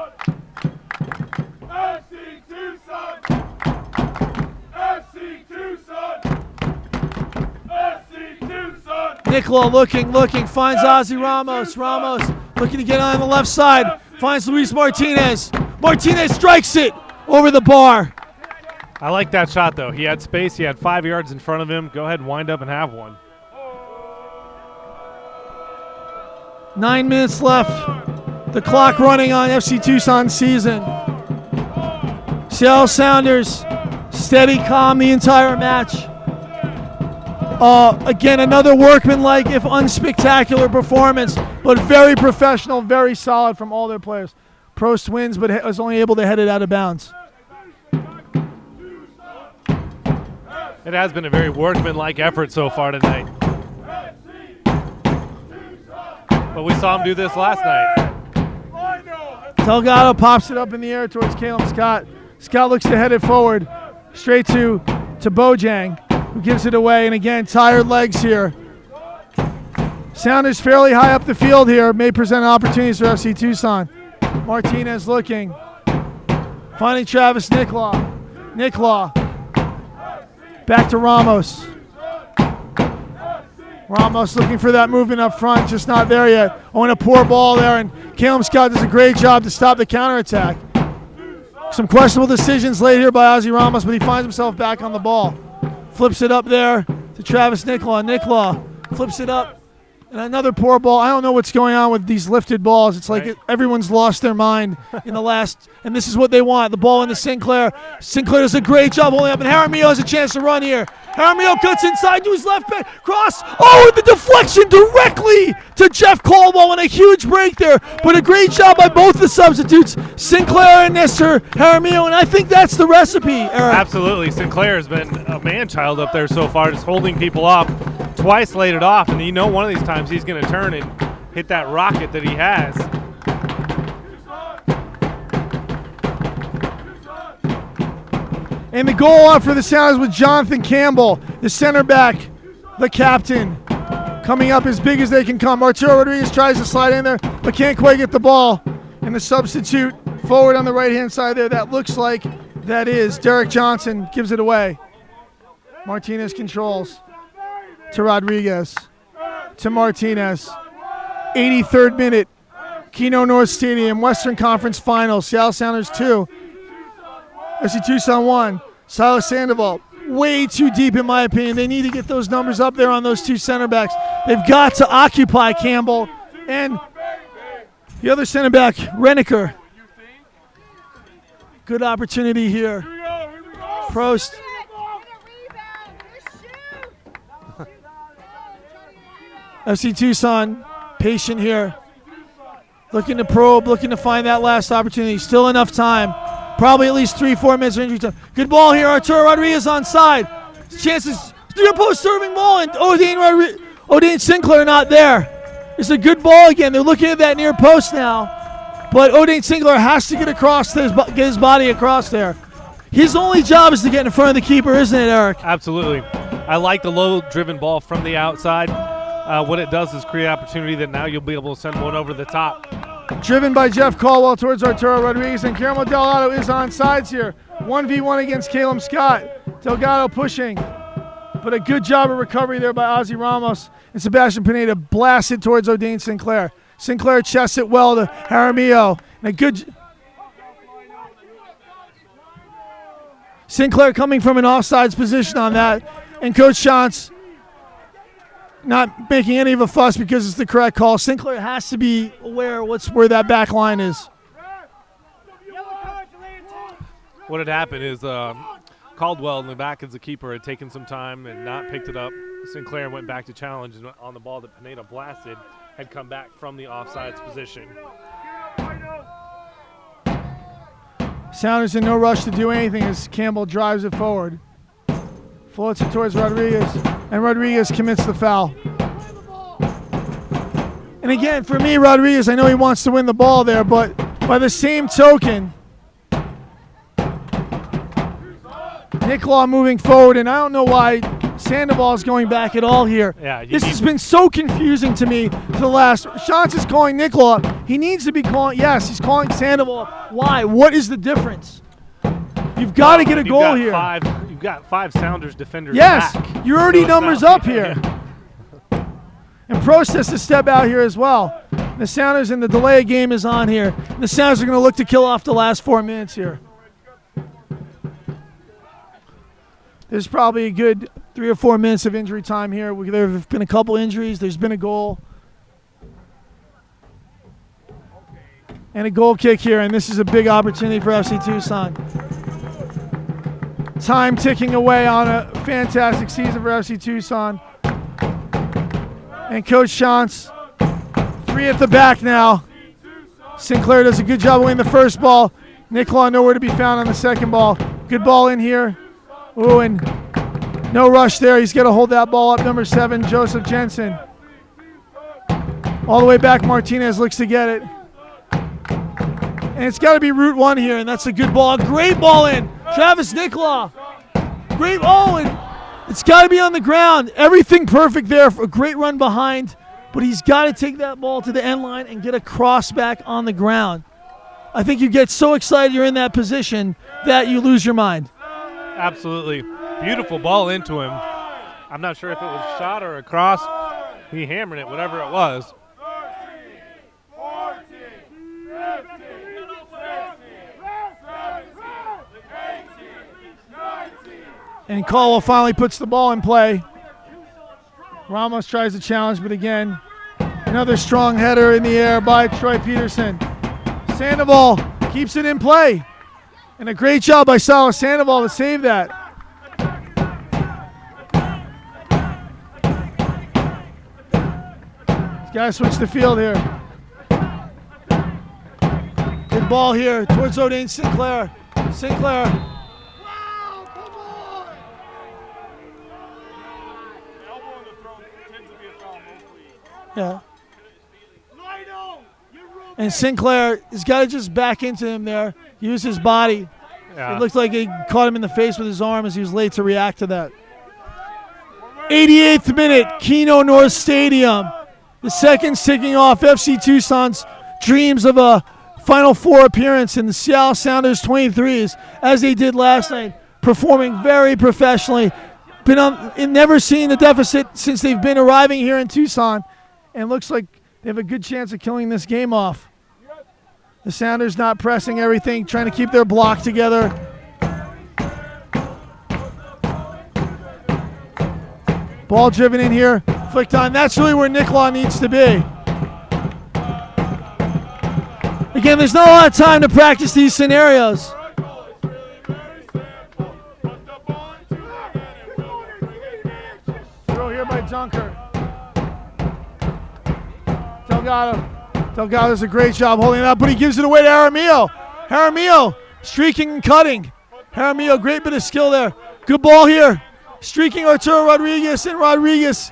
M: Nicolau looking, finds Ozzy Ramos. Ramos looking to get on the left side. Finds Luis Martinez. Martinez strikes it over the bar.
N: I like that shot, though. He had space. He had 5 yards in front of him. Go ahead and wind up and have one.
M: 9 minutes left. The clock running on FC Tucson season. Seattle Sounders steady, calm the entire match. Again, another workmanlike, if unspectacular performance, but very professional, very solid from all their players. Prost wins, but was only able to head it out of bounds.
N: It has been a very workmanlike effort so far tonight. But we saw him do this last night.
M: Delgado pops it up in the air towards Caleb Scott. Scott looks to head it forward, straight to Bojang, who gives it away. And again, tired legs here. Sounders fairly high up the field here. May present opportunities for FC Tucson. Martinez looking. Finding Travis Nicolau. Nicolau. Back to Ramos. Ramos looking for that movement up front, just not there yet. Oh, and a poor ball there, and Caleb Scott does a great job to stop the counterattack. Some questionable decisions late here by Ozzy Ramos, but he finds himself back on the ball. Flips it up there to Travis Nicolau. Nicolau flips it up. And another poor ball. I don't know what's going on with these lifted balls. It's like everyone's lost their mind in the last, and this is what they want. The ball into Sinclair. Sinclair does a great job holding up, and Jaramillo has a chance to run here. Jaramillo cuts inside to his left back. Cross. Oh, and the deflection directly to Jeff Caldwell, and a huge break there. But a great job by both the substitutes, Sinclair and Nestor Jaramillo, and I think that's the recipe, Eric.
N: Absolutely. Sinclair has been a man-child up there so far, just holding people off. Twice laid it off, and you know one of these times he's going to turn and hit that rocket that he has.
M: And the goal up for the Sounders with Jonathan Campbell, the center back, the captain, coming up as big as they can come. Arturo Rodriguez tries to slide in there, but can't quite get the ball. And the substitute forward on the right-hand side there, that looks like that is Derek Johnson, gives it away. Martinez controls. To Rodriguez, to Martinez. 83rd minute, Kino North Stadium, Western Conference Finals, Seattle Sounders 2, FC Tucson 1. Silas Sandoval, way too deep in my opinion. They need to get those numbers up there on those two center backs. They've got to occupy Campbell and the other center back, Reniker. Good opportunity here. Prost. FC Tucson, patient here. Looking to probe, looking to find that last opportunity. Still enough time. Probably at least 3-4 minutes of injury time. Good ball here. Arturo Rodriguez on side. Chances. Near post serving ball, and O'Dane Sinclair not there. It's a good ball again. They're looking at that near post now. But O'Dane Sinclair has to get across, get his body across there. His only job is to get in front of the keeper, isn't it, Eric?
N: Absolutely. I like the low-driven ball from the outside. What it does is create opportunity that now you'll be able to send one over the top.
M: Driven by Jeff Caldwell towards Arturo Rodriguez, and Guillermo Delgado is on sides here. 1v1 against Caleb Scott. Delgado pushing, but a good job of recovery there by Ozzy Ramos, and Sebastian Pineda blasts it towards O'Dane Sinclair. Sinclair chests it well to Jaramillo, and a good... Sinclair coming from an offsides position on that, and Coach Shantz not making any of a fuss because it's the correct call. Sinclair has to be aware where that back line is.
N: What had happened is Caldwell in the back as the keeper had taken some time and not picked it up. Sinclair went back to challenge, and on the ball that Pineda blasted had come back from the offsides position.
M: Sounders in no rush to do anything as Campbell drives it forward. Floats it towards Rodriguez, and Rodriguez commits the foul. And again, for me, Rodriguez, I know he wants to win the ball there, but by the same token, Nicola moving forward, and I don't know why Sandoval is going back at all here.
N: Yeah,
M: this has been so confusing to me for the last. Shantz is calling Nicola. He needs to be calling. Yes, he's calling Sandoval. Why? What is the difference? You've got to get a goal here.
N: You've got 5 Sounders defenders
M: Yes,
N: back.
M: you're already
N: So
M: numbers up here. And Prost has to step out here as well. The Sounders and the delay of game is on here. The Sounders are going to look to kill off the last 4 minutes here. There's probably a good 3 or 4 minutes of injury time here. There have been a couple injuries. There's been a goal. And a goal kick here, and this is a big opportunity for FC Tucson. Time ticking away on a fantastic season for FC Tucson. And Coach Shantz, 3 at the back now. Sinclair does a good job of winning the first ball. Nicola nowhere to be found on the second ball. Good ball in here. Ooh, and no rush there. He's got to hold that ball up. Number 7, Joseph Jensen. All the way back, Martinez looks to get it. And it's got to be Route 1 here, and that's a good ball. Great ball in. Travis Nicola. Great. Oh, and it's got to be on the ground. Everything perfect there. A great run behind, but he's got to take that ball to the end line and get a cross back on the ground. I think you get so excited you're in that position that you lose your mind.
N: Absolutely. Beautiful ball into him. I'm not sure if it was shot or a cross. He hammered it, whatever it was.
M: And Caldwell finally puts the ball in play. Ramos tries to challenge, but again, another strong header in the air by Troy Peterson. Sandoval keeps it in play. And a great job by Silas Sandoval to save that. He's got to switch the field here. Good ball here towards Odin Sinclair. Sinclair. Yeah. And Sinclair has got to just back into him there. Use his body.
N: Yeah.
M: It looked like he caught him in the face with his arm as he was late to react to that. 88th minute, Kino North Stadium. The seconds ticking off FC Tucson's dreams of a Final Four appearance in the Seattle Sounders 23s, as they did last night, performing very professionally. Never seen the deficit since they've been arriving here in Tucson, and looks like they have a good chance of killing this game off. The Sounders not pressing everything, trying to keep their block together. Ball driven in here, flicked on. That's really where Nicola needs to be. Again, there's not a lot of time to practice these scenarios. Throw here by Junker. Delgado does a great job holding it up, but he gives it away to Jaramillo. Jaramillo streaking and cutting. Jaramillo, great bit of skill there. Good ball here. Streaking Arturo Rodriguez, and Rodriguez,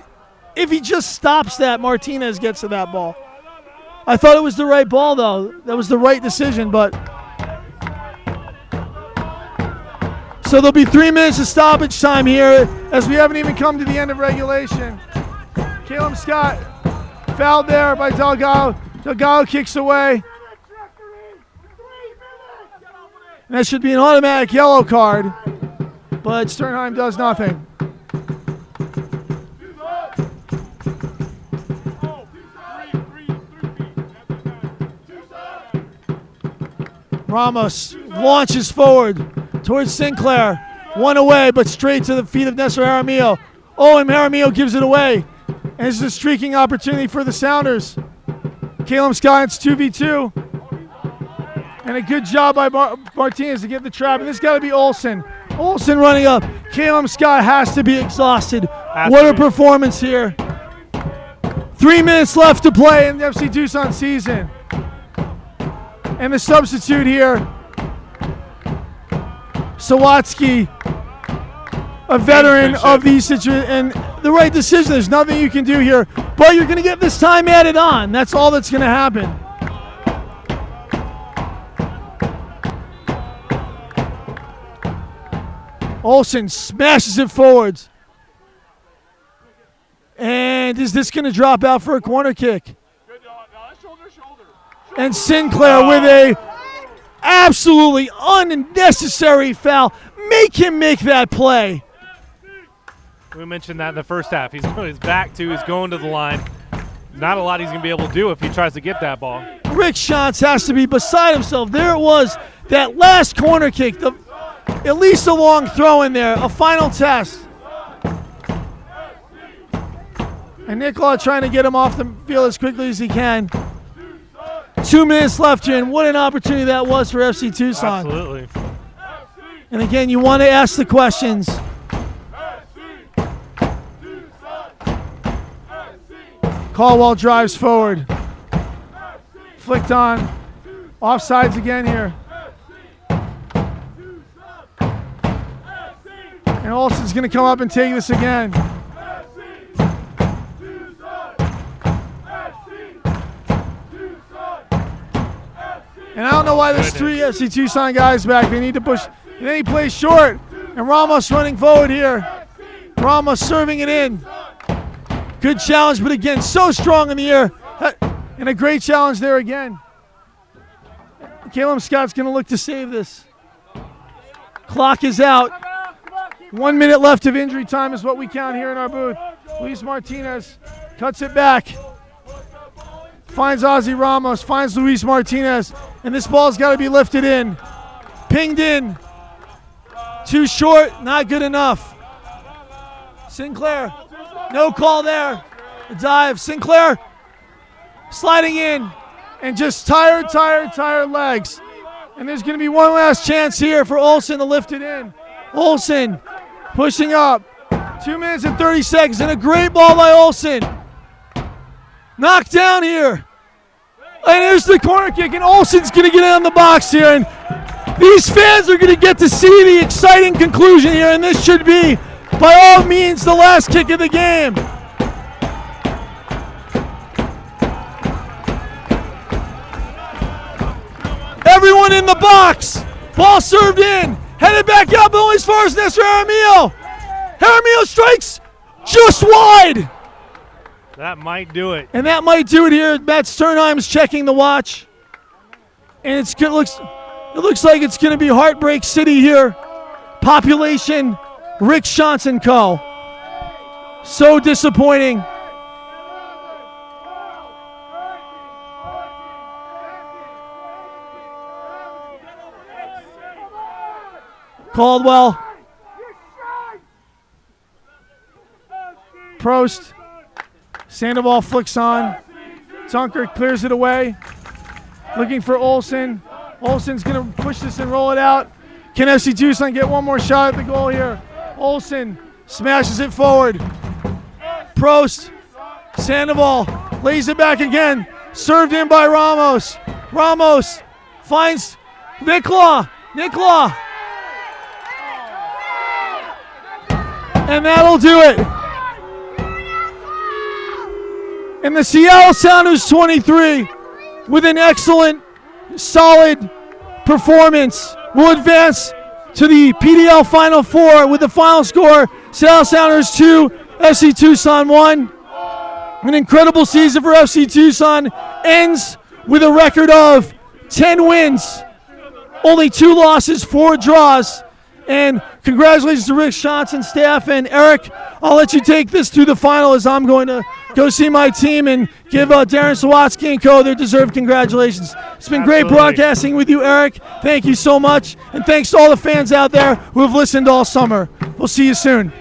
M: if he just stops that, Martinez gets to that ball. I thought it was the right ball, though. That was the right decision, but. So there'll be 3 minutes of stoppage time here as we haven't even come to the end of regulation. Caleb Scott fouled there by Delgado. Delgado kicks away. And that should be an automatic yellow card, but Sternheim does nothing. Ramos launches forward towards Sinclair. One away, but straight to the feet of Nestor Jaramillo. Oh, and Jaramillo gives it away. And this is a streaking opportunity for the Sounders. Caleb Scott, it's 2v2. And a good job by Martinez to get the trap. And this got to be Olsen. Olsen running up. Caleb Scott has to be exhausted.
N: Has
M: What
N: to
M: a
N: be.
M: performance here. 3 minutes left to play in the FC Tucson season. And the substitute here, Sawatsky, a veteran of these situations, and the right decision. There's nothing you can do here, but you're going to get this time added on. That's all that's going to happen. Olsen smashes it forwards. And is this going to drop out for a corner kick? And Sinclair with a absolutely unnecessary foul. Make him make that play.
N: We mentioned that in the first half. He's on his back to, he's going to the line. Not a lot he's going to be able to do if he tries to get that ball.
M: Rick Shantz has to be beside himself. There it was, that last corner kick, at least a long throw in there, a final test. And Nicola trying to get him off the field as quickly as he can. 2 minutes left here, and what an opportunity that was for FC Tucson.
N: Absolutely.
M: And again, you want to ask the questions. Caldwell drives forward. Flicked on. Offsides again here. And Olsen's going to come up and take this again. And I don't know why there's 3 FC Tucson guys back. They need to push. And then he plays short. And Ramos running forward here. Ramos serving it in. Good challenge, but again, so strong in the air. And a great challenge there again. Caleb Scott's going to look to save this. Clock is out. 1 minute left of injury time is what we count here in our booth. Luis Martinez cuts it back. Finds Ozzy Ramos, finds Luis Martinez, and this ball's got to be lifted in. Pinged in. Too short, not good enough. Sinclair, no call there. The dive, Sinclair sliding in, and just tired legs. And there's going to be one last chance here for Olsen to lift it in. Olsen pushing up. 2 minutes and 30 seconds, and a great ball by Olsen. Knocked down here. And here's the corner kick, and Olsen's going to get on the box here. And these fans are going to get to see the exciting conclusion here, and this should be, by all means, the last kick of the game. Everyone in the box. Ball served in. Headed back out, but only as far as Nestor Jaramillo. Jaramillo strikes just wide.
N: That might do it.
M: And that might do it here. Matt Sternheim's checking the watch. And it looks like it's going to be Heartbreak City here. Population, Rick Shantz and Co. So disappointing. Caldwell. Prost. Sandoval flicks on. Tunker clears it away. Looking for Olsen. Olsen's going to push this and roll it out. Can FC Tucson get one more shot at the goal here? Olsen smashes it forward. Prost. Sandoval lays it back again. Served in by Ramos. Ramos finds Nicola. And that'll do it. And the Seattle Sounders 23, with an excellent, solid performance, will advance to the PDL Final Four with the final score, Seattle Sounders 2, FC Tucson 1. An incredible season for FC Tucson ends with a record of 10 wins, only 2 losses, 4 draws. And congratulations to Rick Shantz and staff. And Eric, I'll let you take this to the final as I'm going to go see my team and give Darren Sawatsky and co. their deserved congratulations. It's been great broadcasting with you, Eric. Thank you so much. And thanks to all the fans out there who have listened all summer. We'll see you soon.